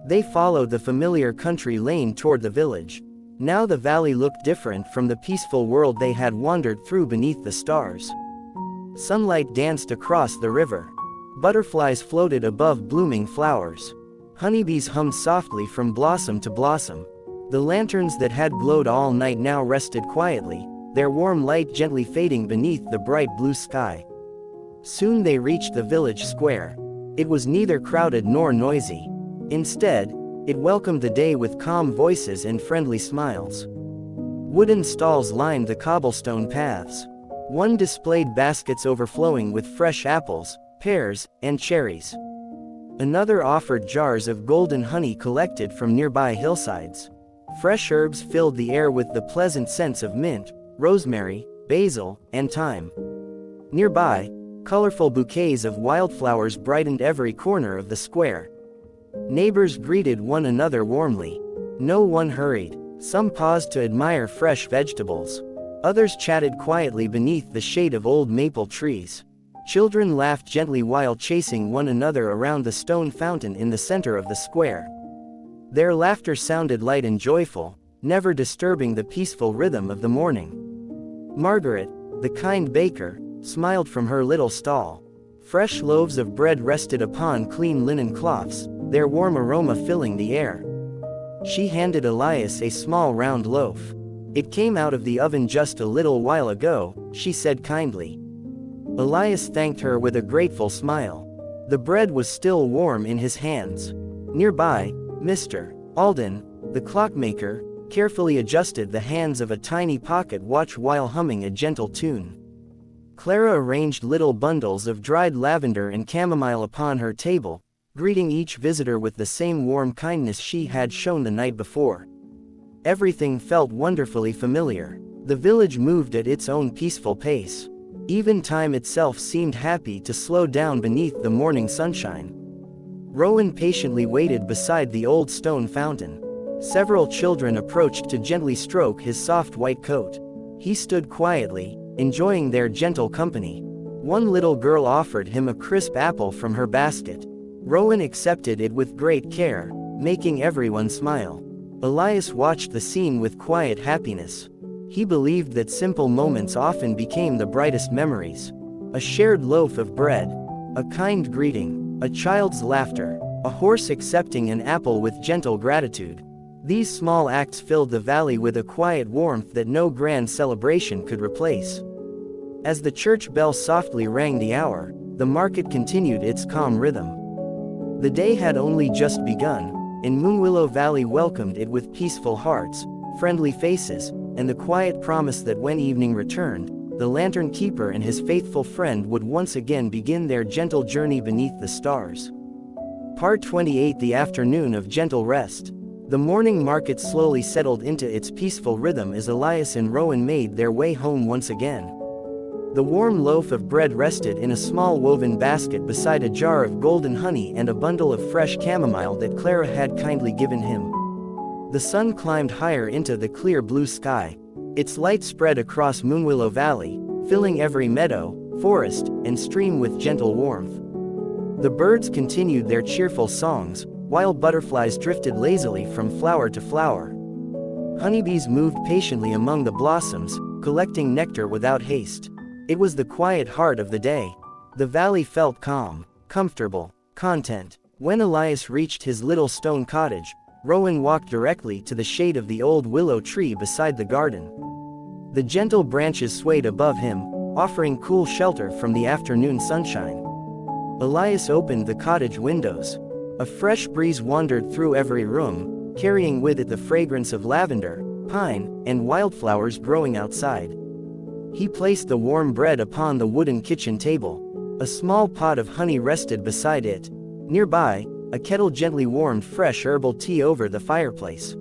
Speaker 1: They followed the familiar country lane toward the village. Now the valley looked different from the peaceful world they had wandered through beneath the stars. Sunlight danced across the river. Butterflies floated above blooming flowers. Honeybees hummed softly from blossom to blossom. The lanterns that had glowed all night now rested quietly, their warm light gently fading beneath the bright blue sky. Soon they reached the village square. It was neither crowded nor noisy. Instead, it welcomed the day with calm voices and friendly smiles. Wooden stalls lined the cobblestone paths. One displayed baskets overflowing with fresh apples, pears, and cherries. Another offered jars of golden honey collected from nearby hillsides. Fresh herbs filled the air with the pleasant scents of mint, rosemary, basil, and thyme. Nearby, colorful bouquets of wildflowers brightened every corner of the square. Neighbors greeted one another warmly. No one hurried. Some paused to admire fresh vegetables. Others chatted quietly beneath the shade of old maple trees. Children laughed gently while chasing one another around the stone fountain in the center of the square. Their laughter sounded light and joyful, never disturbing the peaceful rhythm of the morning. Margaret, the kind baker, smiled from her little stall. Fresh loaves of bread rested upon clean linen cloths, their warm aroma filling the air. She handed Elias a small round loaf. "It came out of the oven just a little while ago," she said kindly. Elias thanked her with a grateful smile. The bread was still warm in his hands. Nearby, Mr. Alden, the clockmaker, carefully adjusted the hands of a tiny pocket watch while humming a gentle tune. Clara arranged little bundles of dried lavender and chamomile upon her table, greeting each visitor with the same warm kindness she had shown the night before. Everything felt wonderfully familiar. The village moved at its own peaceful pace. Even time itself seemed happy to slow down beneath the morning sunshine. Rowan patiently waited beside the old stone fountain. Several children approached to gently stroke his soft white coat. He stood quietly, enjoying their gentle company. One little girl offered him a crisp apple from her basket. Rowan accepted it with great care, making everyone smile. Elias watched the scene with quiet happiness. He believed that simple moments often became the brightest memories. A shared loaf of bread, a kind greeting, a child's laughter, a horse accepting an apple with gentle gratitude. These small acts filled the valley with a quiet warmth that no grand celebration could replace. As the church bell softly rang the hour, the market continued its calm rhythm. The day had only just begun, and Moonwillow Valley welcomed it with peaceful hearts, friendly faces, and the quiet promise that when evening returned, the lantern keeper and his faithful friend would once again begin their gentle journey beneath the stars. Part 28. The afternoon of gentle rest. The morning market slowly settled into its peaceful rhythm as Elias and Rowan made their way home once again. The warm loaf of bread rested in a small woven basket beside a jar of golden honey and a bundle of fresh chamomile that Clara had kindly given him. The sun climbed higher into the clear blue sky. Its light spread across Moonwillow Valley, filling every meadow, forest, and stream with gentle warmth. The birds continued their cheerful songs, while butterflies drifted lazily from flower to flower. Honeybees moved patiently among the blossoms, collecting nectar without haste. It was the quiet heart of the day. The valley felt calm, comfortable, content. When Elias reached his little stone cottage, Rowan walked directly to the shade of the old willow tree beside the garden. The gentle branches swayed above him, offering cool shelter from the afternoon sunshine. Elias opened the cottage windows. A fresh breeze wandered through every room, carrying with it the fragrance of lavender, pine, and wildflowers growing outside. He placed the warm bread upon the wooden kitchen table. A small pot of honey rested beside it. Nearby, a kettle gently warmed fresh herbal tea over the fireplace.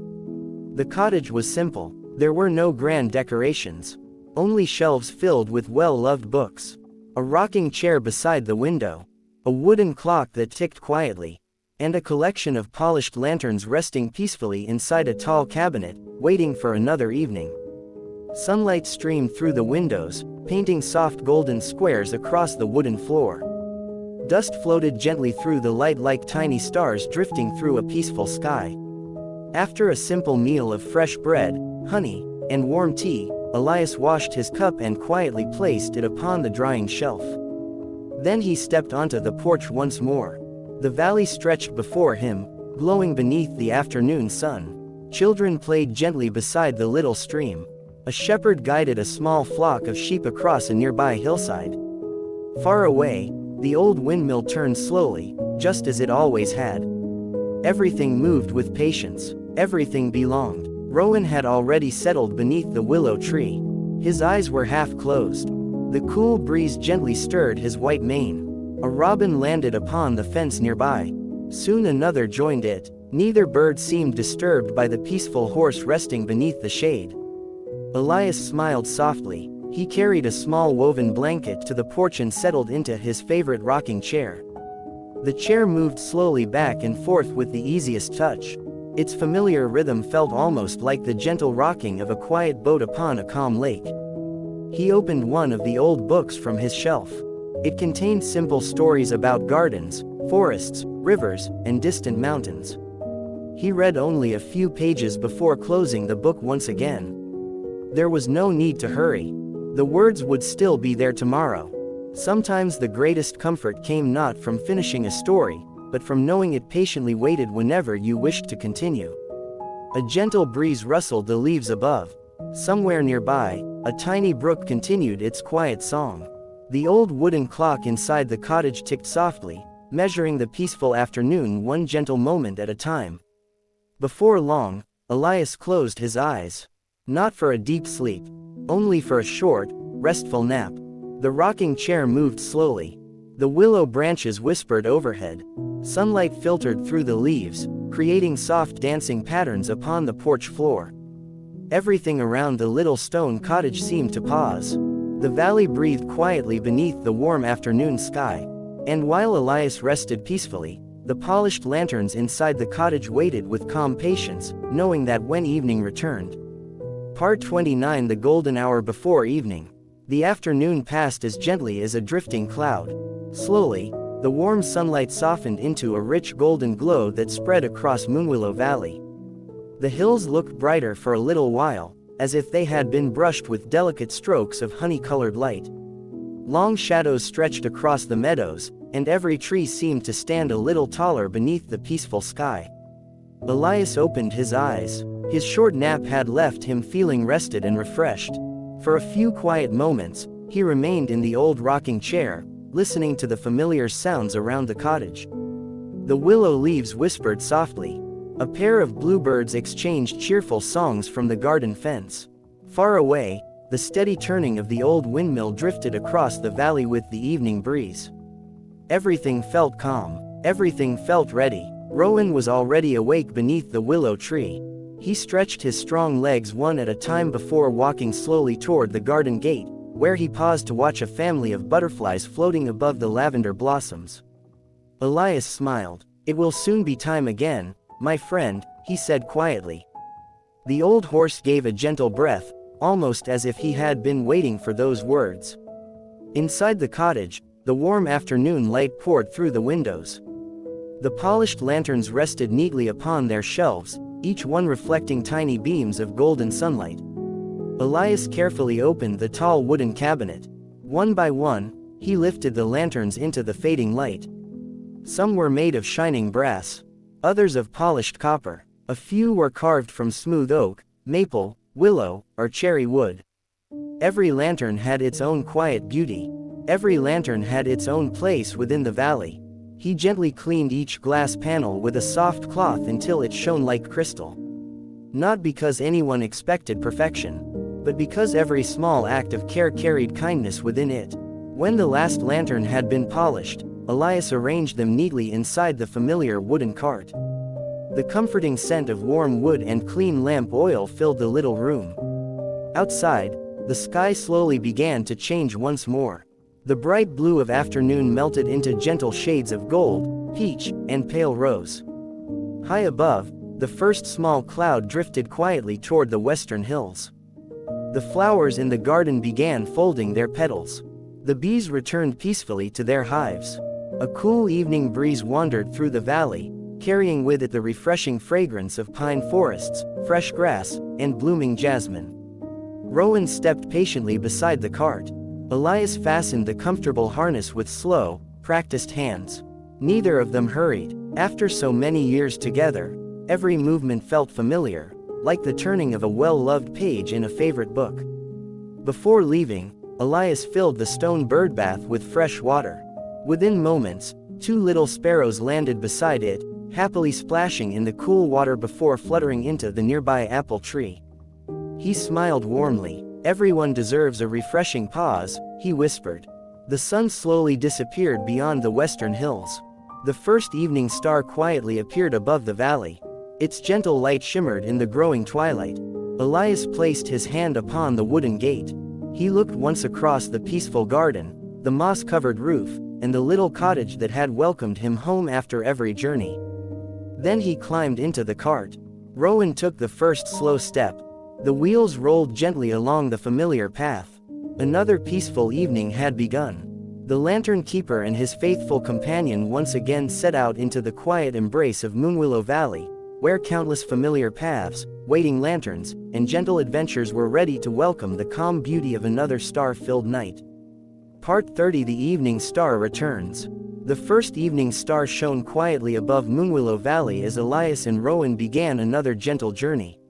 Speaker 1: The cottage was simple. There were no grand decorations. Only shelves filled with well-loved books. A rocking chair beside the window. A wooden clock that ticked quietly. And a collection of polished lanterns resting peacefully inside a tall cabinet, waiting for another evening. Sunlight streamed through the windows, painting soft golden squares across the wooden floor. Dust floated gently through the light like tiny stars drifting through a peaceful sky. After a simple meal of fresh bread, honey, and warm tea, Elias washed his cup and quietly placed it upon the drying shelf. Then he stepped onto the porch once more. The valley stretched before him, glowing beneath the afternoon sun. Children played gently beside the little stream. A shepherd guided a small flock of sheep across a nearby hillside. Far away, the old windmill turned slowly, just as it always had. Everything moved with patience. Everything belonged. Rowan had already settled beneath the willow tree. His eyes were half closed. The cool breeze gently stirred his white mane. A robin landed upon the fence nearby. Soon another joined it. Neither bird seemed disturbed by the peaceful horse resting beneath the shade. Elias smiled softly. He carried a small woven blanket to the porch and settled into his favorite rocking chair. The chair moved slowly back and forth with the easiest touch. Its familiar rhythm felt almost like the gentle rocking of a quiet boat upon a calm lake. He opened one of the old books from his shelf. It contained simple stories about gardens, forests, rivers, and distant mountains. He read only a few pages before closing the book once again. There was no need to hurry. The words would still be there tomorrow. Sometimes the greatest comfort came not from finishing a story, but from knowing it patiently waited whenever you wished to continue. A gentle breeze rustled the leaves above. Somewhere nearby, a tiny brook continued its quiet song. The old wooden clock inside the cottage ticked softly, measuring the peaceful afternoon one gentle moment at a time. Before long, Elias closed his eyes. Not for a deep sleep, only for a short, restful nap. The rocking chair moved slowly. The willow branches whispered overhead. Sunlight filtered through the leaves, creating soft dancing patterns upon the porch floor. Everything around the little stone cottage seemed to pause. The valley breathed quietly beneath the warm afternoon sky. And while Elias rested peacefully, the polished lanterns inside the cottage waited with calm patience, knowing that when evening returned. Part 29. The golden hour before evening. The afternoon passed as gently as a drifting cloud. Slowly, the warm sunlight softened into a rich golden glow that spread across Moonwillow Valley. The hills looked brighter for a little while, as if they had been brushed with delicate strokes of honey-colored light. Long shadows stretched across the meadows, and every tree seemed to stand a little taller beneath the peaceful sky. Elias opened his eyes. His short nap had left him feeling rested and refreshed. For a few quiet moments, he remained in the old rocking chair, listening to the familiar sounds around the cottage. The willow leaves whispered softly. A pair of bluebirds exchanged cheerful songs from the garden fence. Far away, the steady turning of the old windmill drifted across the valley with the evening breeze. Everything felt calm. Everything felt ready. Rowan was already awake beneath the willow tree. He stretched his strong legs one at a time before walking slowly toward the garden gate, where he paused to watch a family of butterflies floating above the lavender blossoms. Elias smiled. "It will soon be time again, my friend," he said quietly. The old horse gave a gentle breath, almost as if he had been waiting for those words. Inside the cottage, the warm afternoon light poured through the windows. The polished lanterns rested neatly upon their shelves, each one reflecting tiny beams of golden sunlight. Elias carefully opened the tall wooden cabinet. One by one, he lifted the lanterns into the fading light. Some were made of shining brass, others of polished copper. A few were carved from smooth oak, maple, willow, or cherry wood. Every lantern had its own quiet beauty. Every lantern had its own place within the valley. He gently cleaned each glass panel with a soft cloth until it shone like crystal. Not because anyone expected perfection, but because every small act of care carried kindness within it. When the last lantern had been polished, Elias arranged them neatly inside the familiar wooden cart. The comforting scent of warm wood and clean lamp oil filled the little room. Outside, the sky slowly began to change once more. The bright blue of afternoon melted into gentle shades of gold, peach, and pale rose. High above, the first small cloud drifted quietly toward the western hills. The flowers in the garden began folding their petals. The bees returned peacefully to their hives. A cool evening breeze wandered through the valley, carrying with it the refreshing fragrance of pine forests, fresh grass, and blooming jasmine. Rowan stepped patiently beside the cart. Elias fastened the comfortable harness with slow, practiced hands. Neither of them hurried. After so many years together, every movement felt familiar, like the turning of a well-loved page in a favorite book. Before leaving, Elias filled the stone bird bath with fresh water. Within moments, 2 little sparrows landed beside it, happily splashing in the cool water before fluttering into the nearby apple tree. He smiled warmly. "Everyone deserves a refreshing pause," he whispered. The sun slowly disappeared beyond the western hills. The first evening star quietly appeared above the valley. Its gentle light shimmered in the growing twilight. Elias placed his hand upon the wooden gate. He looked once across the peaceful garden, the moss-covered roof, and the little cottage that had welcomed him home after every journey. Then he climbed into the cart. Rowan took the first slow step. The wheels rolled gently along the familiar path. Another peaceful evening had begun. The lantern keeper and his faithful companion once again set out into the quiet embrace of Moonwillow Valley, where countless familiar paths, waiting lanterns, and gentle adventures were ready to welcome the calm beauty of another star-filled night. Part 30. The Evening Star Returns. The first evening star shone quietly above Moonwillow Valley as Elias and Rowan began another gentle journey.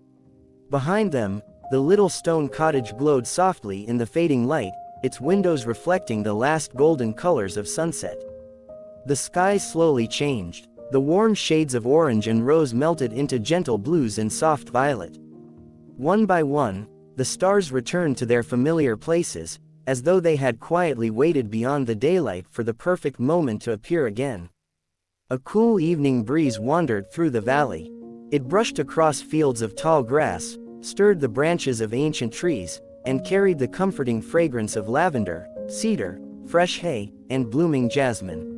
Speaker 1: Behind them, the little stone cottage glowed softly in the fading light, its windows reflecting the last golden colors of sunset. The sky slowly changed. The warm shades of orange and rose melted into gentle blues and soft violet. One by one, the stars returned to their familiar places, as though they had quietly waited beyond the daylight for the perfect moment to appear again. A cool evening breeze wandered through the valley. It brushed across fields of tall grass, stirred the branches of ancient trees, and carried the comforting fragrance of lavender, cedar, fresh hay, and blooming jasmine.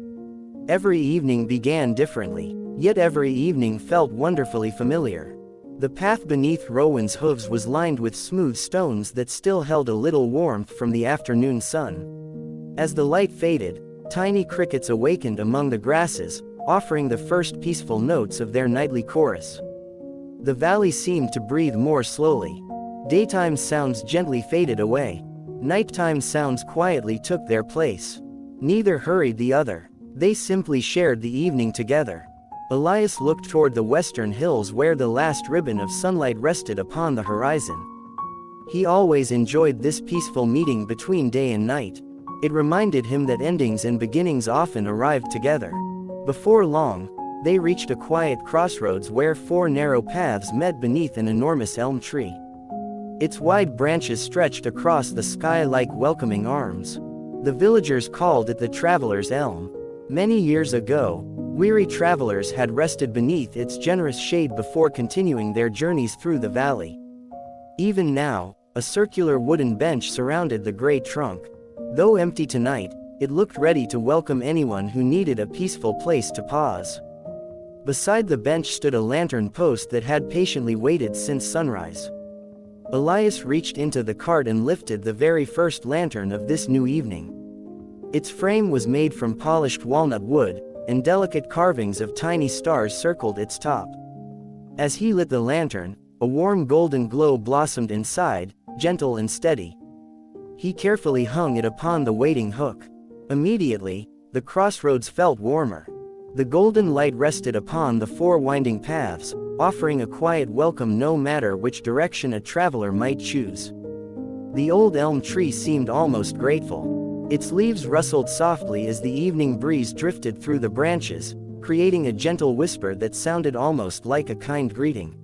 Speaker 1: Every evening began differently, yet every evening felt wonderfully familiar. The path beneath Rowan's hooves was lined with smooth stones that still held a little warmth from the afternoon sun. As the light faded, tiny crickets awakened among the grasses, offering the first peaceful notes of their nightly chorus. The valley seemed to breathe more slowly. Daytime sounds gently faded away. Nighttime sounds quietly took their place. Neither hurried the other. They simply shared the evening together. Elias looked toward the western hills where the last ribbon of sunlight rested upon the horizon. He always enjoyed this peaceful meeting between day and night. It reminded him that endings and beginnings often arrived together. Before long, they reached a quiet crossroads where 4 narrow paths met beneath an enormous elm tree. Its wide branches stretched across the sky like welcoming arms. The villagers called it the Traveler's Elm. Many years ago, weary travelers had rested beneath its generous shade before continuing their journeys through the valley. Even now, a circular wooden bench surrounded the gray trunk. Though empty tonight, it looked ready to welcome anyone who needed a peaceful place to pause. Beside the bench stood a lantern post that had patiently waited since sunrise. Elias reached into the cart and lifted the very first lantern of this new evening. Its frame was made from polished walnut wood, and delicate carvings of tiny stars circled its top. As he lit the lantern, a warm golden glow blossomed inside, gentle and steady. He carefully hung it upon the waiting hook. Immediately, the crossroads felt warmer. The golden light rested upon the 4 winding paths, offering a quiet welcome no matter which direction a traveler might choose. The old elm tree seemed almost grateful. Its leaves rustled softly as the evening breeze drifted through the branches, creating a gentle whisper that sounded almost like a kind greeting.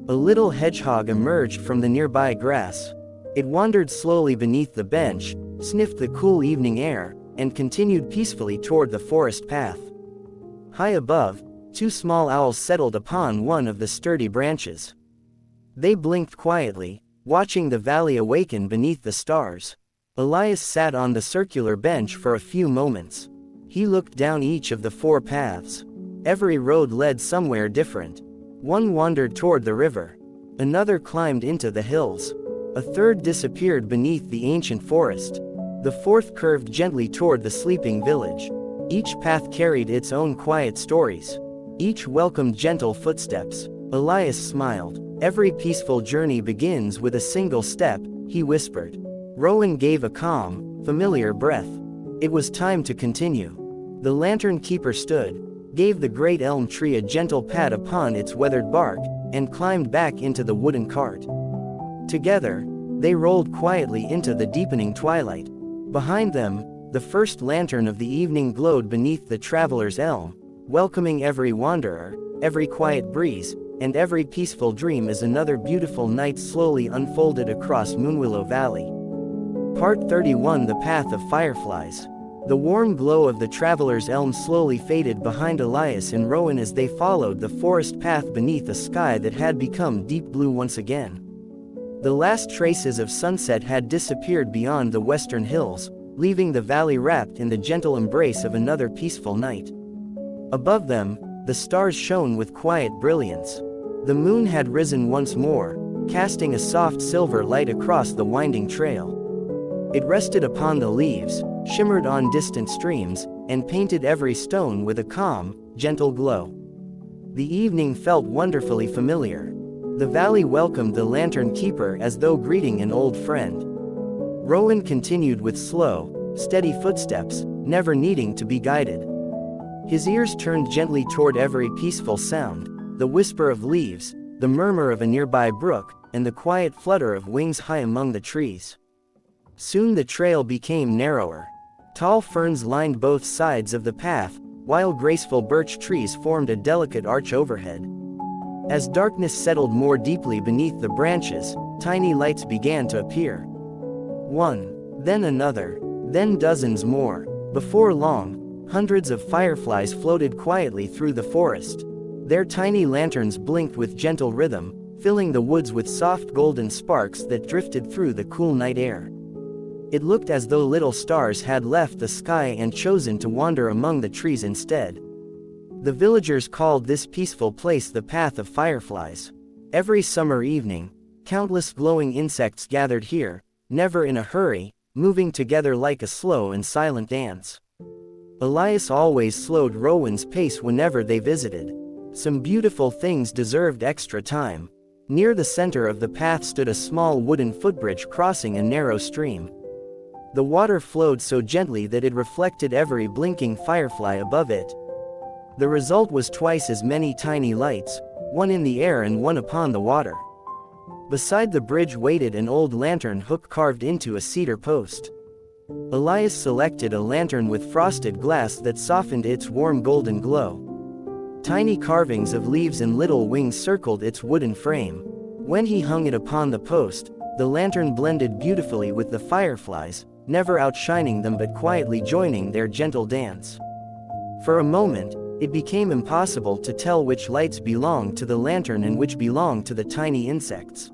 Speaker 1: A little hedgehog emerged from the nearby grass. It wandered slowly beneath the bench, sniffed the cool evening air, and continued peacefully toward the forest path. High above, 2 small owls settled upon one of the sturdy branches. They blinked quietly, watching the valley awaken beneath the stars. Elias sat on the circular bench for a few moments. He looked down each of the 4 paths. Every road led somewhere different. One wandered toward the river. Another climbed into the hills. A third disappeared beneath the ancient forest. The 4th curved gently toward the sleeping village. Each path carried its own quiet stories. Each welcomed gentle footsteps. Elias smiled. Every peaceful journey begins with a single step, he whispered. Rowan gave a calm, familiar breath. It was time to continue. The lantern keeper stood, gave the great elm tree a gentle pat upon its weathered bark, and climbed back into the wooden cart. Together, they rolled quietly into the deepening twilight. Behind them, the first lantern of the evening glowed beneath the traveler's elm, welcoming every wanderer, every quiet breeze, and every peaceful dream as another beautiful night slowly unfolded across Moonwillow Valley. Part 31: The Path of Fireflies. The warm glow of the traveler's elm slowly faded behind Elias and Rowan as they followed the forest path beneath a sky that had become deep blue once again. The last traces of sunset had disappeared beyond the western hills, leaving the valley wrapped in the gentle embrace of another peaceful night. Above them, the stars shone with quiet brilliance. The moon had risen once more, casting a soft silver light across the winding trail. It rested upon the leaves, shimmered on distant streams, and painted every stone with a calm, gentle glow. The evening felt wonderfully familiar. The valley welcomed the lantern keeper as though greeting an old friend. Rowan continued with slow, steady footsteps, never needing to be guided. His ears turned gently toward every peaceful sound, the whisper of leaves, the murmur of a nearby brook, and the quiet flutter of wings high among the trees. Soon the trail became narrower. Tall ferns lined both sides of the path, while graceful birch trees formed a delicate arch overhead. As darkness settled more deeply beneath the branches, tiny lights began to appear. One, then another, then dozens more. Before long, hundreds of fireflies floated quietly through the forest. Their tiny lanterns blinked with gentle rhythm, filling the woods with soft golden sparks that drifted through the cool night air. It looked as though little stars had left the sky and chosen to wander among the trees instead. The villagers called this peaceful place the Path of Fireflies. Every summer evening, countless glowing insects gathered here, never in a hurry, moving together like a slow and silent dance. Elias always slowed Rowan's pace whenever they visited. Some beautiful things deserved extra time. Near the center of the path stood a small wooden footbridge crossing a narrow stream. The water flowed so gently that it reflected every blinking firefly above it. The result was twice as many tiny lights, one in the air and one upon the water. Beside the bridge waited an old lantern hook carved into a cedar post. Elias selected a lantern with frosted glass that softened its warm golden glow. Tiny carvings of leaves and little wings circled its wooden frame. When he hung it upon the post, the lantern blended beautifully with the fireflies, never outshining them but quietly joining their gentle dance. For a moment, it became impossible to tell which lights belonged to the lantern and which belonged to the tiny insects.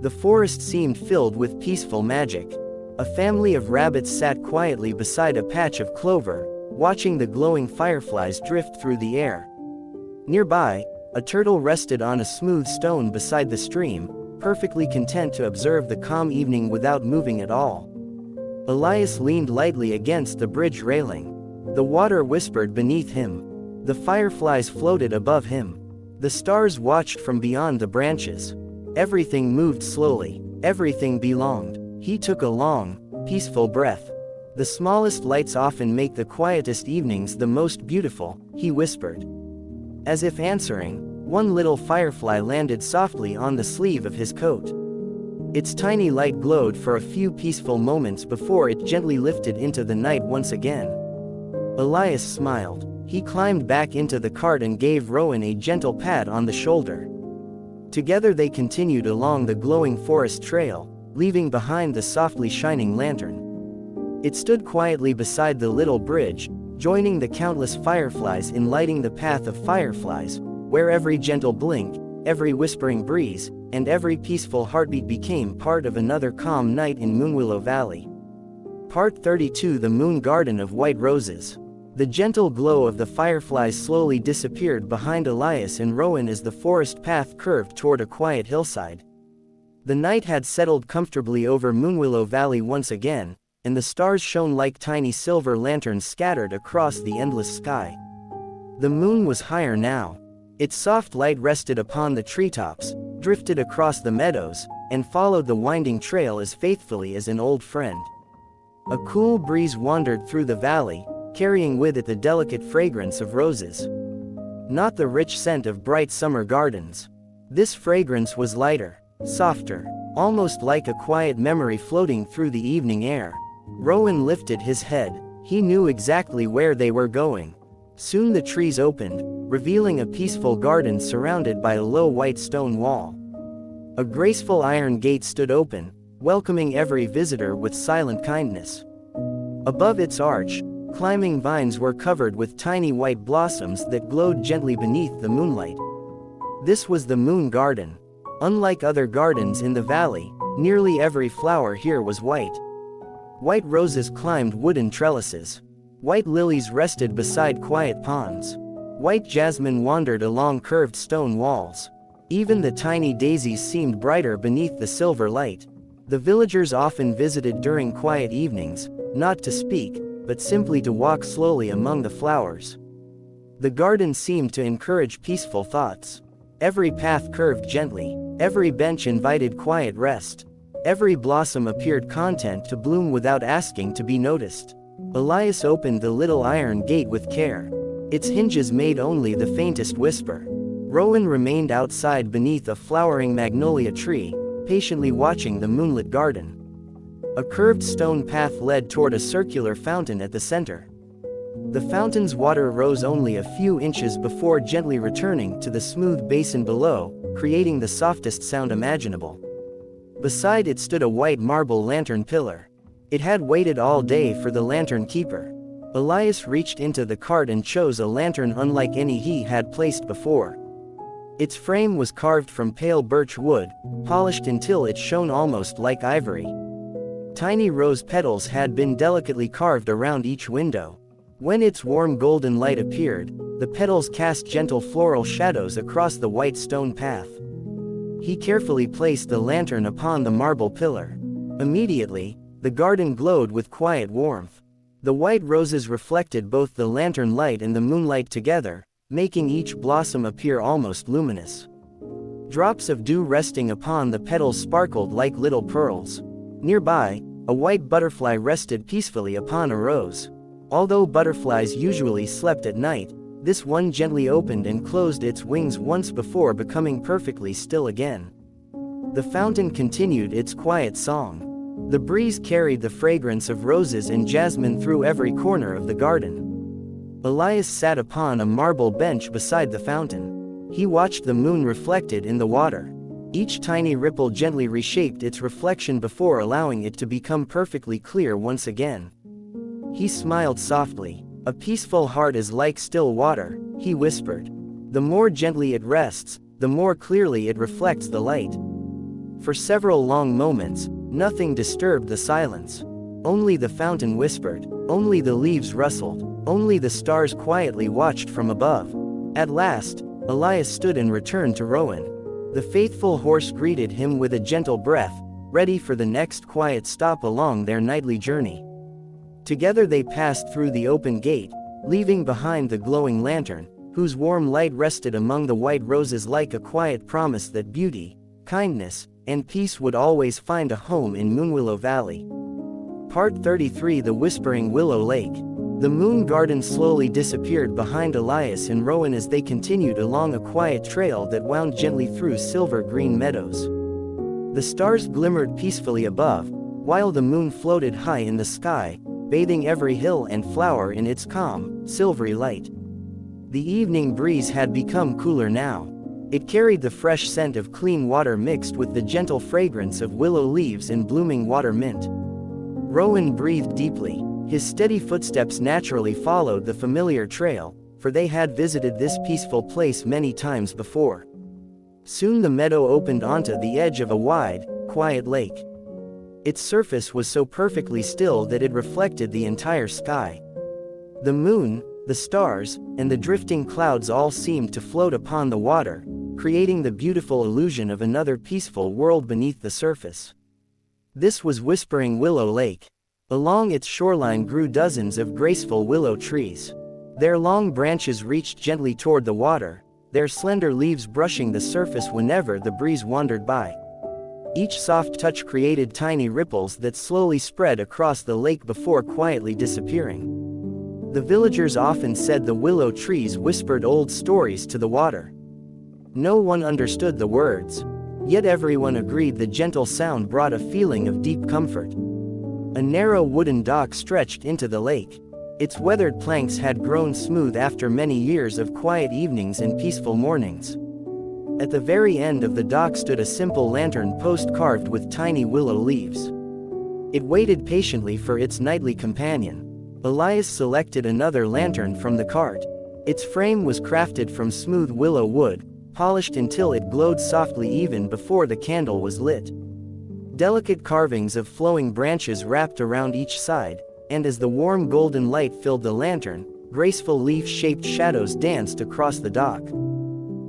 Speaker 1: The forest seemed filled with peaceful magic. A family of rabbits sat quietly beside a patch of clover, watching the glowing fireflies drift through the air. Nearby, a turtle rested on a smooth stone beside the stream, perfectly content to observe the calm evening without moving at all. Elias leaned lightly against the bridge railing. The water whispered beneath him. The fireflies floated above him. The stars watched from beyond the branches. Everything moved slowly. Everything belonged. He took a long, peaceful breath. The smallest lights often make the quietest evenings the most beautiful, he whispered. As if answering, one little firefly landed softly on the sleeve of his coat. Its tiny light glowed for a few peaceful moments before it gently lifted into the night once again. Elias smiled. He climbed back into the cart and gave Rowan a gentle pat on the shoulder. Together they continued along the glowing forest trail, leaving behind the softly shining lantern. It stood quietly beside the little bridge, joining the countless fireflies in lighting the path of fireflies, where every gentle blink, every whispering breeze, and every peaceful heartbeat became part of another calm night in Moonwillow Valley. Part 32: The Moon Garden of White Roses. The gentle glow of the fireflies slowly disappeared behind Elias and Rowan as the forest path curved toward a quiet hillside. The night had settled comfortably over Moonwillow Valley once again, and the stars shone like tiny silver lanterns scattered across the endless sky. The moon was higher now. Its soft light rested upon the treetops, drifted across the meadows, and followed the winding trail as faithfully as an old friend. A cool breeze wandered through the valley, carrying with it the delicate fragrance of roses. Not the rich scent of bright summer gardens. This fragrance was lighter, softer, almost like a quiet memory floating through the evening air. Rowan lifted his head. He knew exactly where they were going. Soon the trees opened, revealing a peaceful garden surrounded by a low white stone wall. A graceful iron gate stood open, welcoming every visitor with silent kindness. Above its arch, climbing vines were covered with tiny white blossoms that glowed gently beneath the moonlight. This was the Moon Garden. Unlike other gardens in the valley, nearly every flower here was white. White roses climbed wooden trellises. White lilies rested beside quiet ponds. White jasmine wandered along curved stone walls. Even the tiny daisies seemed brighter beneath the silver light. The villagers often visited during quiet evenings, not to speak, but simply to walk slowly among the flowers. The garden seemed to encourage peaceful thoughts. Every path curved gently. Every bench invited quiet rest. Every blossom appeared content to bloom without asking to be noticed. Elias opened the little iron gate with care. Its hinges made only the faintest whisper. Rowan remained outside beneath a flowering magnolia tree, patiently watching the moonlit garden. A curved stone path led toward a circular fountain at the center. The fountain's water rose only a few inches before gently returning to the smooth basin below, creating the softest sound imaginable. Beside it stood a white marble lantern pillar. It had waited all day for the lantern keeper. Elias reached into the cart and chose a lantern unlike any he had placed before. Its frame was carved from pale birch wood, polished until it shone almost like ivory. Tiny rose petals had been delicately carved around each window. When its warm golden light appeared, the petals cast gentle floral shadows across the white stone path. He carefully placed the lantern upon the marble pillar. Immediately, the garden glowed with quiet warmth. The white roses reflected both the lantern light and the moonlight together, making each blossom appear almost luminous. Drops of dew resting upon the petals sparkled like little pearls. Nearby, a white butterfly rested peacefully upon a rose. Although butterflies usually slept at night, this one gently opened and closed its wings once before becoming perfectly still again. The fountain continued its quiet song. The breeze carried the fragrance of roses and jasmine through every corner of the garden. Elias sat upon a marble bench beside the fountain. He watched the moon reflected in the water. Each tiny ripple gently reshaped its reflection before allowing it to become perfectly clear once again. He smiled softly. "A peaceful heart is like still water," he whispered. "The more gently it rests, the more clearly it reflects the light." For several long moments, nothing disturbed the silence. Only the fountain whispered, only the leaves rustled, only the stars quietly watched from above. At last, Elias stood and returned to Rowan. The faithful horse greeted him with a gentle breath, ready for the next quiet stop along their nightly journey. Together they passed through the open gate, leaving behind the glowing lantern, whose warm light rested among the white roses like a quiet promise that beauty, kindness, and peace would always find a home in Moonwillow Valley. Part 33: The Whispering Willow Lake. The moon garden slowly disappeared behind Elias and Rowan as they continued along a quiet trail that wound gently through silver-green meadows. The stars glimmered peacefully above, while the moon floated high in the sky, bathing every hill and flower in its calm, silvery light. The evening breeze had become cooler now. It carried the fresh scent of clean water mixed with the gentle fragrance of willow leaves and blooming water mint. Rowan breathed deeply. His steady footsteps naturally followed the familiar trail, for they had visited this peaceful place many times before. Soon the meadow opened onto the edge of a wide, quiet lake. Its surface was so perfectly still that it reflected the entire sky. The moon, the stars, and the drifting clouds all seemed to float upon the water, creating the beautiful illusion of another peaceful world beneath the surface. This was Whispering Willow Lake. Along its shoreline grew dozens of graceful willow trees. Their long branches reached gently toward the water, their slender leaves brushing the surface whenever the breeze wandered by. Each soft touch created tiny ripples that slowly spread across the lake before quietly disappearing. The villagers often said the willow trees whispered old stories to the water. No one understood the words, yet everyone agreed the gentle sound brought a feeling of deep comfort. A narrow wooden dock stretched into the lake. Its weathered planks had grown smooth after many years of quiet evenings and peaceful mornings. At the very end of the dock stood a simple lantern post carved with tiny willow leaves. It waited patiently for its nightly companion. Elias selected another lantern from the cart. Its frame was crafted from smooth willow wood, polished until it glowed softly even before the candle was lit. Delicate carvings of flowing branches wrapped around each side, and as the warm golden light filled the lantern, graceful leaf-shaped shadows danced across the dock.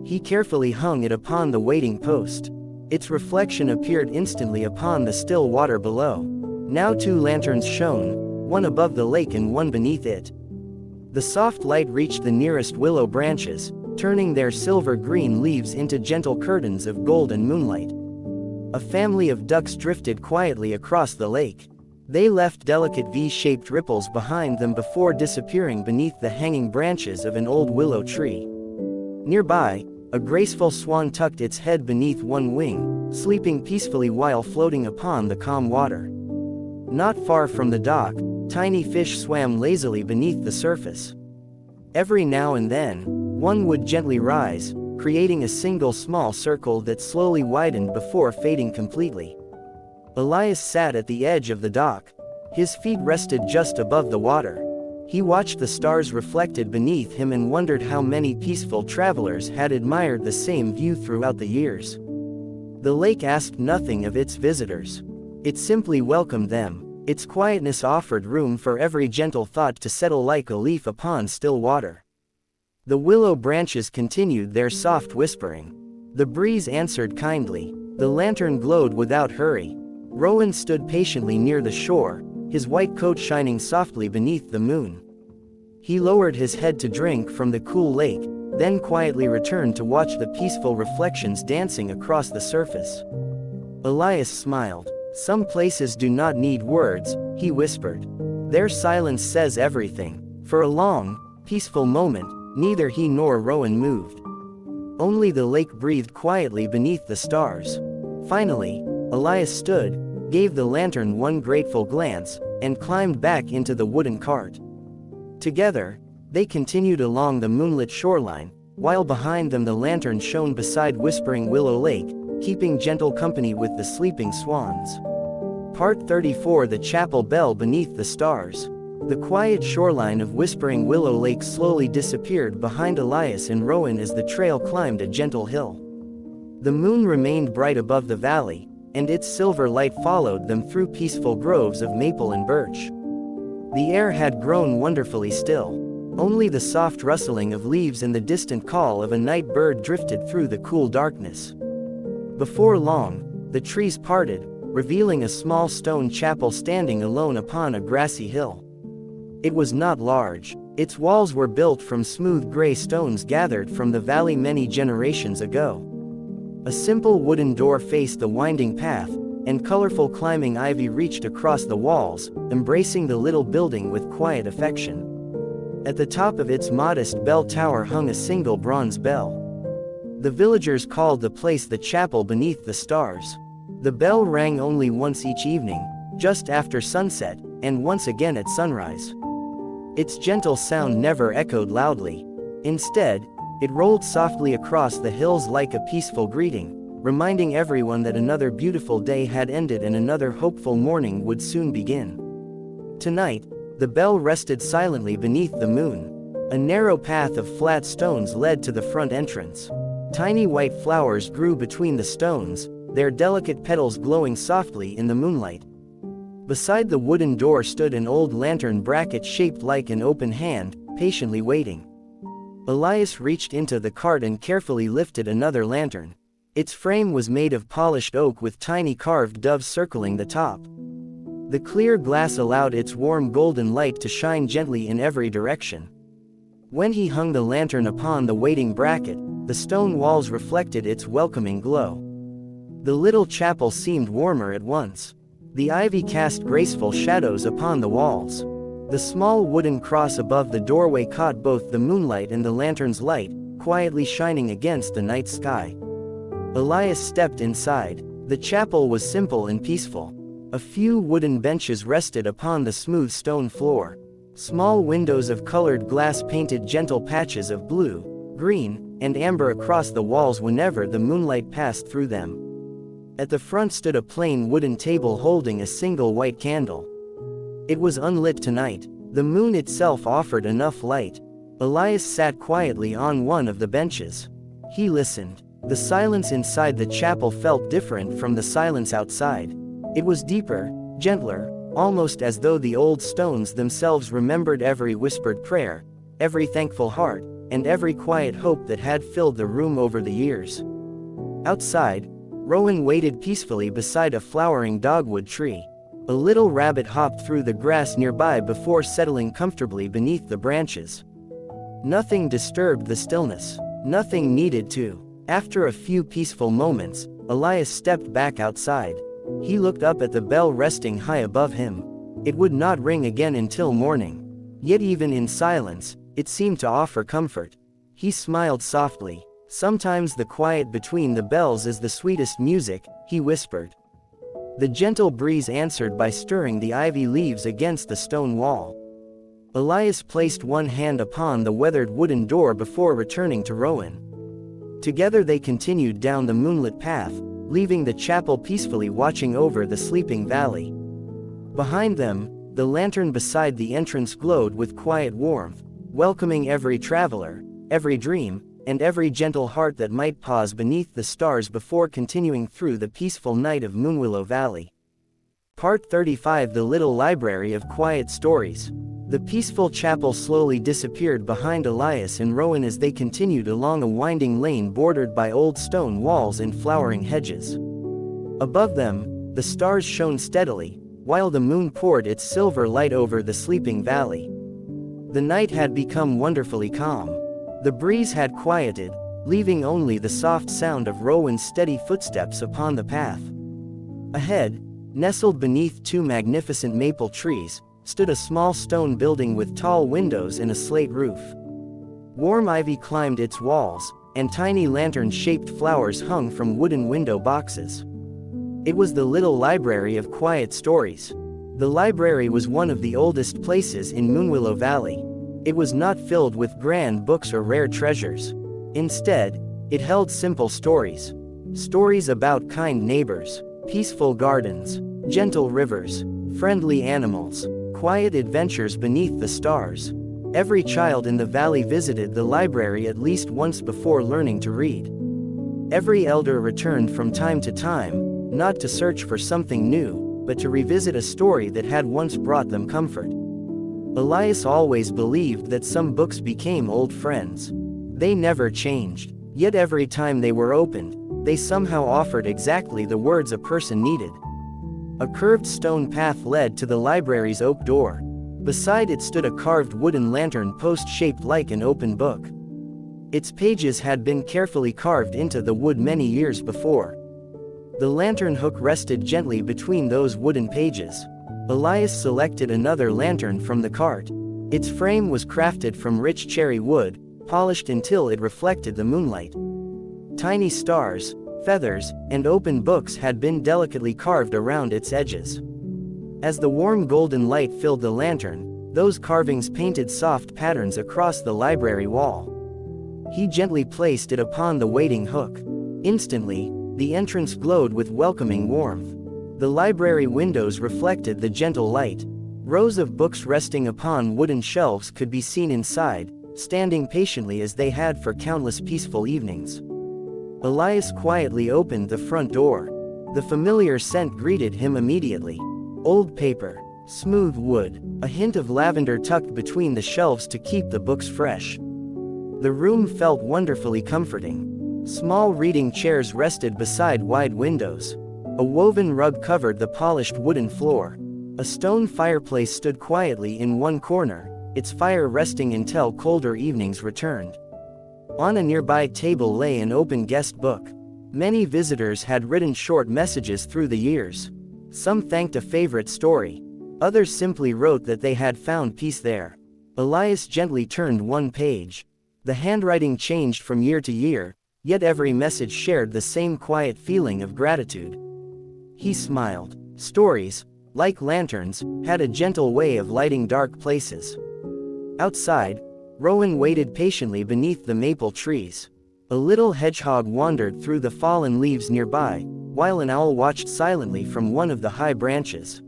Speaker 1: He carefully hung it upon the waiting post. Its reflection appeared instantly upon the still water below. Now 2 lanterns shone, one above the lake and one beneath it. The soft light reached the nearest willow branches, turning their silver-green leaves into gentle curtains of golden moonlight. A family of ducks drifted quietly across the lake. They left delicate V-shaped ripples behind them before disappearing beneath the hanging branches of an old willow tree. Nearby, a graceful swan tucked its head beneath one wing, sleeping peacefully while floating upon the calm water. Not far from the dock, tiny fish swam lazily beneath the surface. Every now and then, one would gently rise, creating a single small circle that slowly widened before fading completely. Elias sat at the edge of the dock. His feet rested just above the water. He watched the stars reflected beneath him and wondered how many peaceful travelers had admired the same view throughout the years. The lake asked nothing of its visitors. It simply welcomed them. Its quietness offered room for every gentle thought to settle like a leaf upon still water. The willow branches continued their soft whispering. The breeze answered kindly. The lantern glowed without hurry. Rowan stood patiently near the shore, his white coat shining softly beneath the moon. He lowered his head to drink from the cool lake, then quietly returned to watch the peaceful reflections dancing across the surface. Elias smiled. "Some places do not need words," he whispered. "Their silence says everything." For a long, peaceful moment, neither he nor Rowan moved. Only the lake breathed quietly beneath the stars. Finally, Elias stood, gave the lantern one grateful glance, and climbed back into the wooden cart. Together, they continued along the moonlit shoreline, while behind them the lantern shone beside Whispering Willow Lake, keeping gentle company with the sleeping swans. Part 34. The chapel bell beneath the stars. The quiet shoreline of Whispering Willow Lake slowly disappeared behind Elias and Rowan as the trail climbed a gentle hill. The moon remained bright above the valley, and its silver light followed them through peaceful groves of maple and birch. The air had grown wonderfully still. Only the soft rustling of leaves and the distant call of a night bird drifted through the cool darkness. Before long, the trees parted, revealing a small stone chapel standing alone upon a grassy hill. It was not large. Its walls were built from smooth gray stones gathered from the valley many generations ago. A simple wooden door faced the winding path, and colorful climbing ivy reached across the walls, embracing the little building with quiet affection. At the top of its modest bell tower hung a single bronze bell. The villagers called the place the chapel beneath the stars. The bell rang only once each evening, just after sunset, and once again at sunrise. Its gentle sound never echoed loudly. Instead, it rolled softly across the hills like a peaceful greeting, reminding everyone that another beautiful day had ended and another hopeful morning would soon begin. Tonight, the bell rested silently beneath the moon. A narrow path of flat stones led to the front entrance. Tiny white flowers grew between the stones, their delicate petals glowing softly in the moonlight. Beside the wooden door stood an old lantern bracket shaped like an open hand, patiently waiting. Elias reached into the cart and carefully lifted another lantern. Its frame was made of polished oak with tiny carved doves circling the top. The clear glass allowed its warm golden light to shine gently in every direction. When he hung the lantern upon the waiting bracket, the stone walls reflected its welcoming glow. The little chapel seemed warmer at once. The ivy cast graceful shadows upon the walls. The small wooden cross above the doorway caught both the moonlight and the lantern's light, quietly shining against the night sky. Elias stepped inside. The chapel was simple and peaceful. A few wooden benches rested upon the smooth stone floor. Small windows of colored glass painted gentle patches of blue, green, and amber across the walls whenever the moonlight passed through them. At the front stood a plain wooden table holding a single white candle. It was unlit tonight. The moon itself offered enough light. Elias sat quietly on one of the benches. He listened. The silence inside the chapel felt different from the silence outside. It was deeper, gentler, almost as though the old stones themselves remembered every whispered prayer, every thankful heart, and every quiet hope that had filled the room over the years. Outside, Rowan waited peacefully beside a flowering dogwood tree. A little rabbit hopped through the grass nearby before settling comfortably beneath the branches. Nothing disturbed the stillness. Nothing needed to. After a few peaceful moments, Elias stepped back outside. He looked up at the bell resting high above him. It would not ring again until morning. Yet even in silence, it seemed to offer comfort. He smiled softly. "Sometimes the quiet between the bells is the sweetest music," he whispered. The gentle breeze answered by stirring the ivy leaves against the stone wall. Elias placed one hand upon the weathered wooden door before returning to Rowan. Together they continued down the moonlit path, leaving the chapel peacefully watching over the sleeping valley. Behind them, the lantern beside the entrance glowed with quiet warmth, welcoming every traveler, every dream, and every gentle heart that might pause beneath the stars before continuing through the peaceful night of Moonwillow Valley. Part 35. The Little Library of Quiet Stories. The peaceful chapel slowly disappeared behind Elias and Rowan as they continued along a winding lane bordered by old stone walls and flowering hedges. Above them, the stars shone steadily, while the moon poured its silver light over the sleeping valley. The night had become wonderfully calm. The breeze had quieted, leaving only the soft sound of Rowan's steady footsteps upon the path. Ahead, nestled beneath two magnificent maple trees, stood a small stone building with tall windows and a slate roof. Warm ivy climbed its walls, and tiny lantern-shaped flowers hung from wooden window boxes. It was the little library of quiet stories. The library was one of the oldest places in Moonwillow Valley. It was not filled with grand books or rare treasures. Instead, it held simple stories. Stories about kind neighbors, peaceful gardens, gentle rivers, friendly animals, quiet adventures beneath the stars. Every child in the valley visited the library at least once before learning to read. Every elder returned from time to time, not to search for something new, but to revisit a story that had once brought them comfort. Elias always believed that some books became old friends. They never changed, yet every time they were opened, they somehow offered exactly the words a person needed. A curved stone path led to the library's oak door. Beside it stood a carved wooden lantern post shaped like an open book. Its pages had been carefully carved into the wood many years before. The lantern hook rested gently between those wooden pages. Elias selected another lantern from the cart. Its frame was crafted from rich cherry wood, polished until it reflected the moonlight. Tiny stars, feathers, and open books had been delicately carved around its edges. As the warm golden light filled the lantern, those carvings painted soft patterns across the library wall. He gently placed it upon the waiting hook. Instantly, the entrance glowed with welcoming warmth. The library windows reflected the gentle light. Rows of books resting upon wooden shelves could be seen inside, standing patiently as they had for countless peaceful evenings. Elias quietly opened the front door. The familiar scent greeted him immediately. Old paper, smooth wood, a hint of lavender tucked between the shelves to keep the books fresh. The room felt wonderfully comforting. Small reading chairs rested beside wide windows. A woven rug covered the polished wooden floor. A stone fireplace stood quietly in one corner, its fire resting until colder evenings returned. On a nearby table lay an open guest book. Many visitors had written short messages through the years. Some thanked a favorite story. Others simply wrote that they had found peace there. Elias gently turned one page. The handwriting changed from year to year, yet every message shared the same quiet feeling of gratitude. He smiled. Stories, like lanterns, had a gentle way of lighting dark places. Outside, Rowan waited patiently beneath the maple trees. A little hedgehog wandered through the fallen leaves nearby, while an owl watched silently from one of the high branches.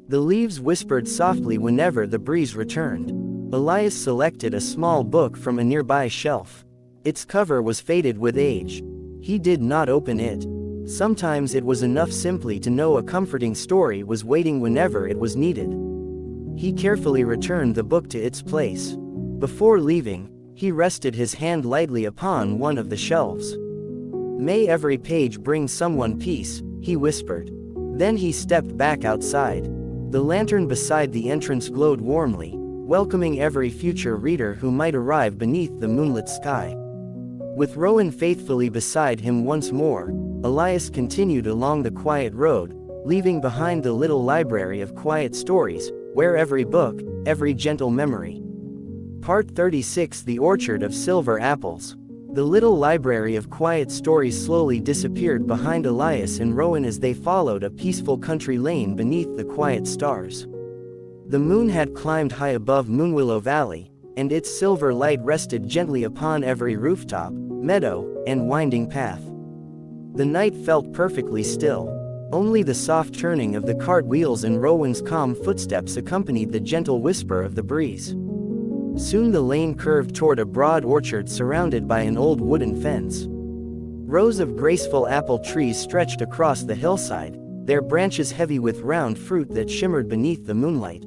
Speaker 1: The leaves whispered softly whenever the breeze returned. Elias selected a small book from a nearby shelf. Its cover was faded with age. He did not open it. Sometimes it was enough simply to know a comforting story was waiting whenever it was needed. He carefully returned the book to its place. Before leaving, he rested his hand lightly upon one of the shelves. "May every page bring someone peace," he whispered. Then he stepped back outside. The lantern beside the entrance glowed warmly, welcoming every future reader who might arrive beneath the moonlit sky. With Rowan faithfully beside him once more, Elias continued along the quiet road, leaving behind the little library of quiet stories, where every book, every gentle memory. Part 36: The Orchard of Silver Apples. The little library of quiet stories slowly disappeared behind Elias and Rowan as they followed a peaceful country lane beneath the quiet stars. The moon had climbed high above Moonwillow Valley, and its silver light rested gently upon every rooftop, meadow, and winding path. The night felt perfectly still. Only the soft turning of the cart wheels and Rowan's calm footsteps accompanied the gentle whisper of the breeze. Soon the lane curved toward a broad orchard surrounded by an old wooden fence. Rows of graceful apple trees stretched across the hillside, their branches heavy with round fruit that shimmered beneath the moonlight.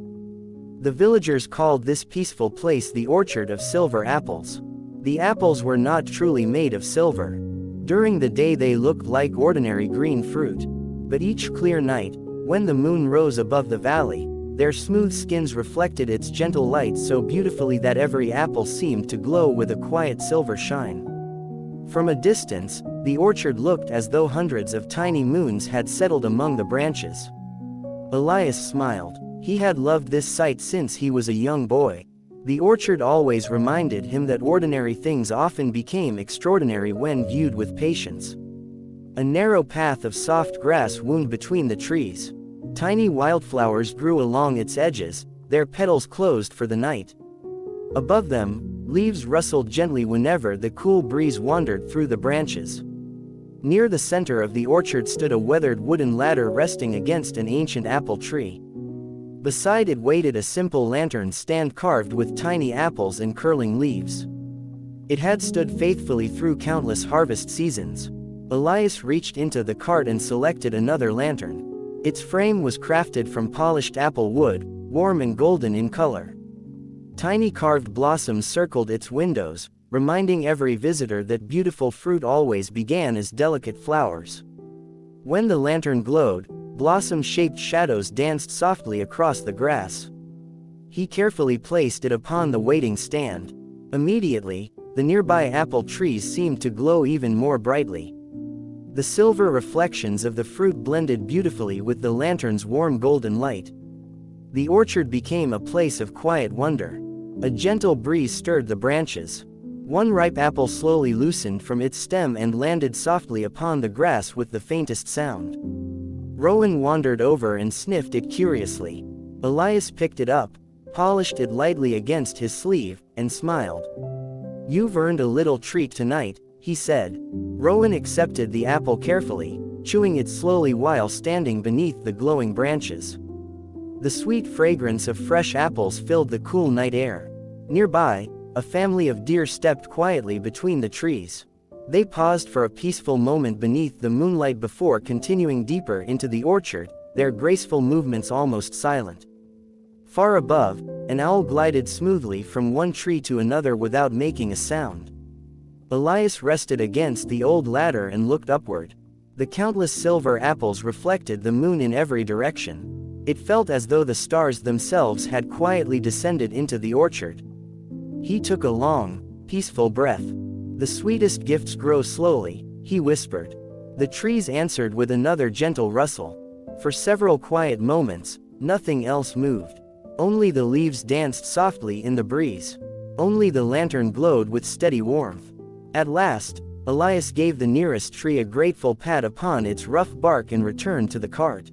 Speaker 1: The villagers called this peaceful place the Orchard of Silver Apples. The apples were not truly made of silver. During the day they looked like ordinary green fruit. But each clear night, when the moon rose above the valley, their smooth skins reflected its gentle light so beautifully that every apple seemed to glow with a quiet silver shine. From a distance, the orchard looked as though hundreds of tiny moons had settled among the branches. Elias smiled. He had loved this sight since he was a young boy. The orchard always reminded him that ordinary things often became extraordinary when viewed with patience. A narrow path of soft grass wound between the trees. Tiny wildflowers grew along its edges, their petals closed for the night. Above them, leaves rustled gently whenever the cool breeze wandered through the branches. Near the center of the orchard stood a weathered wooden ladder resting against an ancient apple tree. Beside it waited a simple lantern stand carved with tiny apples and curling leaves. It had stood faithfully through countless harvest seasons. Elias reached into the cart and selected another lantern. Its frame was crafted from polished apple wood, warm and golden in color. Tiny carved blossoms circled its windows, reminding every visitor that beautiful fruit always began as delicate flowers. When the lantern glowed, blossom-shaped shadows danced softly across the grass. He carefully placed it upon the waiting stand. Immediately, the nearby apple trees seemed to glow even more brightly. The silver reflections of the fruit blended beautifully with the lantern's warm golden light. The orchard became a place of quiet wonder. A gentle breeze stirred the branches. One ripe apple slowly loosened from its stem and landed softly upon the grass with the faintest sound. Rowan wandered over and sniffed it curiously. Elias picked it up, polished it lightly against his sleeve, and smiled. "You've earned a little treat tonight," he said. Rowan accepted the apple carefully, chewing it slowly while standing beneath the glowing branches. The sweet fragrance of fresh apples filled the cool night air. Nearby, a family of deer stepped quietly between the trees. They paused for a peaceful moment beneath the moonlight before continuing deeper into the orchard, their graceful movements almost silent. Far above, an owl glided smoothly from one tree to another without making a sound. Elias rested against the old ladder and looked upward. The countless silver apples reflected the moon in every direction. It felt as though the stars themselves had quietly descended into the orchard. He took a long, peaceful breath. "The sweetest gifts grow slowly," he whispered. The trees answered with another gentle rustle. For several quiet moments, nothing else moved. Only the leaves danced softly in the breeze. Only the lantern glowed with steady warmth. At last, Elias gave the nearest tree a grateful pat upon its rough bark and returned to the cart.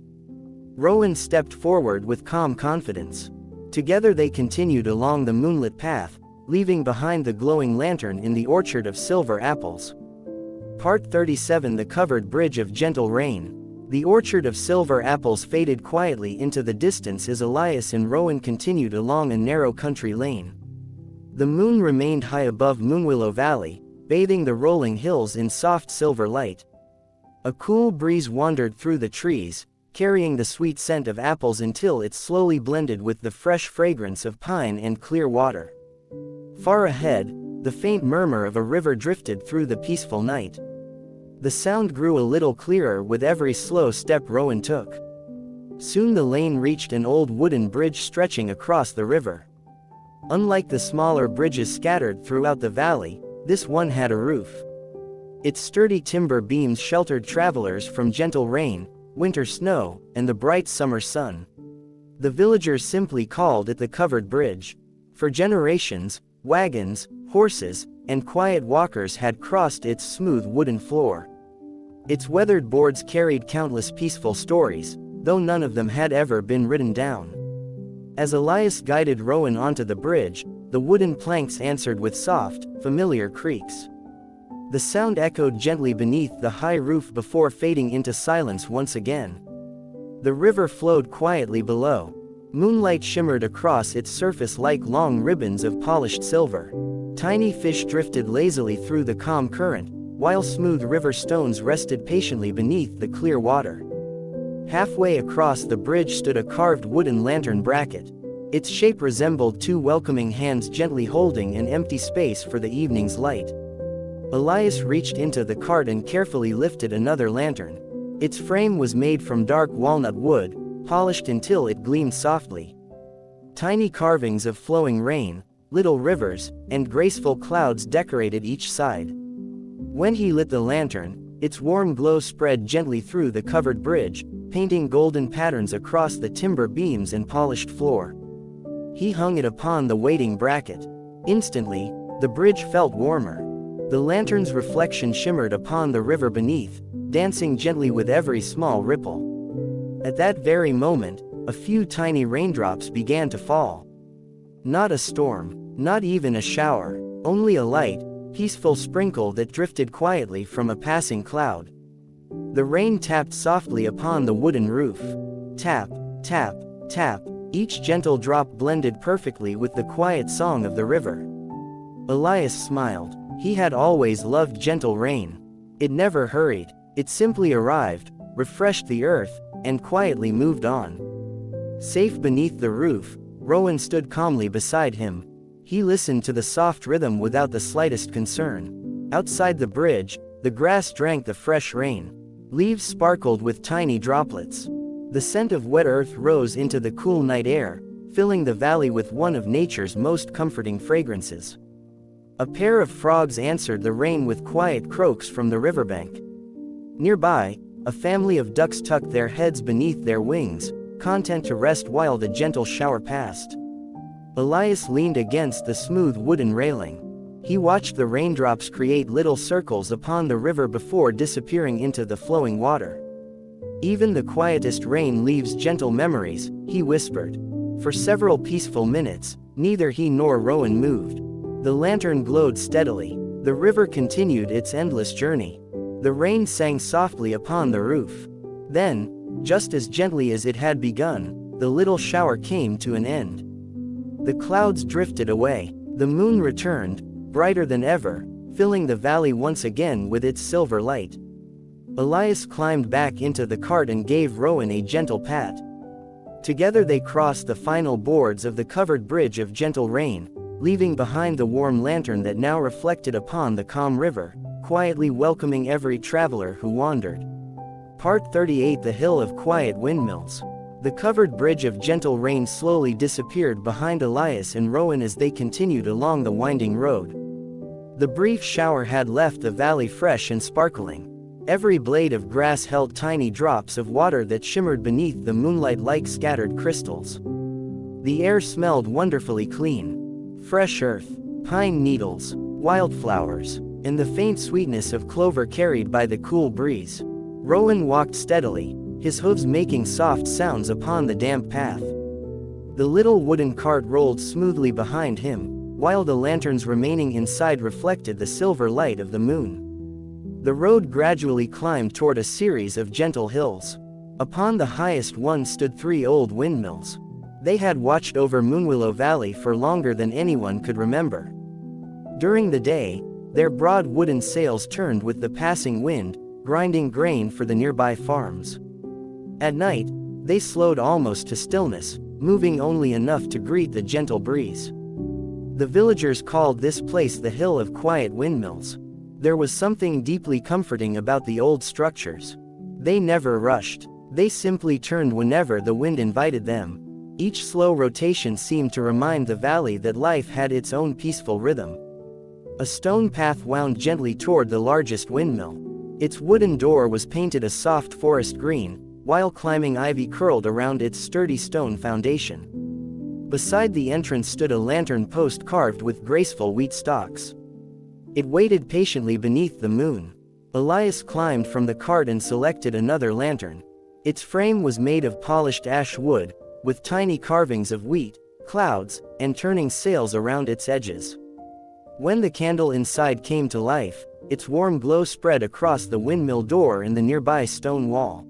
Speaker 1: Rowan stepped forward with calm confidence. Together they continued along the moonlit path, leaving behind the glowing lantern in the orchard of silver apples. Part 37: The Covered Bridge of Gentle Rain. The orchard of silver apples faded quietly into the distance as Elias and Rowan continued along a narrow country lane. The moon remained high above Moonwillow Valley, bathing the rolling hills in soft silver light. A cool breeze wandered through the trees, carrying the sweet scent of apples until it slowly blended with the fresh fragrance of pine and clear water. Far ahead, the faint murmur of a river drifted through the peaceful night. The sound grew a little clearer with every slow step Rowan took. Soon the lane reached an old wooden bridge stretching across the river. Unlike the smaller bridges scattered throughout the valley, this one had a roof. Its sturdy timber beams sheltered travelers from gentle rain, winter snow, and the bright summer sun. The villagers simply called it the Covered Bridge. For generations, wagons, horses, and quiet walkers had crossed its smooth wooden floor. Its weathered boards carried countless peaceful stories, though none of them had ever been written down. As Elias guided Rowan onto the bridge, the wooden planks answered with soft, familiar creaks. The sound echoed gently beneath the high roof before fading into silence once again. The river flowed quietly below. Moonlight shimmered across its surface like long ribbons of polished silver. Tiny fish drifted lazily through the calm current, while smooth river stones rested patiently beneath the clear water. Halfway across the bridge stood a carved wooden lantern bracket. Its shape resembled two welcoming hands gently holding an empty space for the evening's light. Elias reached into the cart and carefully lifted another lantern. Its frame was made from dark walnut wood, polished until it gleamed softly. Tiny carvings of flowing rain, little rivers, and graceful clouds decorated each side. When he lit the lantern, its warm glow spread gently through the covered bridge, painting golden patterns across the timber beams and polished floor. He hung it upon the waiting bracket. Instantly, the bridge felt warmer. The lantern's reflection shimmered upon the river beneath, dancing gently with every small ripple. At that very moment, a few tiny raindrops began to fall. Not a storm, not even a shower, only a light, peaceful sprinkle that drifted quietly from a passing cloud. The rain tapped softly upon the wooden roof. Tap, tap, tap, each gentle drop blended perfectly with the quiet song of the river. Elias smiled. He had always loved gentle rain. It never hurried, it simply arrived, refreshed the earth, and quietly moved on. Safe beneath the roof, Rowan stood calmly beside him. He listened to the soft rhythm without the slightest concern. Outside the bridge, the grass drank the fresh rain. Leaves sparkled with tiny droplets. The scent of wet earth rose into the cool night air, filling the valley with one of nature's most comforting fragrances. A pair of frogs answered the rain with quiet croaks from the riverbank. Nearby, a family of ducks tucked their heads beneath their wings, content to rest while the gentle shower passed. Elias leaned against the smooth wooden railing. He watched the raindrops create little circles upon the river before disappearing into the flowing water. Even the quietest rain leaves gentle memories, he whispered. For several peaceful minutes, neither he nor Rowan moved. The lantern glowed steadily. The river continued its endless journey. The rain sang softly upon the roof. Then, just as gently as it had begun, the little shower came to an end. The clouds drifted away. The moon returned, brighter than ever, filling the valley once again with its silver light. Elias climbed back into the cart and gave Rowan a gentle pat. Together they crossed the final boards of the covered bridge of gentle rain, leaving behind the warm lantern that now reflected upon the calm river, quietly welcoming every traveler who wandered. Part 38: The Hill of Quiet Windmills. The covered bridge of gentle rain slowly disappeared behind Elias and Rowan as they continued along the winding road. The brief shower had left the valley fresh and sparkling. Every blade of grass held tiny drops of water that shimmered beneath the moonlight like scattered crystals. The air smelled wonderfully clean. Fresh earth, pine needles, wildflowers, and the faint sweetness of clover carried by the cool breeze. Rowan walked steadily, his hooves making soft sounds upon the damp path. The little wooden cart rolled smoothly behind him, while the lanterns remaining inside reflected the silver light of the moon. The road gradually climbed toward a series of gentle hills. Upon the highest one stood 3 old windmills. They had watched over Moonwillow Valley for longer than anyone could remember. During the day, their broad wooden sails turned with the passing wind, grinding grain for the nearby farms. At night, they slowed almost to stillness, moving only enough to greet the gentle breeze. The villagers called this place the Hill of Quiet Windmills. There was something deeply comforting about the old structures. They never rushed. They simply turned whenever the wind invited them. Each slow rotation seemed to remind the valley that life had its own peaceful rhythm. A stone path wound gently toward the largest windmill. Its wooden door was painted a soft forest green, while climbing ivy curled around its sturdy stone foundation. Beside the entrance stood a lantern post carved with graceful wheat stalks. It waited patiently beneath the moon. Elias climbed from the cart and selected another lantern. Its frame was made of polished ash wood, with tiny carvings of wheat, clouds, and turning sails around its edges. When the candle inside came to life, its warm glow spread across the windmill door and the nearby stone wall.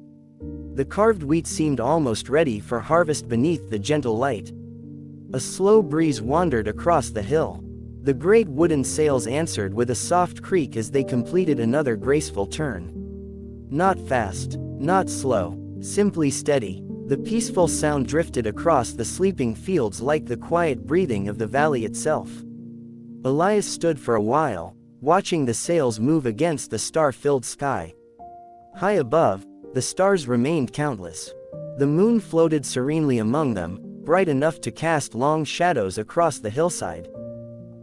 Speaker 1: The carved wheat seemed almost ready for harvest beneath the gentle light. A slow breeze wandered across the hill. The great wooden sails answered with a soft creak as they completed another graceful turn. Not fast, not slow, simply steady. The peaceful sound drifted across the sleeping fields like the quiet breathing of the valley itself. Elias stood for a while, watching the sails move against the star-filled sky. High above, the stars remained countless. The moon floated serenely among them, bright enough to cast long shadows across the hillside.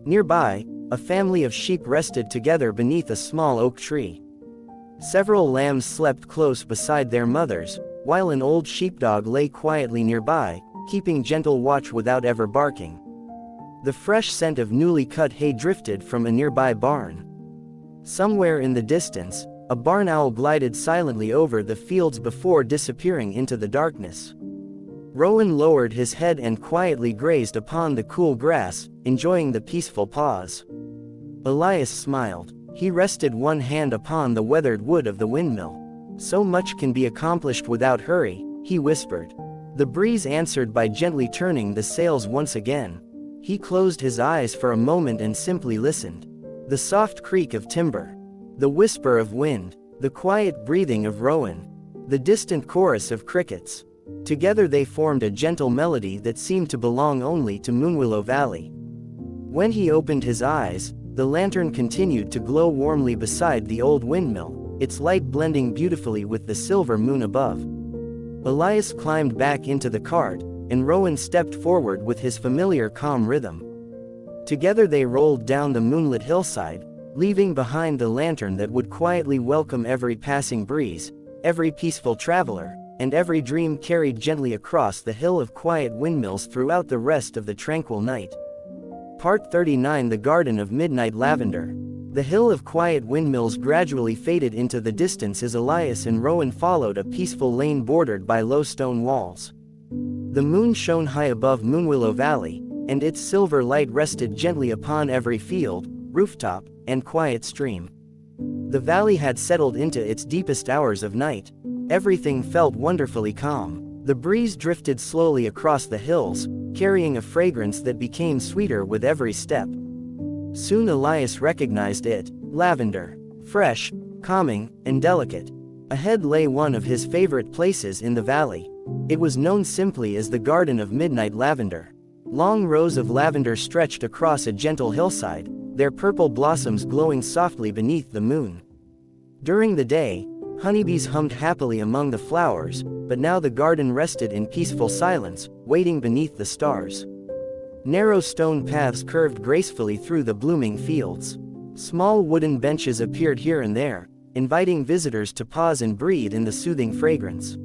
Speaker 1: Nearby, a family of sheep rested together beneath a small oak tree. Several lambs slept close beside their mothers, while an old sheepdog lay quietly nearby, keeping gentle watch without ever barking. The fresh scent of newly cut hay drifted from a nearby barn. Somewhere in the distance, a barn owl glided silently over the fields before disappearing into the darkness. Rowan lowered his head and quietly grazed upon the cool grass, enjoying the peaceful pause. Elias smiled. He rested one hand upon the weathered wood of the windmill. "So much can be accomplished without hurry," he whispered. The breeze answered by gently turning the sails once again. He closed his eyes for a moment and simply listened. The soft creak of timber, the whisper of wind, the quiet breathing of Rowan, the distant chorus of crickets. Together they formed a gentle melody that seemed to belong only to Moonwillow Valley. When he opened his eyes, the lantern continued to glow warmly beside the old windmill, its light blending beautifully with the silver moon above. Elias climbed back into the cart, and Rowan stepped forward with his familiar calm rhythm. Together they rolled down the moonlit hillside, leaving behind the lantern that would quietly welcome every passing breeze, every peaceful traveler, and every dream carried gently across the hill of quiet windmills throughout the rest of the tranquil night. Part 39. The Garden of Midnight Lavender. The hill of quiet windmills gradually faded into the distance as Elias and Rowan followed a peaceful lane bordered by low stone walls. The moon shone high above Moonwillow Valley, and its silver light rested gently upon every field, rooftop, and quiet stream. The valley had settled into its deepest hours of night. Everything felt wonderfully calm. The breeze drifted slowly across the hills, carrying a fragrance that became sweeter with every step. Soon Elias recognized it: lavender. Fresh, calming, and delicate. Ahead lay one of his favorite places in the valley. It was known simply as the Garden of Midnight Lavender. Long rows of lavender stretched across a gentle hillside, their purple blossoms glowing softly beneath the moon. During the day, honeybees hummed happily among the flowers, but now the garden rested in peaceful silence, waiting beneath the stars. Narrow stone paths curved gracefully through the blooming fields. Small wooden benches appeared here and there, inviting visitors to pause and breathe in the soothing fragrance.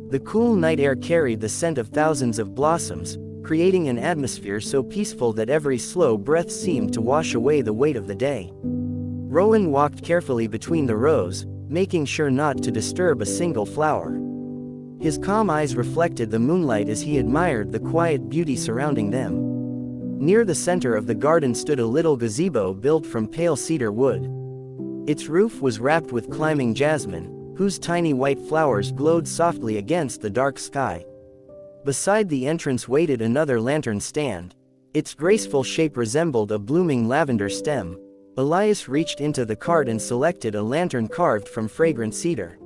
Speaker 1: The cool night air carried the scent of thousands of blossoms, creating an atmosphere so peaceful that every slow breath seemed to wash away the weight of the day. Rowan walked carefully between the rows, making sure not to disturb a single flower. His calm eyes reflected the moonlight as he admired the quiet beauty surrounding them. Near the center of the garden stood a little gazebo built from pale cedar wood. Its roof was wrapped with climbing jasmine, whose tiny white flowers glowed softly against the dark sky. Beside the entrance waited another lantern stand. Its graceful shape resembled a blooming lavender stem. Elias reached into the cart and selected a lantern carved from fragrant cedar.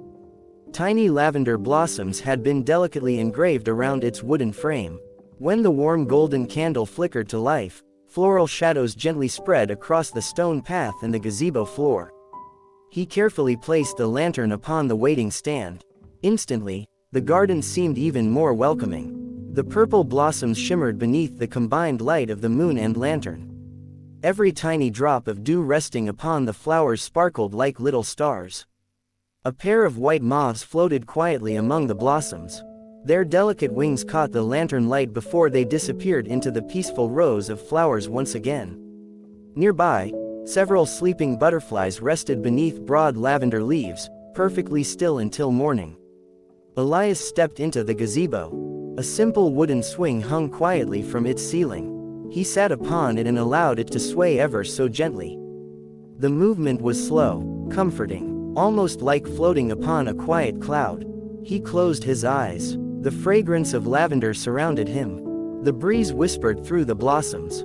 Speaker 1: Tiny lavender blossoms had been delicately engraved around its wooden frame. When the warm golden candle flickered to life, floral shadows gently spread across the stone path and the gazebo floor. He carefully placed the lantern upon the waiting stand. Instantly, the garden seemed even more welcoming. The purple blossoms shimmered beneath the combined light of the moon and lantern. Every tiny drop of dew resting upon the flowers sparkled like little stars. A pair of white moths floated quietly among the blossoms. Their delicate wings caught the lantern light before they disappeared into the peaceful rows of flowers once again. Nearby, several sleeping butterflies rested beneath broad lavender leaves, perfectly still until morning. Elias stepped into the gazebo. A simple wooden swing hung quietly from its ceiling. He sat upon it and allowed it to sway ever so gently. The movement was slow, comforting, almost like floating upon a quiet cloud. He closed his eyes. The fragrance of lavender surrounded him. The breeze whispered through the blossoms.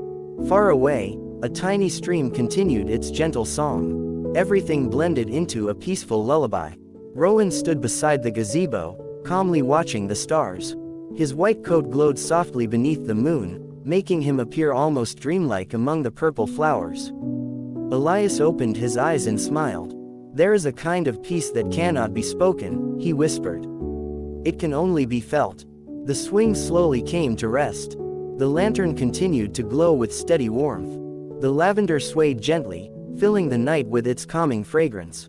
Speaker 1: Far away, a tiny stream continued its gentle song. Everything blended into a peaceful lullaby. Rowan stood beside the gazebo, calmly watching the stars. His white coat glowed softly beneath the moon, making him appear almost dreamlike among the purple flowers. Elias opened his eyes and smiled. "There is a kind of peace that cannot be spoken," he whispered. "It can only be felt." The swing slowly came to rest. The lantern continued to glow with steady warmth. The lavender swayed gently, filling the night with its calming fragrance.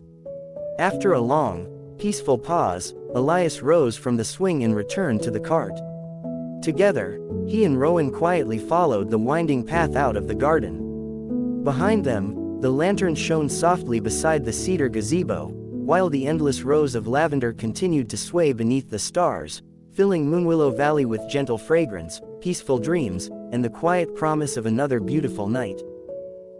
Speaker 1: After a long, peaceful pause, Elias rose from the swing and returned to the cart. Together, he and Rowan quietly followed the winding path out of the garden. Behind them, the lantern shone softly beside the cedar gazebo, while the endless rows of lavender continued to sway beneath the stars, filling Moonwillow Valley with gentle fragrance, peaceful dreams, and the quiet promise of another beautiful night.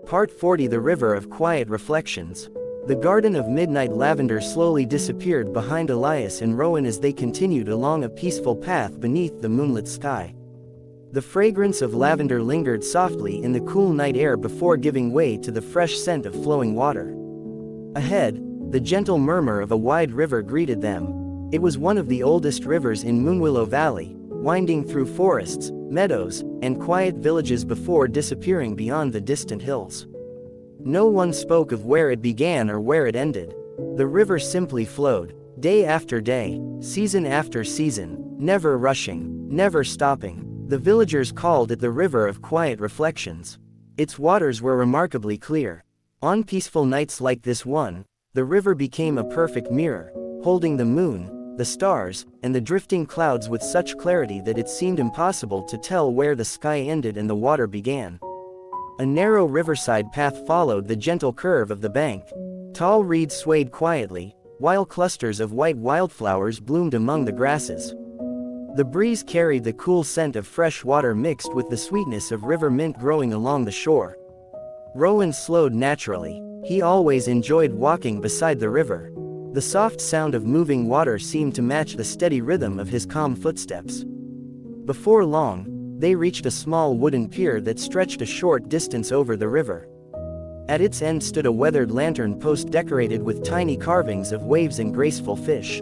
Speaker 1: Part 40: The River of Quiet Reflections. The garden of midnight lavender slowly disappeared behind Elias and Rowan as they continued along a peaceful path beneath the moonlit sky. The fragrance of lavender lingered softly in the cool night air before giving way to the fresh scent of flowing water. Ahead, the gentle murmur of a wide river greeted them. It was one of the oldest rivers in Moonwillow Valley, winding through forests, meadows, and quiet villages before disappearing beyond the distant hills. No one spoke of where it began or where it ended. The river simply flowed, day after day, season after season, never rushing, never stopping. The villagers called it the River of Quiet Reflections. Its waters were remarkably clear. On peaceful nights like this one, the river became a perfect mirror, holding the moon, the stars, and the drifting clouds with such clarity that it seemed impossible to tell where the sky ended and the water began. A narrow riverside path followed the gentle curve of the bank. Tall reeds swayed quietly, while clusters of white wildflowers bloomed among the grasses. The breeze carried the cool scent of fresh water mixed with the sweetness of river mint growing along the shore. Rowan slowed naturally. He always enjoyed walking beside the river. The soft sound of moving water seemed to match the steady rhythm of his calm footsteps. Before long, they reached a small wooden pier that stretched a short distance over the river. At its end stood a weathered lantern post decorated with tiny carvings of waves and graceful fish.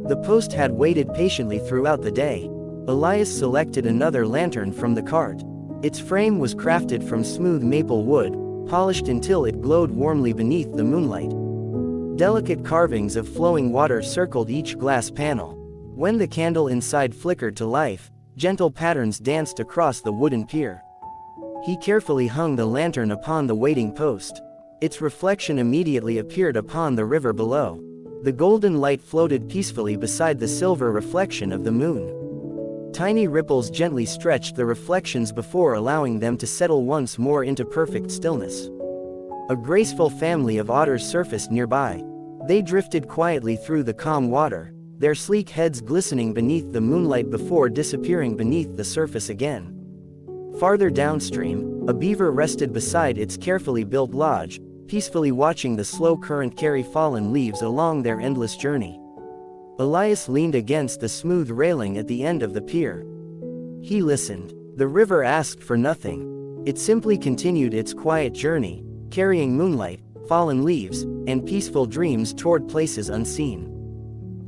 Speaker 1: The post had waited patiently throughout the day. Elias selected another lantern from the cart. Its frame was crafted from smooth maple wood, polished until it glowed warmly beneath the moonlight. Delicate carvings of flowing water circled each glass panel. When the candle inside flickered to life, gentle patterns danced across the wooden pier. He carefully hung the lantern upon the waiting post. Its reflection immediately appeared upon the river below. The golden light floated peacefully beside the silver reflection of the moon. Tiny ripples gently stretched the reflections before allowing them to settle once more into perfect stillness. A graceful family of otters surfaced nearby. They drifted quietly through the calm water, their sleek heads glistening beneath the moonlight before disappearing beneath the surface again. Farther downstream, a beaver rested beside its carefully built lodge, peacefully watching the slow current carry fallen leaves along their endless journey. Elias leaned against the smooth railing at the end of the pier. He listened. The river asked for nothing. It simply continued its quiet journey, carrying moonlight, fallen leaves, and peaceful dreams toward places unseen.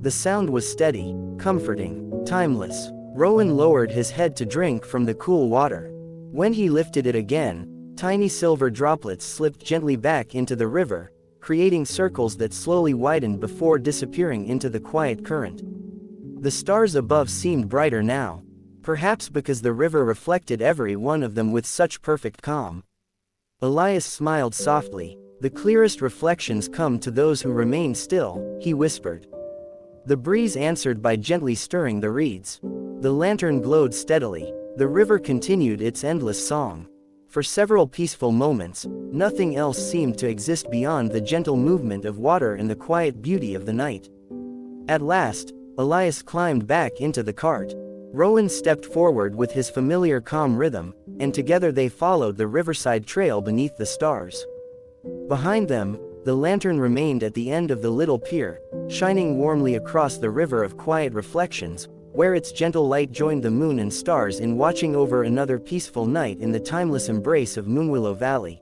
Speaker 1: The sound was steady, comforting, timeless. Rowan lowered his head to drink from the cool water. When he lifted it again, tiny silver droplets slipped gently back into the river, creating circles that slowly widened before disappearing into the quiet current. The stars above seemed brighter now, perhaps because the river reflected every one of them with such perfect calm. Elias smiled softly. "The clearest reflections come to those who remain still," he whispered. The breeze answered by gently stirring the reeds. The lantern glowed steadily. The river continued its endless song. For several peaceful moments, nothing else seemed to exist beyond the gentle movement of water and the quiet beauty of the night. At last, Elias climbed back into the cart. Rowan stepped forward with his familiar calm rhythm, and together they followed the riverside trail beneath the stars. Behind them, the lantern remained at the end of the little pier, shining warmly across the river of quiet reflections, where its gentle light joined the moon and stars in watching over another peaceful night in the timeless embrace of Moonwillow Valley.